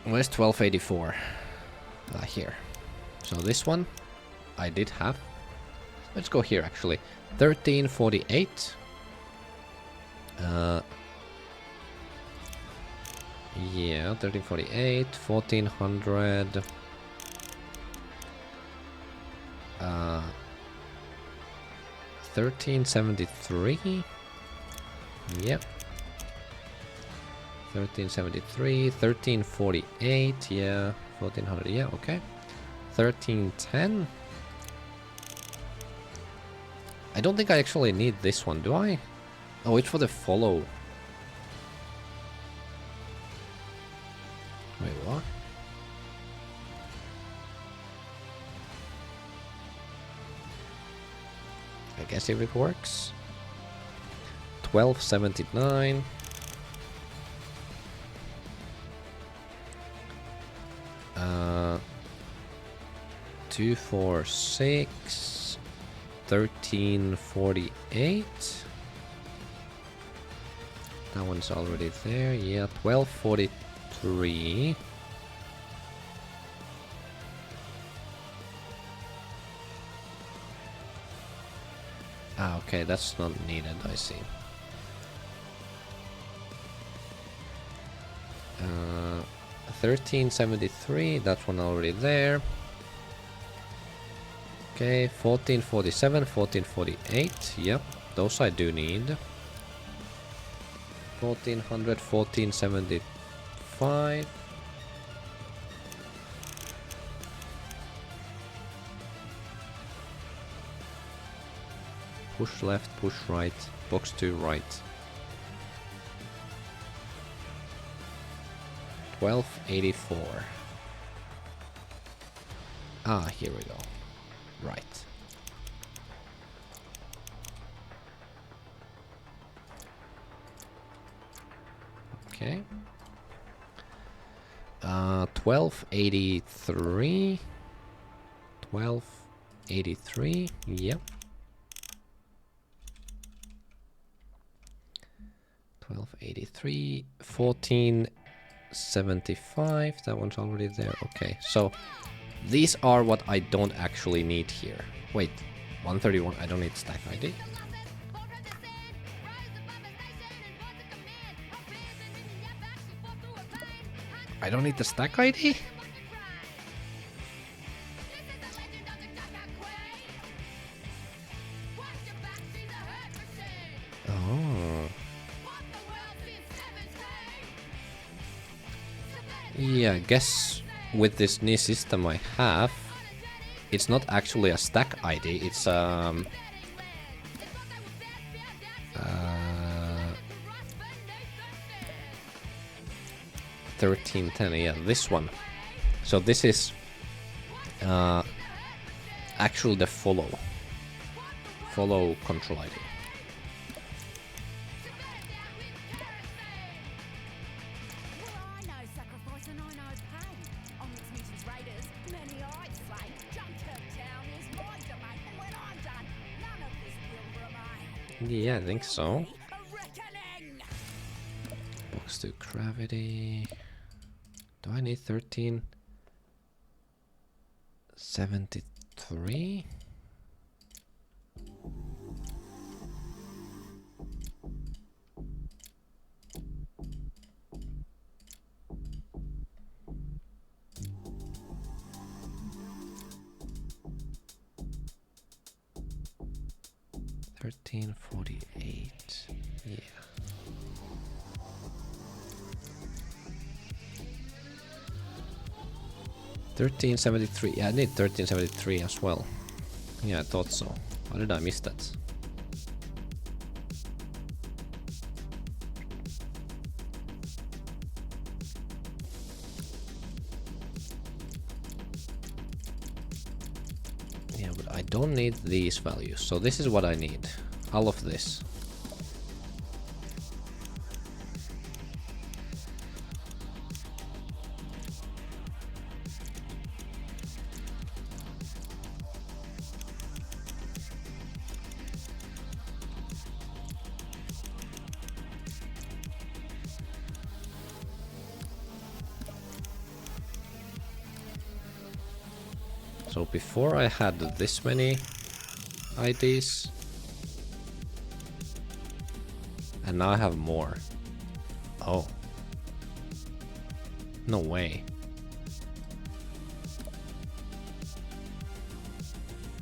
Where's 1284? Here. So this one I did have. Let's go here actually. 1348. Yeah, 1348, 1400. 1373. Yep. 1373, 1348, yeah, 1400, yeah, okay. 1310. I don't think I actually need this one, do I? Oh, it's for the follow. Wait, what? I guess if it works. 1279. 246, 1348. That one's already there. Yeah, 1243. Ah, okay, that's not needed, I see. 1373, that one already there. Okay, 1447, 1448, yep, those I do need. 1400, 1475. Push left, push right, box 2 right. 1284. Ah, here we go. Right. Okay. 1283. 1283. Yep. 1283. 1475. That one's already there. Okay, so these are what I don't actually need here. Wait, 131. I don't need stack ID. I don't need the stack ID? Oh. Yeah, I guess with this new system I have, it's not actually a stack ID, it's 1310, yeah, this one. So this is actually the follow control ID. Yeah, I think so. Box to gravity. Do I need 1373? $13.48. Yeah. $13.73. Yeah, I need $13.73 as well. Yeah, I thought so. How did I miss that? Yeah, but I don't need these values. So this is what I need. All of this. So before I had this many IDs, and now I have more. Oh. No way.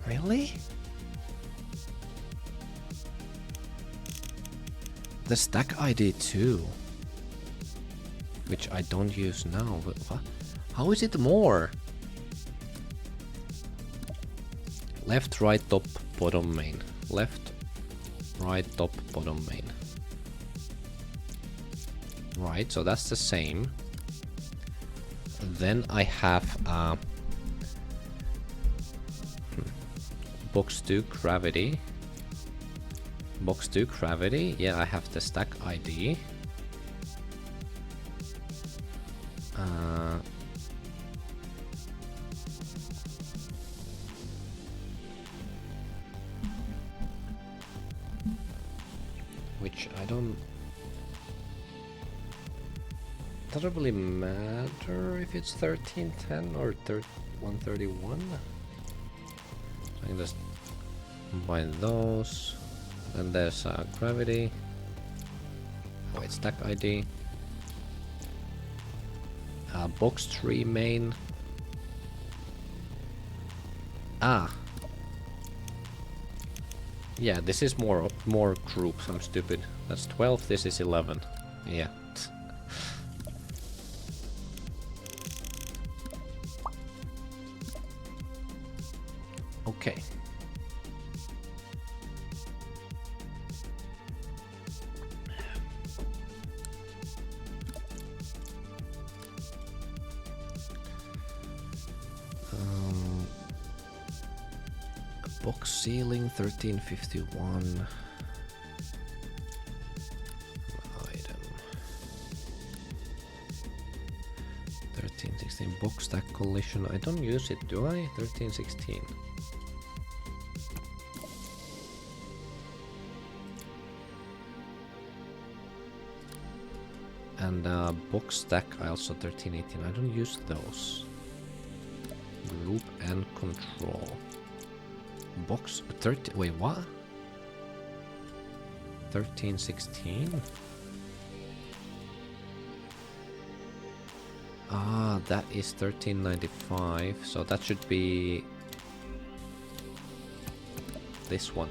Really? The stack ID too. Which I don't use now, but what? How is it more? Left, right, top, bottom, main. Left, right, top, bottom, main. Right, so that's the same. Then I have box 2 gravity. Box 2 gravity. Yeah, I have the stack ID. Which I don't... Doesn't really matter if it's 1310 or 131. I can just combine those. And there's gravity. Oh, it's stack ID. Box 3 main. Ah. Yeah, this is more groups. I'm stupid. That's 12, this is 11. Yeah. Okay. Box ceiling 1351. Item 1316 box stack collision. I don't use it, do I? 1316. And box stack I also 1318. I don't use those. Group and control. Box 30. Wait, what? 1316? Ah, that is 1395. So that should be this one.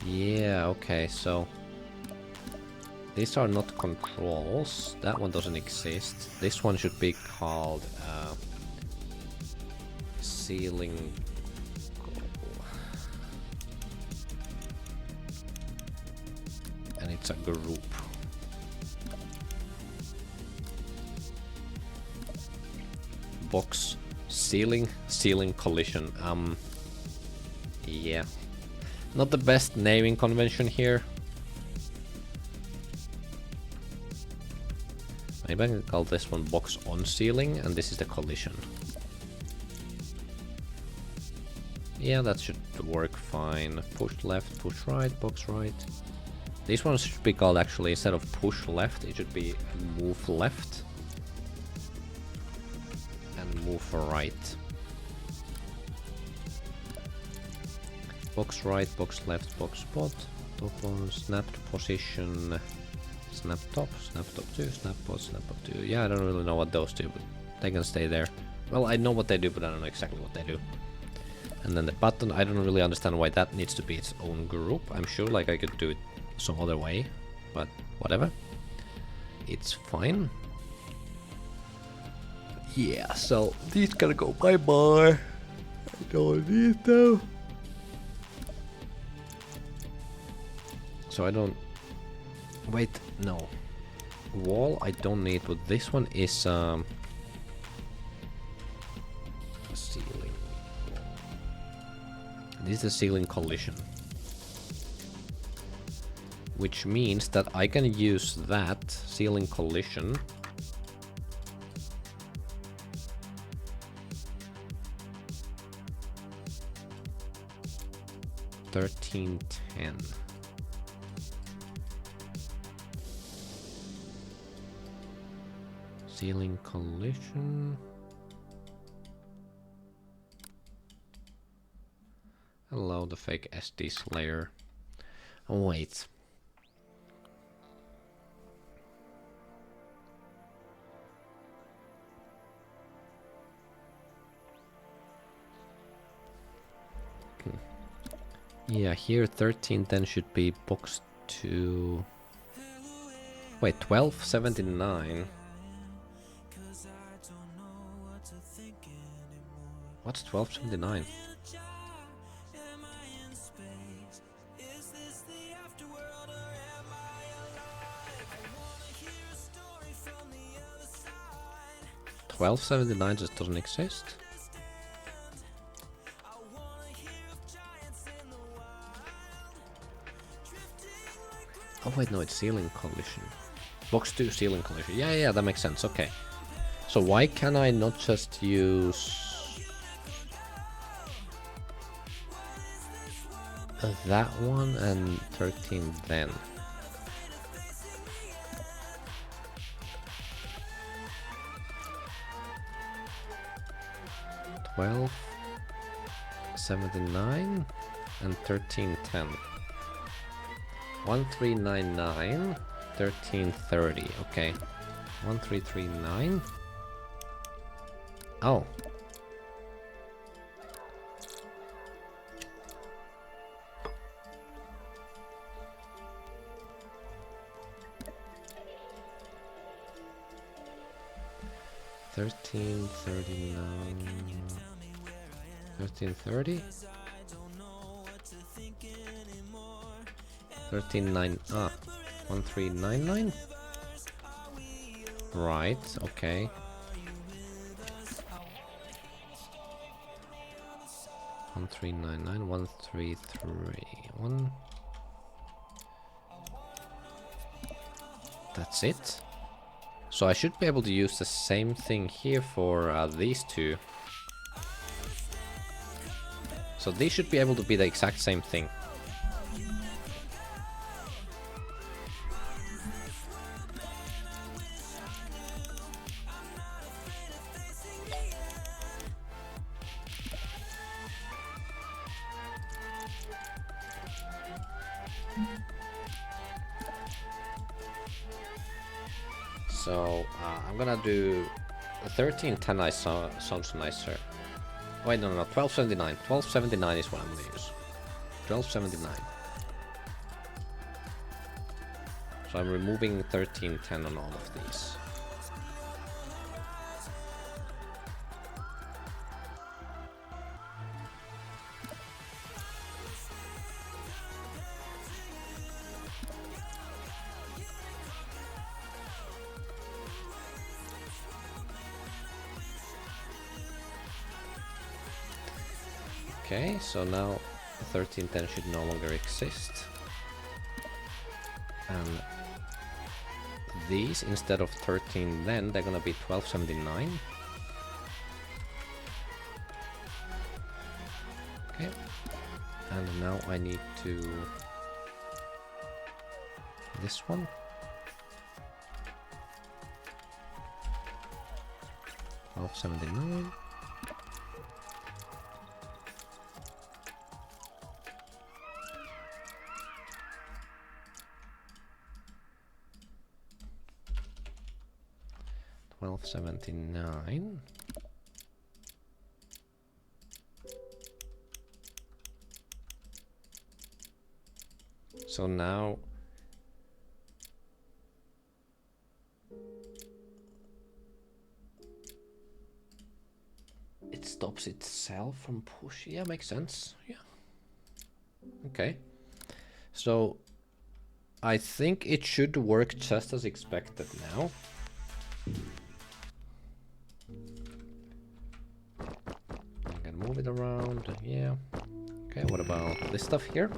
Yeah, okay, so these are not controls. That one doesn't exist. This one should be called ceiling. And it's a group. Box ceiling collision. Yeah. Not the best naming convention here. Maybe I can call this one box on ceiling, and this is the collision. Yeah, that should work fine. Push left, push right, box right. These ones should be called actually, instead of push left, it should be move left. And move right. Box right, box left, box spot. Top one, snapped position. Snap top 2, snap pot 2. Yeah, I don't really know what those do, but they can stay there. Well, I know what they do, but I don't know exactly what they do. And then the button, I don't really understand why that needs to be its own group. I'm sure like I could do it some other way, but whatever. It's fine. Yeah, so these gotta go bye-bye. I don't need them. So I don't... Wait, no. Wall I don't need, but this one is ceiling. This is the ceiling collision. Which means that I can use that ceiling collision . 1310. Ceiling collision. Hello, the fake SD Slayer. Oh, wait. Yeah, here 1310 should be box 2. Wait, 1279. What's 1279? $12.79 just doesn't exist. Oh wait, no, it's ceiling collision. Box 2 ceiling collision. Yeah, that makes sense. Okay. So why can I not just use that one and 13 then? $12.79 and 1310. 1399, 1330. Okay. 1339. Oh. $13.39. 13.30. 13.9. 1399. Right. Okay. 1399. 1331. That's it. So I should be able to use the same thing here for these two. So these should be able to be the exact same thing. So I'm gonna do 1310. Sounds nicer. Wait, no, 1279. 1279 is what I'm gonna use. 1279. So I'm removing 1310 on all of these. Okay, so now 1310 should no longer exist. And these, instead of 13 then, they're gonna be 1279. Okay. And now I need to... this one. $12.79. $12.79. So now it stops itself from push. Yeah, makes sense. Yeah. Okay. So I think it should work just as expected now. I can move it around. Yeah. Okay, what about this stuff here?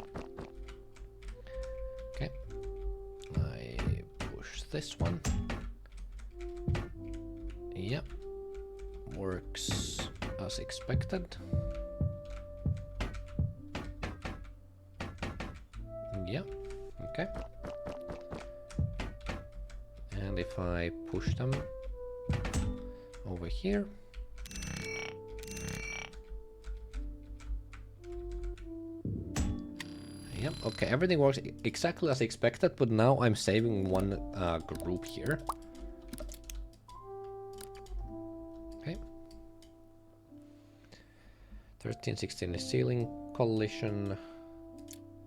Okay. I push this one. Yep. Works as expected. Yeah. Okay. And if I push them over here. Yep, okay, everything works exactly as expected, but now I'm saving one group here. Okay. 13, 16 is ceiling collision.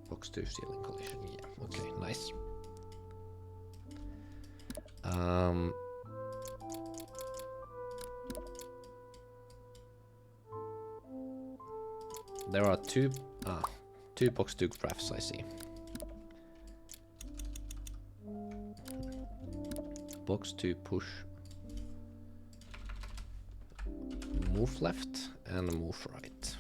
Box 2 ceiling collision, yeah, okay, nice. There are two box 2 graphs, I see. Box 2 push, move left and move right.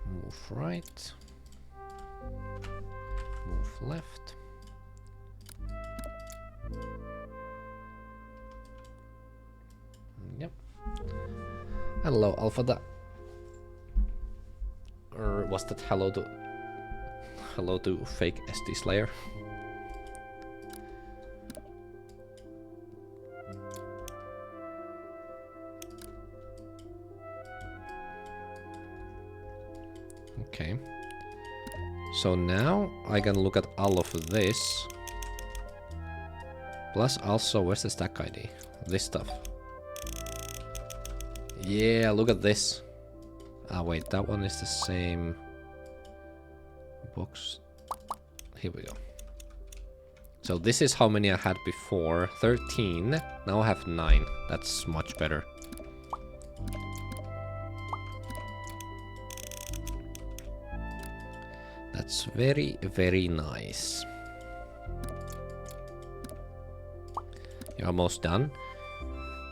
Move right, move left. Yep. Hello, Alpha. Or was that hello to fake SD Slayer? Okay. So now I can look at all of this. Plus also, where's the stack ID? This stuff. Yeah, look at this. Ah, wait, that one is the same box. Here we go. So this is how many I had before. 13. Now I have 9. That's much better. That's very, very nice. You're almost done.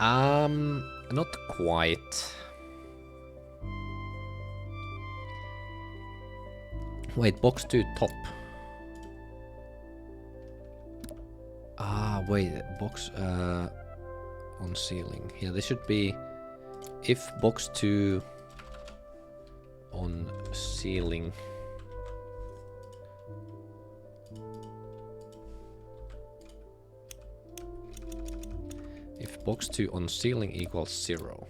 Not quite. Wait, box 2 top. Ah, wait, box on ceiling. Yeah, this should be if box 2 on ceiling. If box 2 on ceiling equals 0.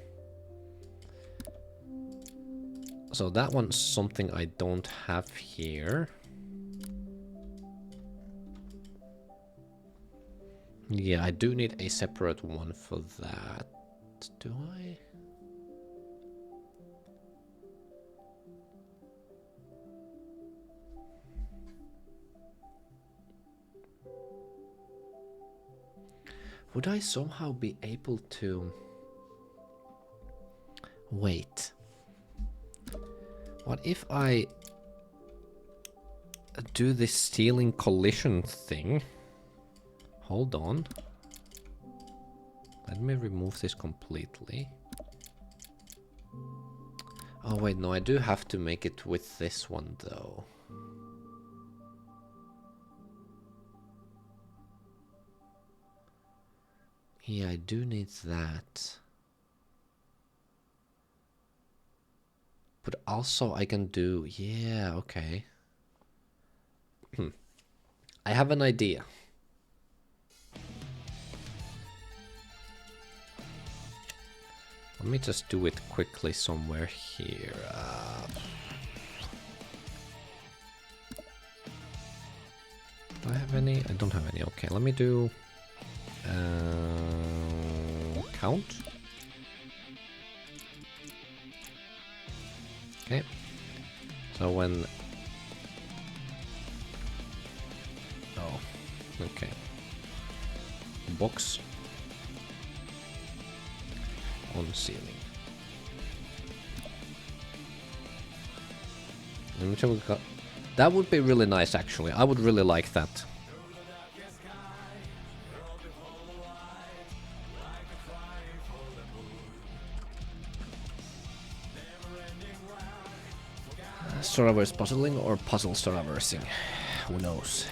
So that one's something I don't have here. Yeah, I do need a separate one for that. Do I? Would I somehow be able to... Wait. What if I do this ceiling collision thing? Hold on. Let me remove this completely. Oh wait, no, I do have to make it with this one though. Yeah, I do need that. But also I can do... Yeah, okay. I have an idea. Let me just do it quickly somewhere here. Do I have any? I don't have any. Okay, let me do... count. Okay. So when... Oh, okay. Box on ceiling. That would be really nice, actually. I would really like that. Strataverse puzzling or puzzle Strataversing? Who knows?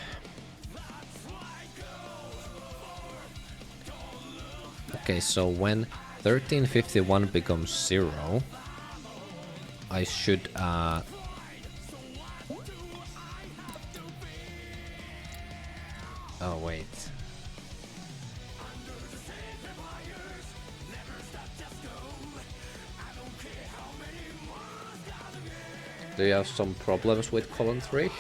Okay, so when 1351 becomes 0, I should oh wait. Do you have some problems with column 3?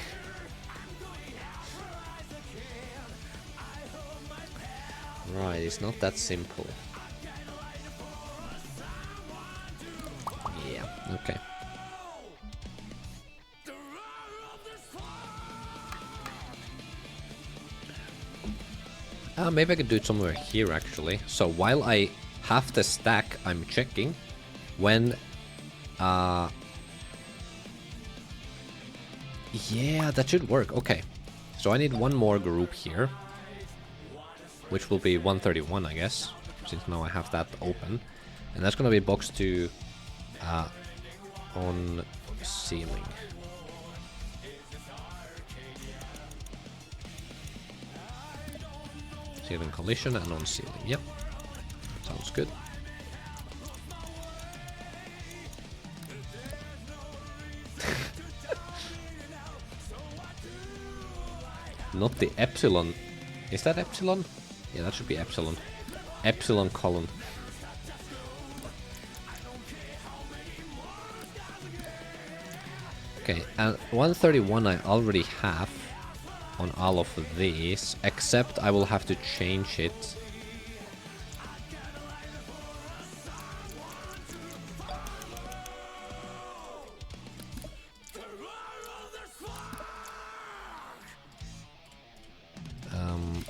Right, it's not that simple. Yeah, okay. Maybe I could do it somewhere here actually. So while I have the stack, I'm checking when yeah, that should work. Okay. So I need one more group here, which will be 131, I guess, since now I have that open. And that's gonna be box 2 on ceiling. Ceiling collision and on ceiling. Yep. Sounds good. Not the epsilon. Is that epsilon? Yeah, that should be epsilon. Epsilon column. Okay, and 131 I already have on all of these, except I will have to change it. Um,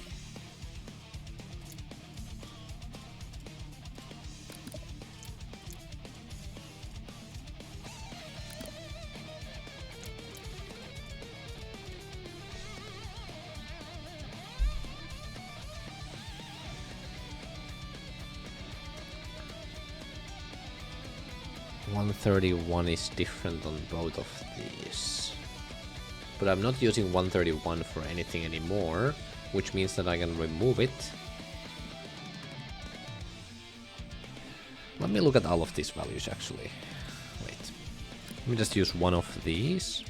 131 is different on both of these. But I'm not using 131 for anything anymore, which means that I can remove it. Let me look at all of these values actually. Wait. Let me just use one of these.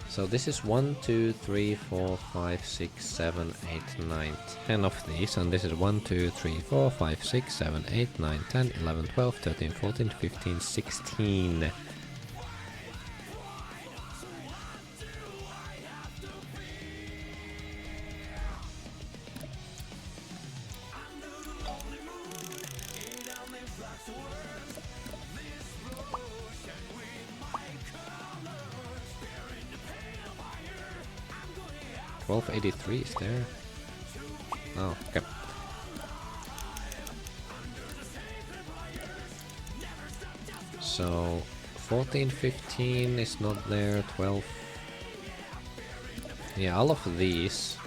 So this is 1, 2, 3, 4, 5, 6, 7, 8, 9, 10 of these, and this is 1, 2, 3, 4, 5, 6, 7, 8, 9, 10, 11, 12, 13, 14, 15, 16. $12.83 is there? Oh, okay. So 14.15 is not there. 12. Yeah, all of these.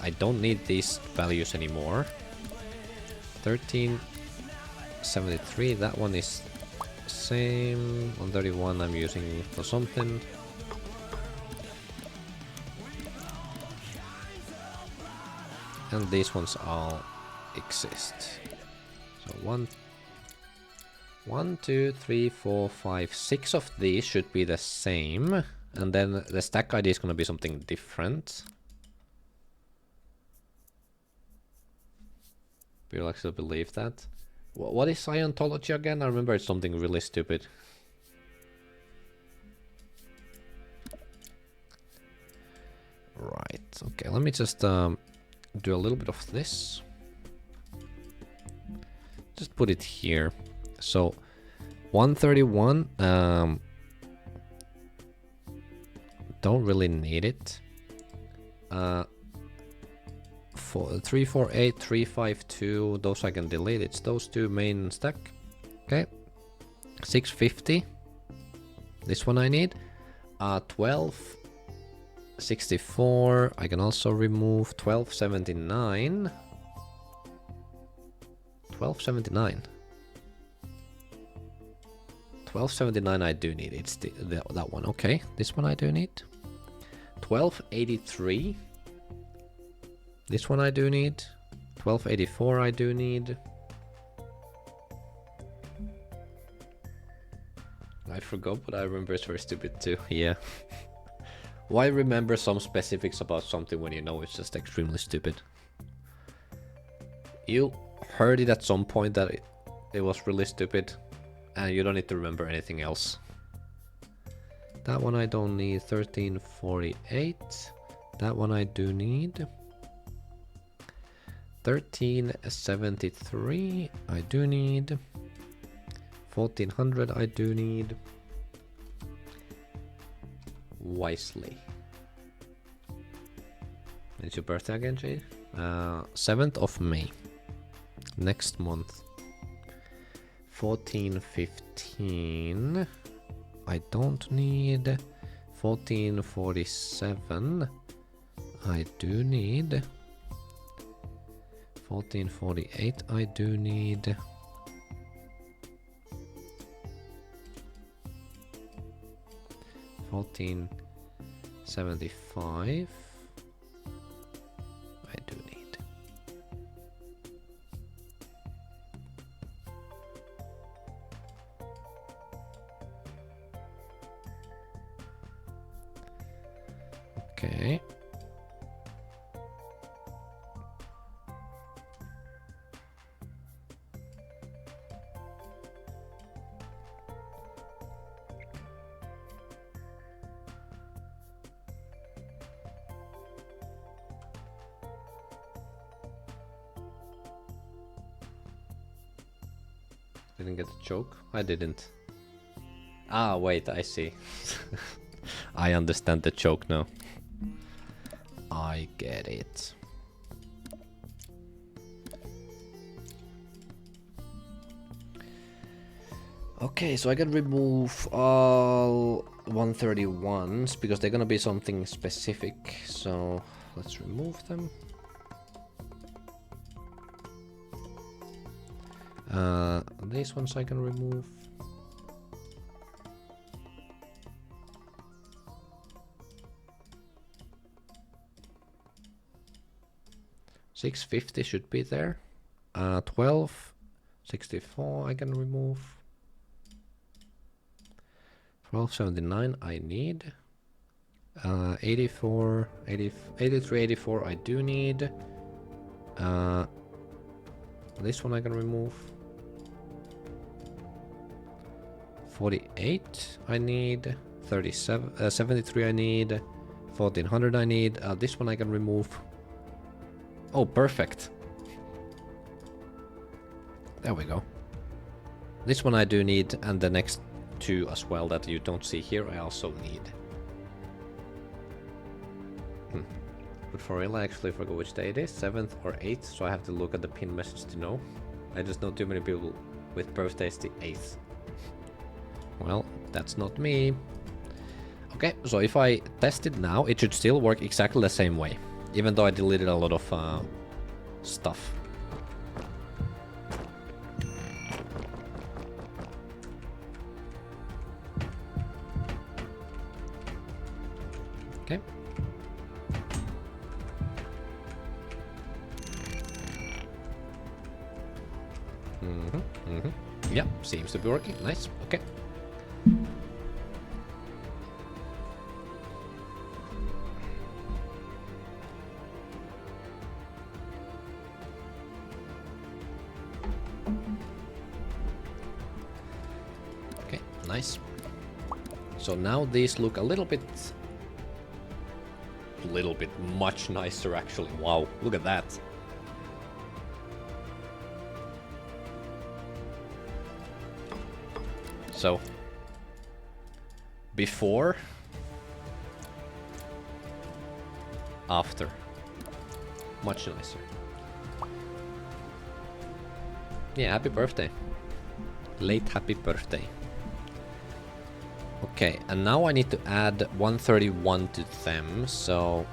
I don't need these values anymore. 13.73. That one is same. 131 I'm using for something. And these ones all exist. So 1, 2, 3, 4, 5, 6 of these should be the same. And then the stack ID is going to be something different. People actually believe that. What is Scientology again? I remember it's something really stupid. Right. Okay, let me just do a little bit of this. Just put it here. So 131, don't really need it. 348, 352, those I can delete. It's those two main stack. Okay. 650. This one I need. 1264. I can also remove 1279. 1279. 1279 I do need. It's that one. Okay. This one I do need. 1283. This one I do need. 1284 I do need. I forgot, but I remember it's very stupid too. Yeah. Why remember some specifics about something when you know it's just extremely stupid? You heard it at some point that it was really stupid, and you don't need to remember anything else. That one I don't need. 1348. That one I do need. 1373 I do need. 1400 I do need. Wisely. It's your birthday again, Jade? 7th of May. Next month. 1415 I don't need. 1447 I do need. 1448 I do need. 1475 I do need. Okay. Didn't get the joke? I didn't. Ah, wait, I see. I understand the joke now. I get it. Okay, so I can remove all 131s because they're gonna be something specific. So let's remove them. These ones I can remove. $650 should be there. 1264 I can remove. 1279 I need. 84, 83, 84 I do need. This one I can remove. 48 I need. 37, 73 I need. 1400 I need. This one I can remove. Oh, perfect. There we go. This one I do need, and the next two as well that you don't see here I also need. But for real, I actually forgot which day it is, 7th or 8th, so I have to look at the pin message to know. I just know too many people with birthdays the 8th. Well, that's not me. Okay, so if I test it now, it should still work exactly the same way, even though I deleted a lot of stuff. Okay. Yeah, seems to be working. Nice. Okay. Okay, nice. So now these look a little bit much nicer actually. Wow, look at that. So before, after, much nicer. Yeah, happy birthday. Late happy birthday. Okay, and now I need to add 131 to them, so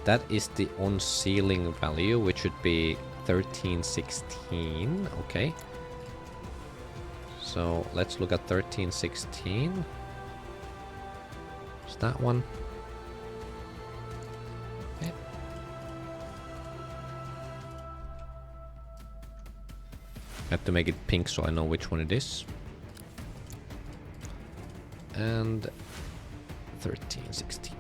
that is the on ceiling value, which should be 1316. Okay. So let's look at 1316. Is that one? Okay. I have to make it pink so I know which one it is. And 1316.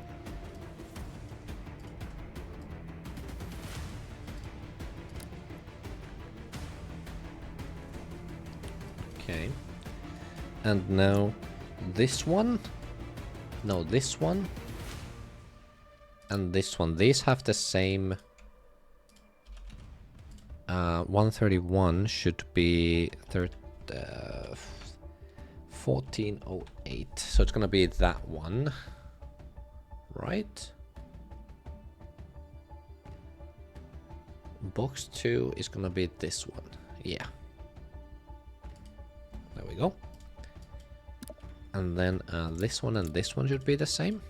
Okay. And now this one. No, this one. And this one. These have the same. 131 should be 1408. So it's gonna be that one. Right? Box 2 is gonna be this one. Yeah. There we go. And then this one and this one should be the same.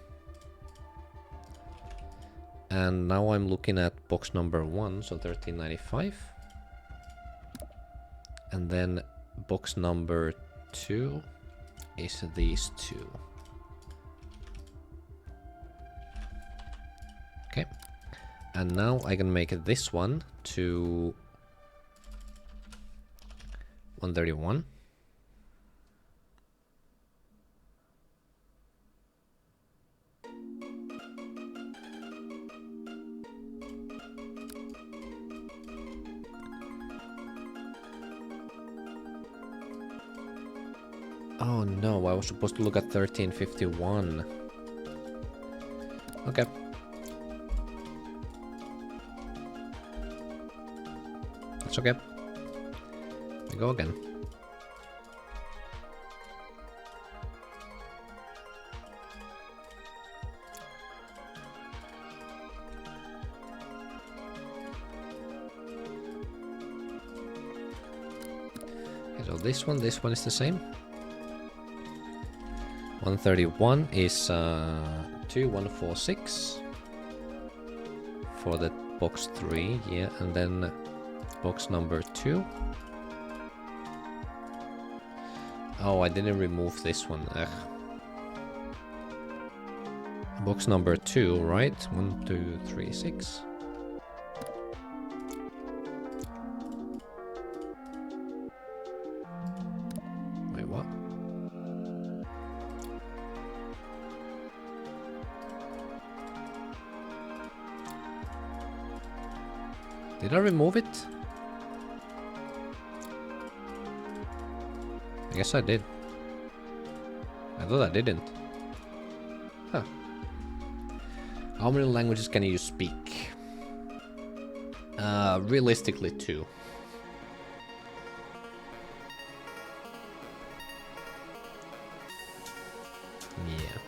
And now I'm looking at box number 1, so 1395. And then box number 2 is these two. Okay. And now I can make this one to 131. Oh no, I was supposed to look at 1351. Okay. It's okay. We go again. Okay, so this one is the same. 131 is 2146 for the box 3, yeah, and then box number 2. Oh, I didn't remove this one. Ugh. Box number 2, right? 1, 2, 3, 6. Wait, what? Did I remove it? I guess I did. I thought I didn't. Huh. How many languages can you speak? Realistically 2. Yeah.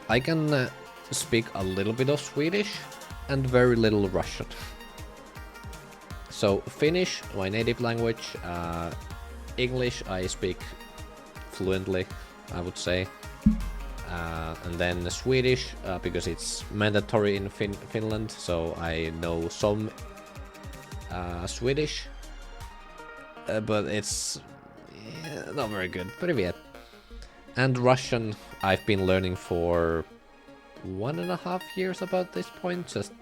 I can speak a little bit of Swedish and very little Russian. So Finnish, my native language, English I speak fluently, I would say, and then Swedish because it's mandatory in Finland, so I know some Swedish, but it's not very good. Привет. And Russian I've been learning for 1.5 years about this point, just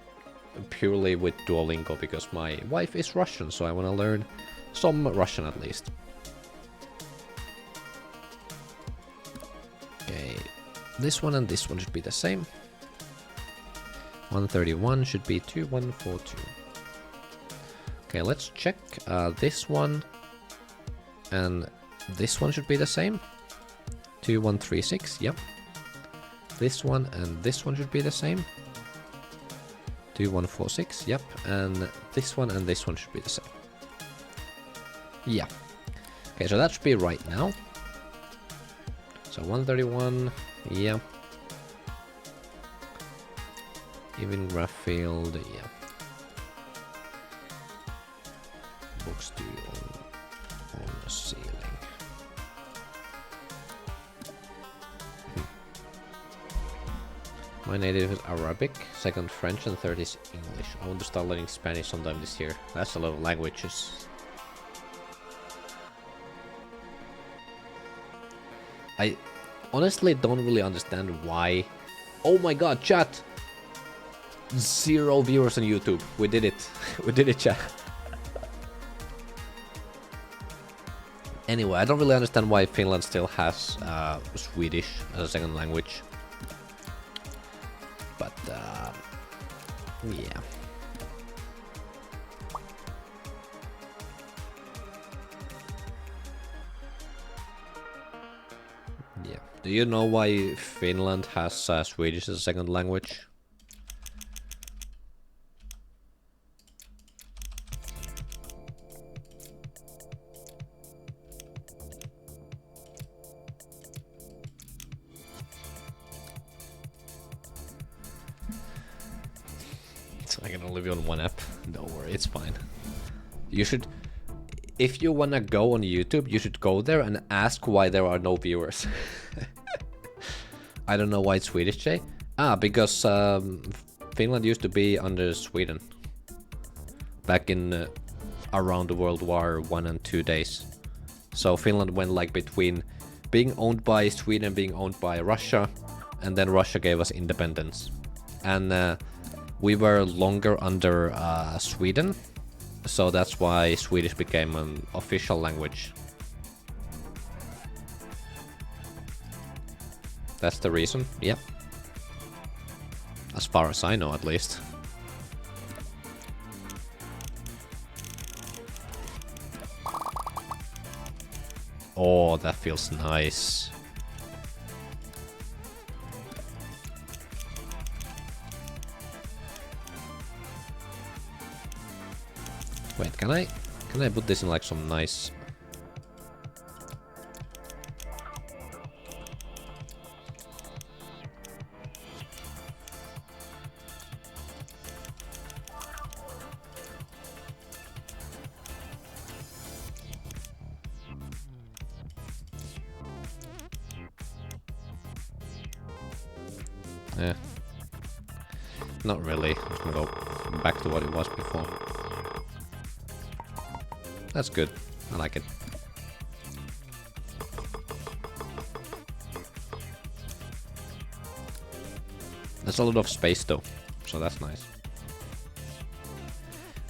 purely with Duolingo, because my wife is Russian, so I want to learn some Russian at least. Okay, this one and this one should be the same. 131 should be 2142. Okay, let's check. This one and this one should be the same. 2136, yep. This one and this one should be the same. 2146, yep, and this one should be the same. Yeah. Okay, so that should be right now. So 131, yeah. Even graph field, yeah. Box 2 on the ceiling. My native is Arabic, second French, and third is English. I want to start learning Spanish sometime this year. That's a lot of languages. I honestly don't really understand why. Oh my god, chat! 0 viewers on YouTube. We did it. We did it, chat. Anyway, I don't really understand why Finland still has Swedish as a second language. But, yeah. Yeah. Do you know why Finland has Swedish as a second language? I can only be on one app. Don't worry, it's fine. You should... If you wanna go on YouTube, you should go there and ask why there are no viewers. I don't know why it's Swedish, Jay. Because Finland used to be under Sweden. Back in around the World War I and II days. So Finland went like between being owned by Sweden, being owned by Russia, and then Russia gave us independence. And we were longer under Sweden, So that's why Swedish became an official language. That's the reason, yep. As far as I know, at least. Oh, that feels nice. Wait, can I put this in like some nice... Yeah. Not really. I'm just gonna go back to what it was before. That's good. I like it. There's a lot of space though, so that's nice.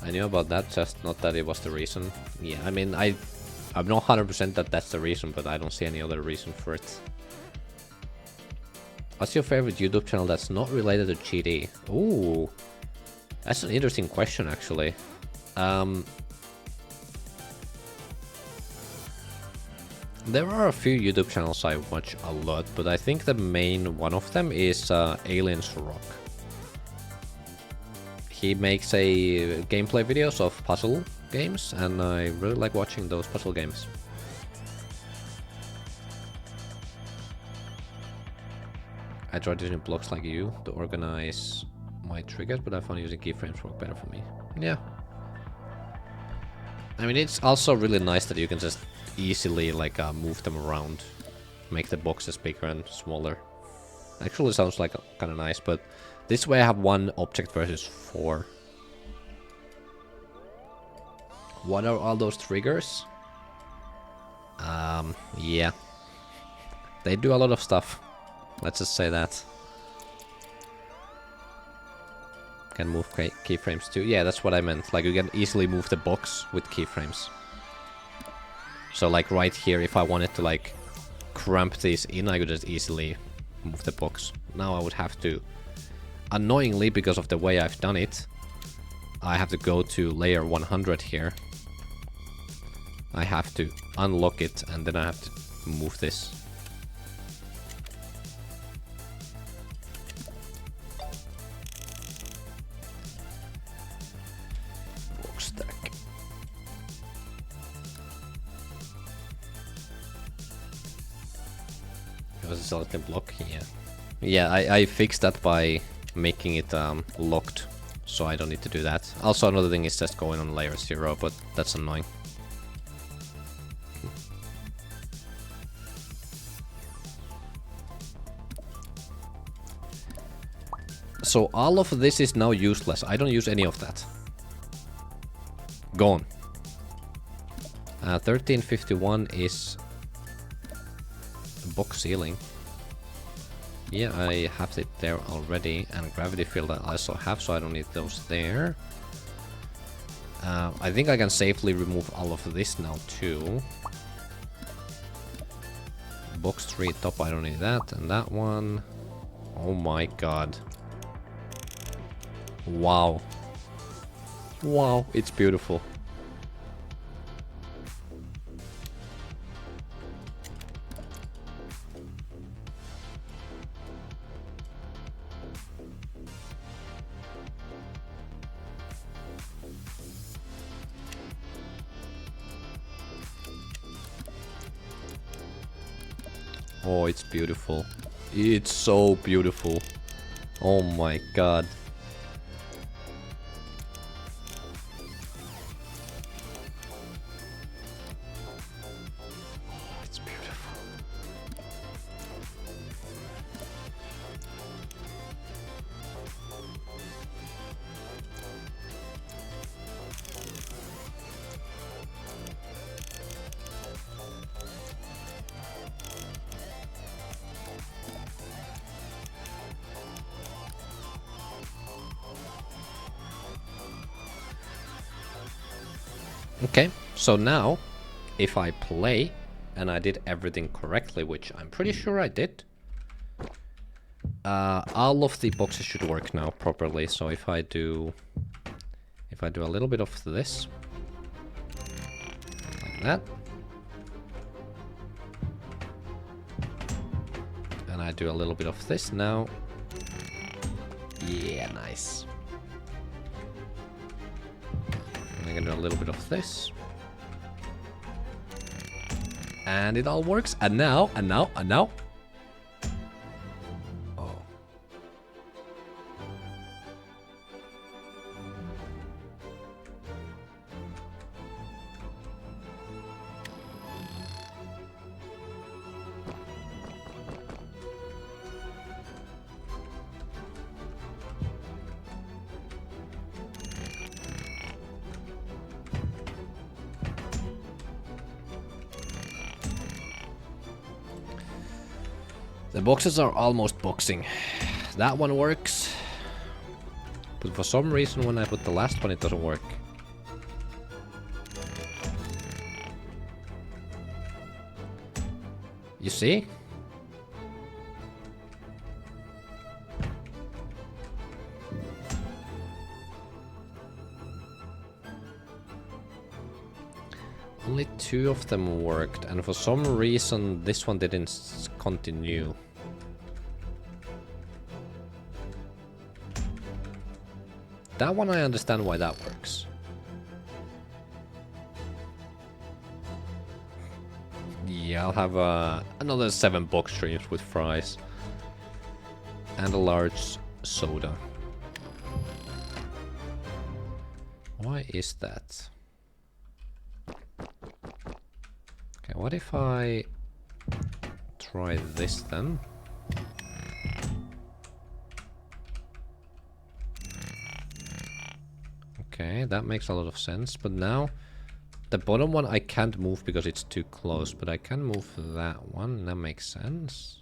I knew about that, just not that it was the reason. Yeah, I mean, I'm not 100% that that's the reason, but I don't see any other reason for it. What's your favorite YouTube channel that's not related to GD? Ooh, that's an interesting question, actually. There are a few YouTube channels I watch a lot, but I think the main one of them is Aliens Rock. He makes a gameplay videos of puzzle games, and I really like watching those puzzle games. I tried using blocks like you to organize my triggers, but I found using keyframes work better for me. Yeah. I mean, it's also really nice that you can just easily like move them around, make the boxes bigger and smaller. Actually sounds like kind of nice, but this way I have one object versus 4. What are all those triggers? Yeah. They do a lot of stuff. Let's just say that. Can move keyframes too. Yeah, that's what I meant. Like, you can easily move the box with keyframes. So, like, right here, if I wanted to, like, cramp these in, I could just easily move the box. Now I would have to... Annoyingly, because of the way I've done it, I have to go to layer 100 here. I have to unlock it, and then I have to move this. Was a solid block? Yeah. Yeah, I fixed that by making it locked, so I don't need to do that. Also, another thing is just going on layer 0, but that's annoying. So all of this is now useless. I don't use any of that. Gone. 1351 is box ceiling. Yeah, I have it there already, and gravity field I also have, so I don't need those there. I think I can safely remove all of this now too. Box 3 top, I don't need that, and that one. Oh my god. Wow. Wow, it's beautiful. Oh, it's beautiful. It's so beautiful. Oh my god. It's beautiful. Okay, so now, if I play, and I did everything correctly, which I'm pretty sure I did, all of the boxes should work now properly. So if I do a little bit of this, like that, and I do a little bit of this now, yeah, nice. And I'm gonna do a little bit of this. And it all works. And now. Oh. The boxes are almost boxing. That one works. But for some reason when I put the last one it doesn't work. You see? Only 2 of them worked, and for some reason this one didn't continue. That one I understand why that works. Yeah, I'll have another 7 box streams with fries. And a large soda. Why is that? Okay, what if I try this then? Okay, that makes a lot of sense, but now the bottom one I can't move because it's too close, but I can move that one, that makes sense.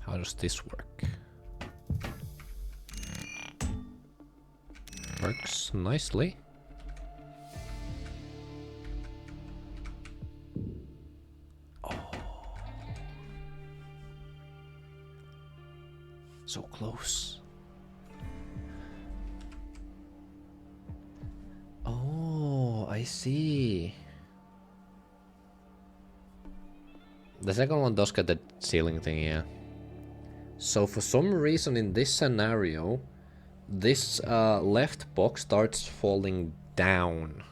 How does this work? Works nicely. Oh. So close. Oh, I see. The second one does get the ceiling thing, yeah. So for some reason in this scenario, this left box starts falling down.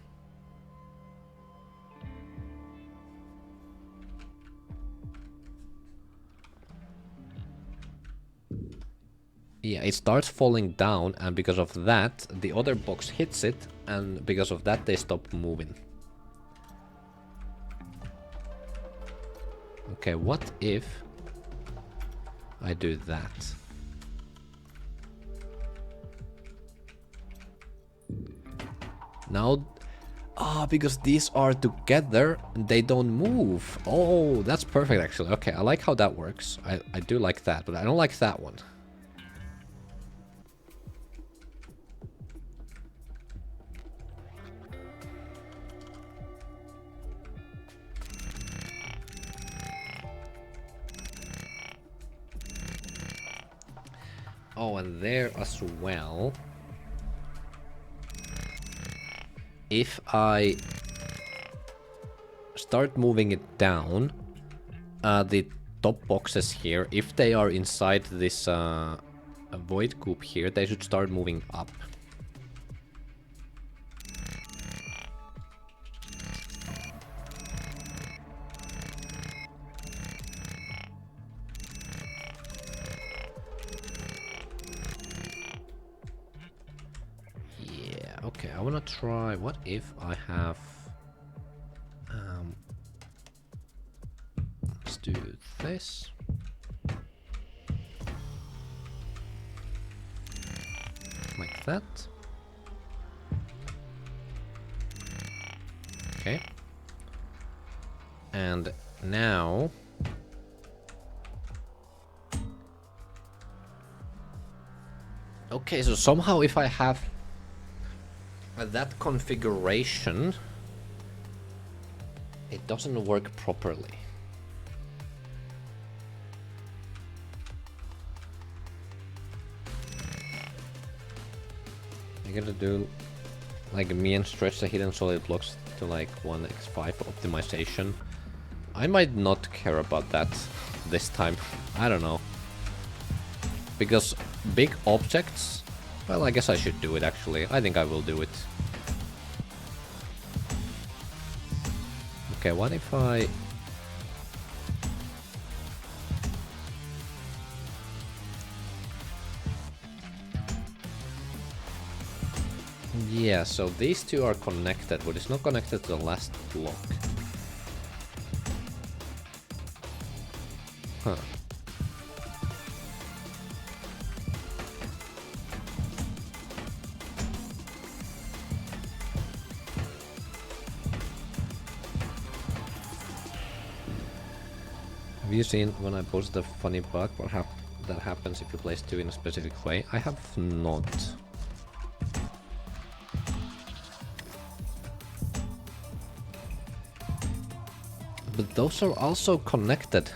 Yeah, it starts falling down, and because of that, the other box hits it, and because of that, they stop moving. Okay, what if I do that? Now, because these are together, they don't move. Oh, that's perfect actually. Okay, I like how that works. I do like that, but I don't like that one. Oh, and there as well. If I start moving it down, the top boxes here, if they are inside this void coop here, they should start moving up. wanna try. What if I have? Let's do this. Like that. Okay. And now okay, so somehow if I have that configuration, it doesn't work properly. I gotta do like me and stretch the hidden solid blocks to like 1x5 optimization. I might not care about that this time. I don't know. Because big objects, well, I guess I should do it actually. I think I will do it. Okay, what if I... Yeah, so these two are connected, but it's not connected to the last block. Huh. Have you seen when I posted a funny bug that happens if you place two in a specific way? I have not. But those are also connected.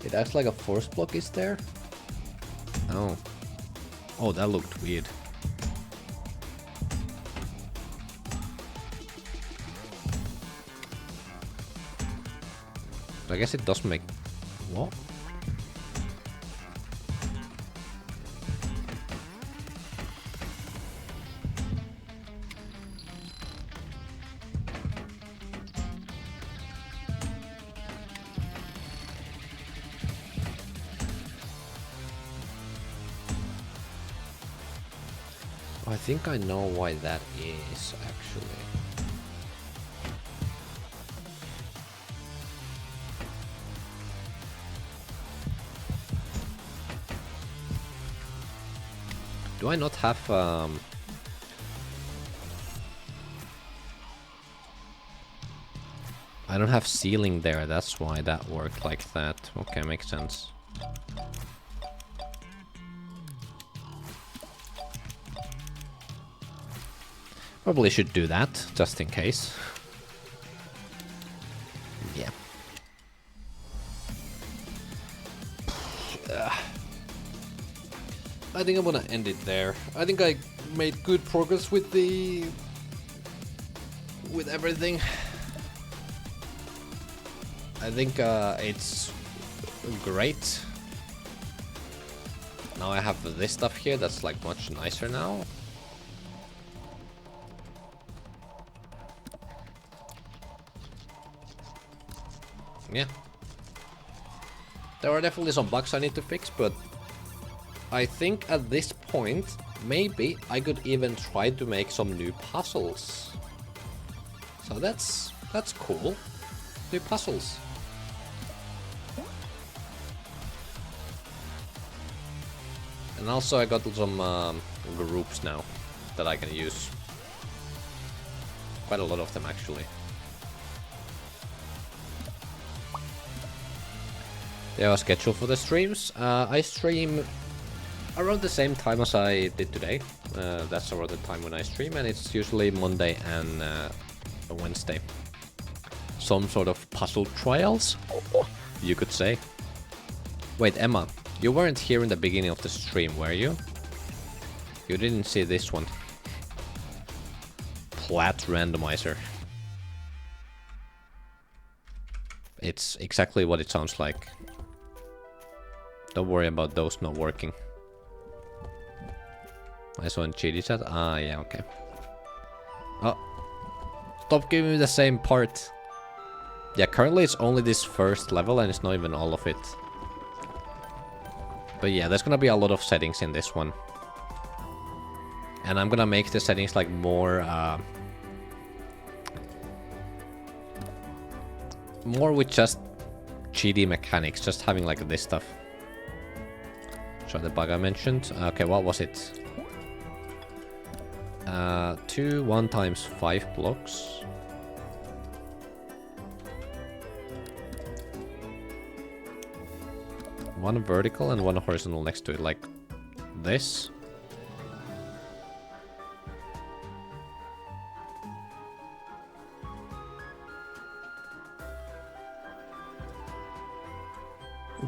It acts like a force block is there? Oh. Oh, that looked weird. I guess it does make... What? I think I know why that is, actually. Do I not have, I don't have ceiling there, that's why that worked like that. Okay, makes sense. Probably should do that, just in case. Yeah. I think I'm gonna end it there. I think I made good progress with everything. I think it's great. Now I have this stuff here that's like much nicer now. Yeah. There are definitely some bugs I need to fix, but I think at this point, maybe I could even try to make some new puzzles. So that's cool. New puzzles. And also I got some groups now that I can use. Quite a lot of them actually. Yeah, schedule for the streams. I stream around the same time as I did today. That's around the time when I stream, and it's usually Monday and a Wednesday. Some sort of puzzle trials, you could say. Wait, Emma, you weren't here in the beginning of the stream, were you? You didn't see this one. Plat randomizer. It's exactly what it sounds like. Don't worry about those not working. I saw in cheaty chat. Ah, yeah, okay. Oh. Stop giving me the same part. Yeah, currently it's only this first level and it's not even all of it. But yeah, there's gonna be a lot of settings in this one. And I'm gonna make the settings like more with just GD mechanics, just having like this stuff. Try the bug I mentioned. Okay, what was it? 2 1 times 5 blocks. One vertical and one horizontal next to it, like this.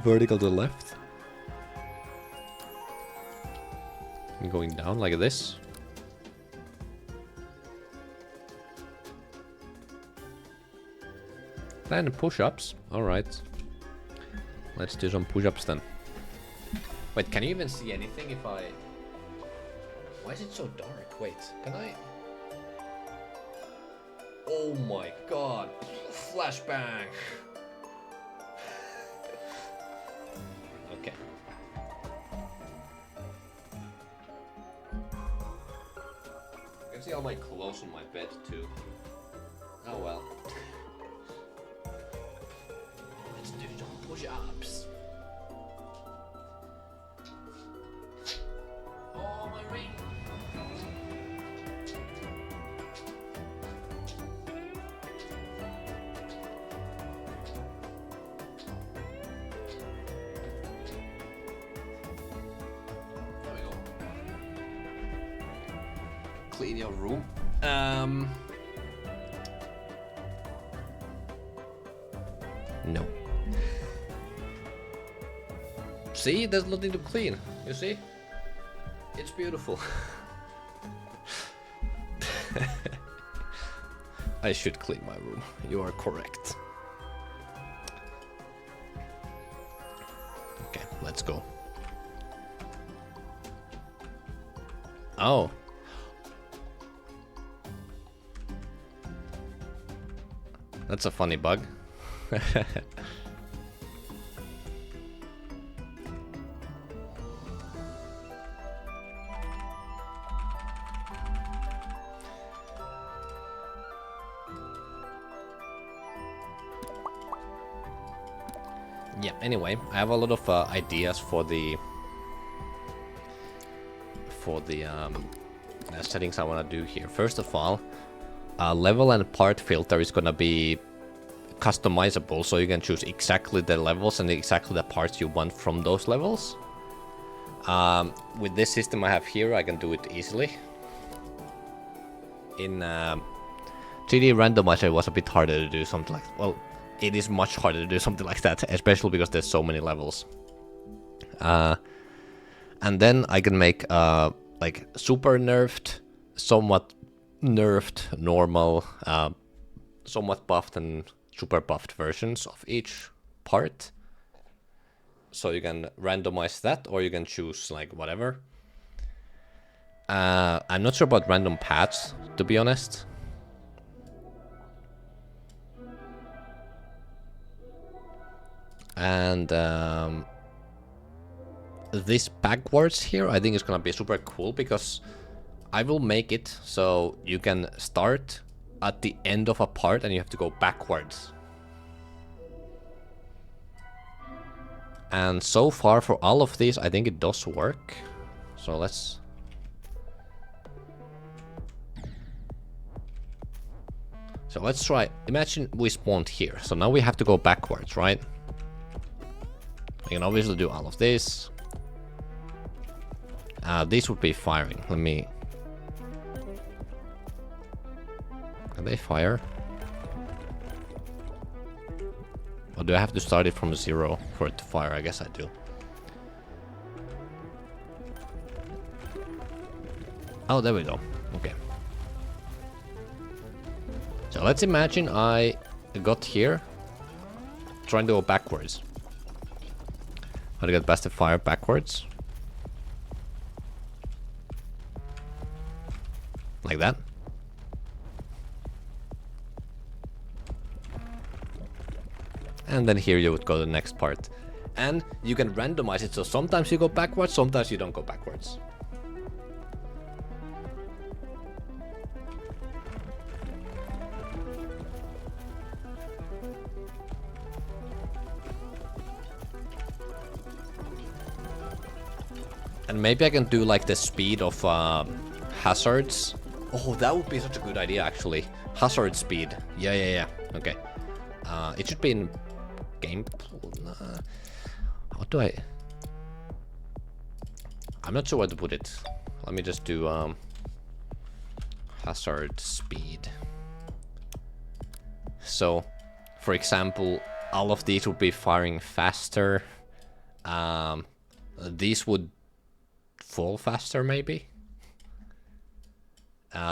Vertical to the left. And going down like this. And push-ups. Alright. Let's do some push-ups then. Wait, can you even see anything if I... Why is it so dark? Wait, can I... Oh my god. Flashbang. Okay. You can see all my clothes on my bed too. Oh well. Let's do some push-ups. Oh, my ring. There we go. Clean your room. No. See, there's nothing to clean. You see? It's beautiful. I should clean my room. You are correct. Okay, let's go. Oh. That's a funny bug. Yeah, anyway, I have a lot of ideas for the settings I want to do here. First of all, level and part filter is gonna be customizable, so you can choose exactly the levels and exactly the parts you want from those levels. With this system I have here, I can do it easily. In GD Randomizer, it was a bit harder to do something like, well, it is much harder to do something like that, especially because there's so many levels. And then I can make like super nerfed, somewhat nerfed, normal, somewhat buffed and super buffed versions of each part. So you can randomize that, or you can choose like whatever. I'm not sure about random paths, to be honest. And this backwards here, I think is gonna be super cool, because I will make it so you can start at the end of a part and you have to go backwards. And so far for all of these, I think it does work. So let's... So let's try, imagine we spawned here. So now we have to go backwards, right? We can obviously do all of this. These would be firing. Let me... Can they fire? Or do I have to start it from 0 for it to fire? I guess I do. Oh, there we go. Okay. So let's imagine I got here, trying to go backwards. How to get best to fire backwards? Like that. And then here you would go to the next part. And you can randomize it, so sometimes you go backwards, sometimes you don't go backwards. And maybe I can do like the speed of hazards. Oh, that would be such a good idea, actually. Hazard speed. Yeah. Okay. It should be in game. How do I? I'm not sure where to put it. Let me just do hazard speed. So, for example, all of these would be firing faster. These would fall faster, maybe.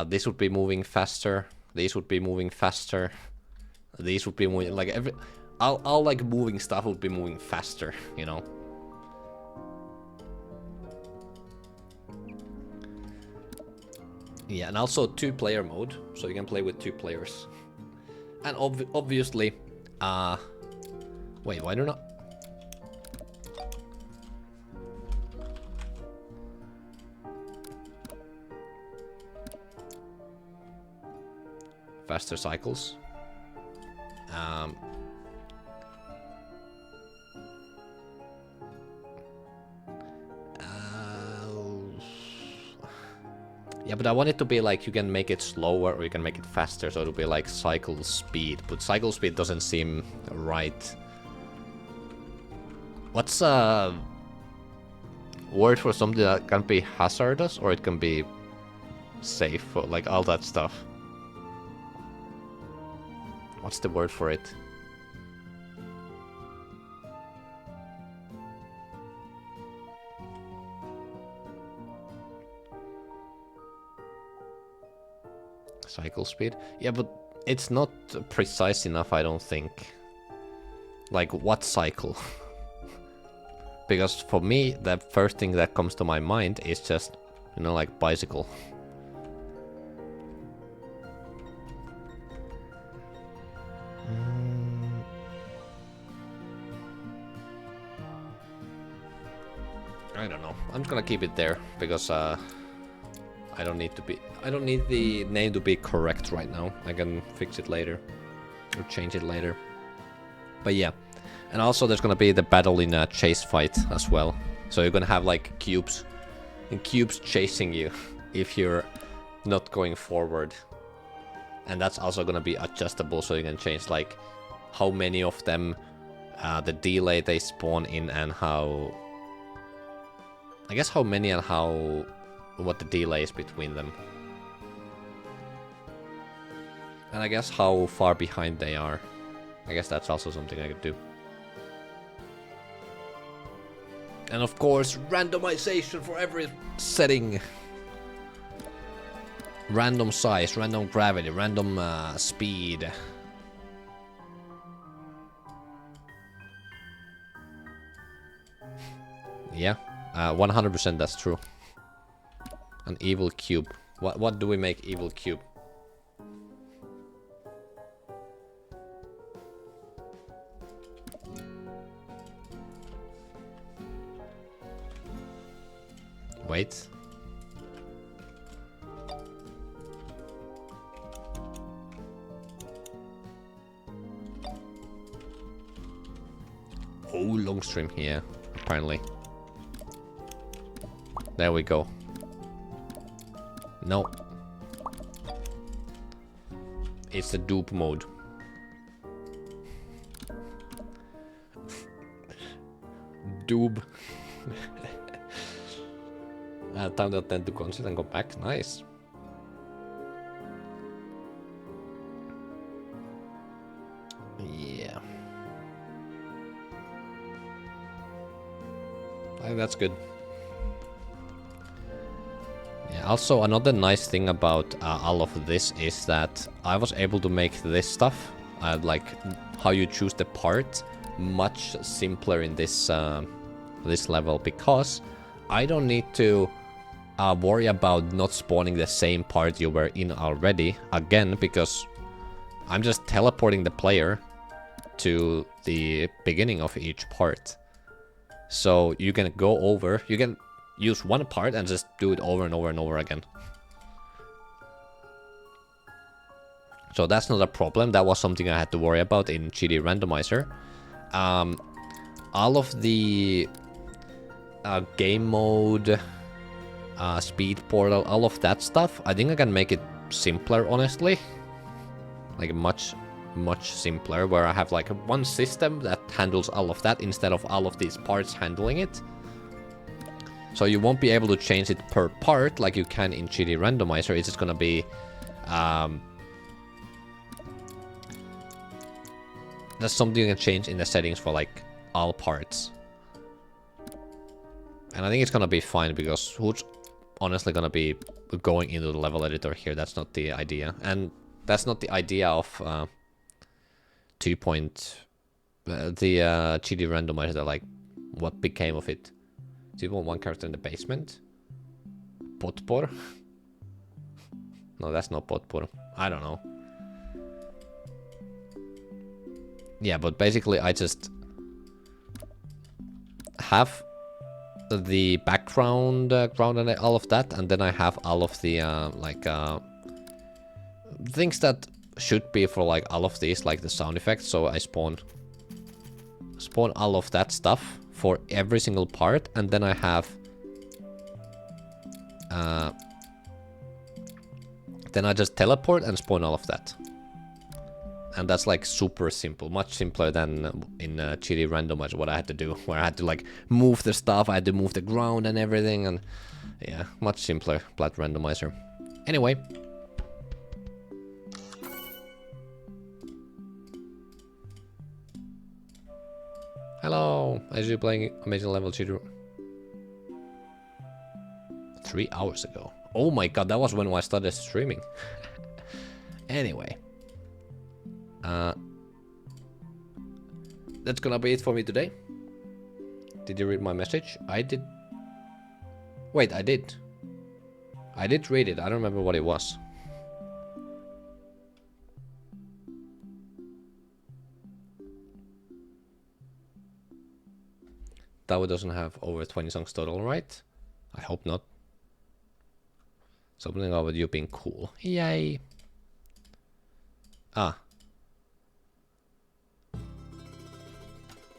This would be moving faster. These would be moving faster. These would be moving like all like moving stuff would be moving faster, you know. Yeah, and also 2-player mode, so you can play with 2 players. And obviously, wait, why don't I? Faster cycles. Yeah, but I want it to be like you can make it slower or you can make it faster, so it'll be like cycle speed. But cycle speed doesn't seem right. What's a word for something that can be hazardous or it can be safe, or like all that stuff? What's the word for it? Cycle speed? Yeah, but it's not precise enough, I don't think. Like, what cycle? Because for me, the first thing that comes to my mind is just, you know, like bicycle. I don't know. I'm just gonna keep it there because I don't need the name to be correct right now. I can fix it later or change it later. But yeah, and also there's gonna be the battle in a chase fight as well. So you're gonna have like cubes and cubes chasing you if you're not going forward. And that's also gonna be adjustable, so you can change like how many of them, the delay they spawn in, and how, I guess how many and how, what the delay is between them. And I guess how far behind they are. I guess that's also something I could do. And of course, randomization for every setting. Random size, random gravity, random speed. Yeah, 100% that's true. An evil cube. What do we make evil cube? Wait. Oh, long stream here, apparently. There we go. No. It's the dupe mode. Doob. Time to attend to concert and go back. Nice. Yeah. I think that's good. Yeah, also another nice thing about all of this is that I was able to make this stuff, like how you choose the part, much simpler in this this level, because I don't need to worry about not spawning the same part you were in already again, because I'm just teleporting the player to the beginning of each part. So you can go over, you can use one part and just do it over and over and over again. So that's not a problem. That was something I had to worry about in GD Randomizer. All of the game mode, speed portal, all of that stuff, I think I can make it simpler, honestly. Like much simpler, where I have like one system that handles all of that instead of all of these parts handling it. So you won't be able to change it per part like you can in GD Randomizer. It's just gonna be that's something you can change in the settings for like all parts. And I think it's gonna be fine, because who's honestly gonna be going into the level editor here? That's not the idea. And that's not the idea of the GD Randomizer. Like, what became of it? 2.1 character in the basement? Potpor? No, that's not Potpor. I don't know. Yeah, but basically I just have the background ground and all of that, and then I have all of the things that should be for like all of these, like the sound effects. So I spawn all of that stuff for every single part, and then I have then I just teleport and spawn all of that. And that's like super simple, much simpler than in GD Randomizer, what I had to do, where I had to like move the stuff, I had to move the ground and everything, and yeah, much simpler, Plat Randomizer. Anyway. Hello, I see you playing Amazing Level GD 3 hours ago. Oh my god, that was when I started streaming. Anyway. That's gonna be it for me today. Did you read my message? I did. Wait, I did. I did read it. I don't remember what it was. Tao doesn't have over 20 songs total, right? I hope not. Something about you being cool. Yay. Ah.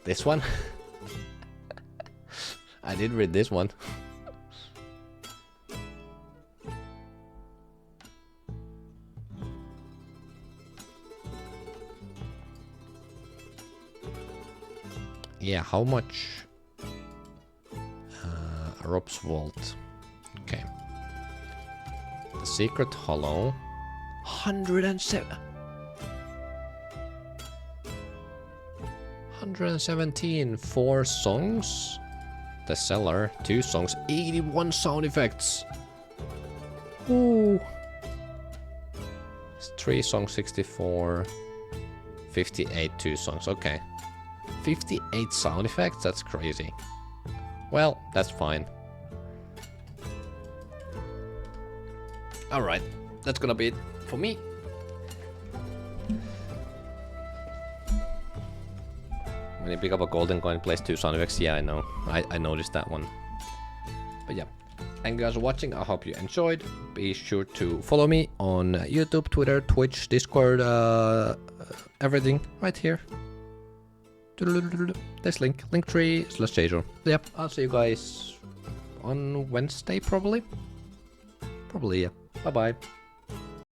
This one? I did read this one. Yeah, how much? Rob's Vault. Okay. The Secret Hollow. 107. 117, 4 songs. The Cellar, 2 songs, 81 sound effects. Ooh. 3 songs, 64. 58, 2 songs, okay. 58 sound effects, that's crazy. Well, that's fine. Alright, that's gonna be it for me. When you pick up a golden coin, place 2 sound effects. Yeah, I know. I noticed that one. But yeah. Thank you guys for watching. I hope you enjoyed. Be sure to follow me on YouTube, Twitter, Twitch, Discord, everything right here. This link, linktree/Jason. Yep, I'll see you guys on Wednesday, probably. Yeah. Bye-bye.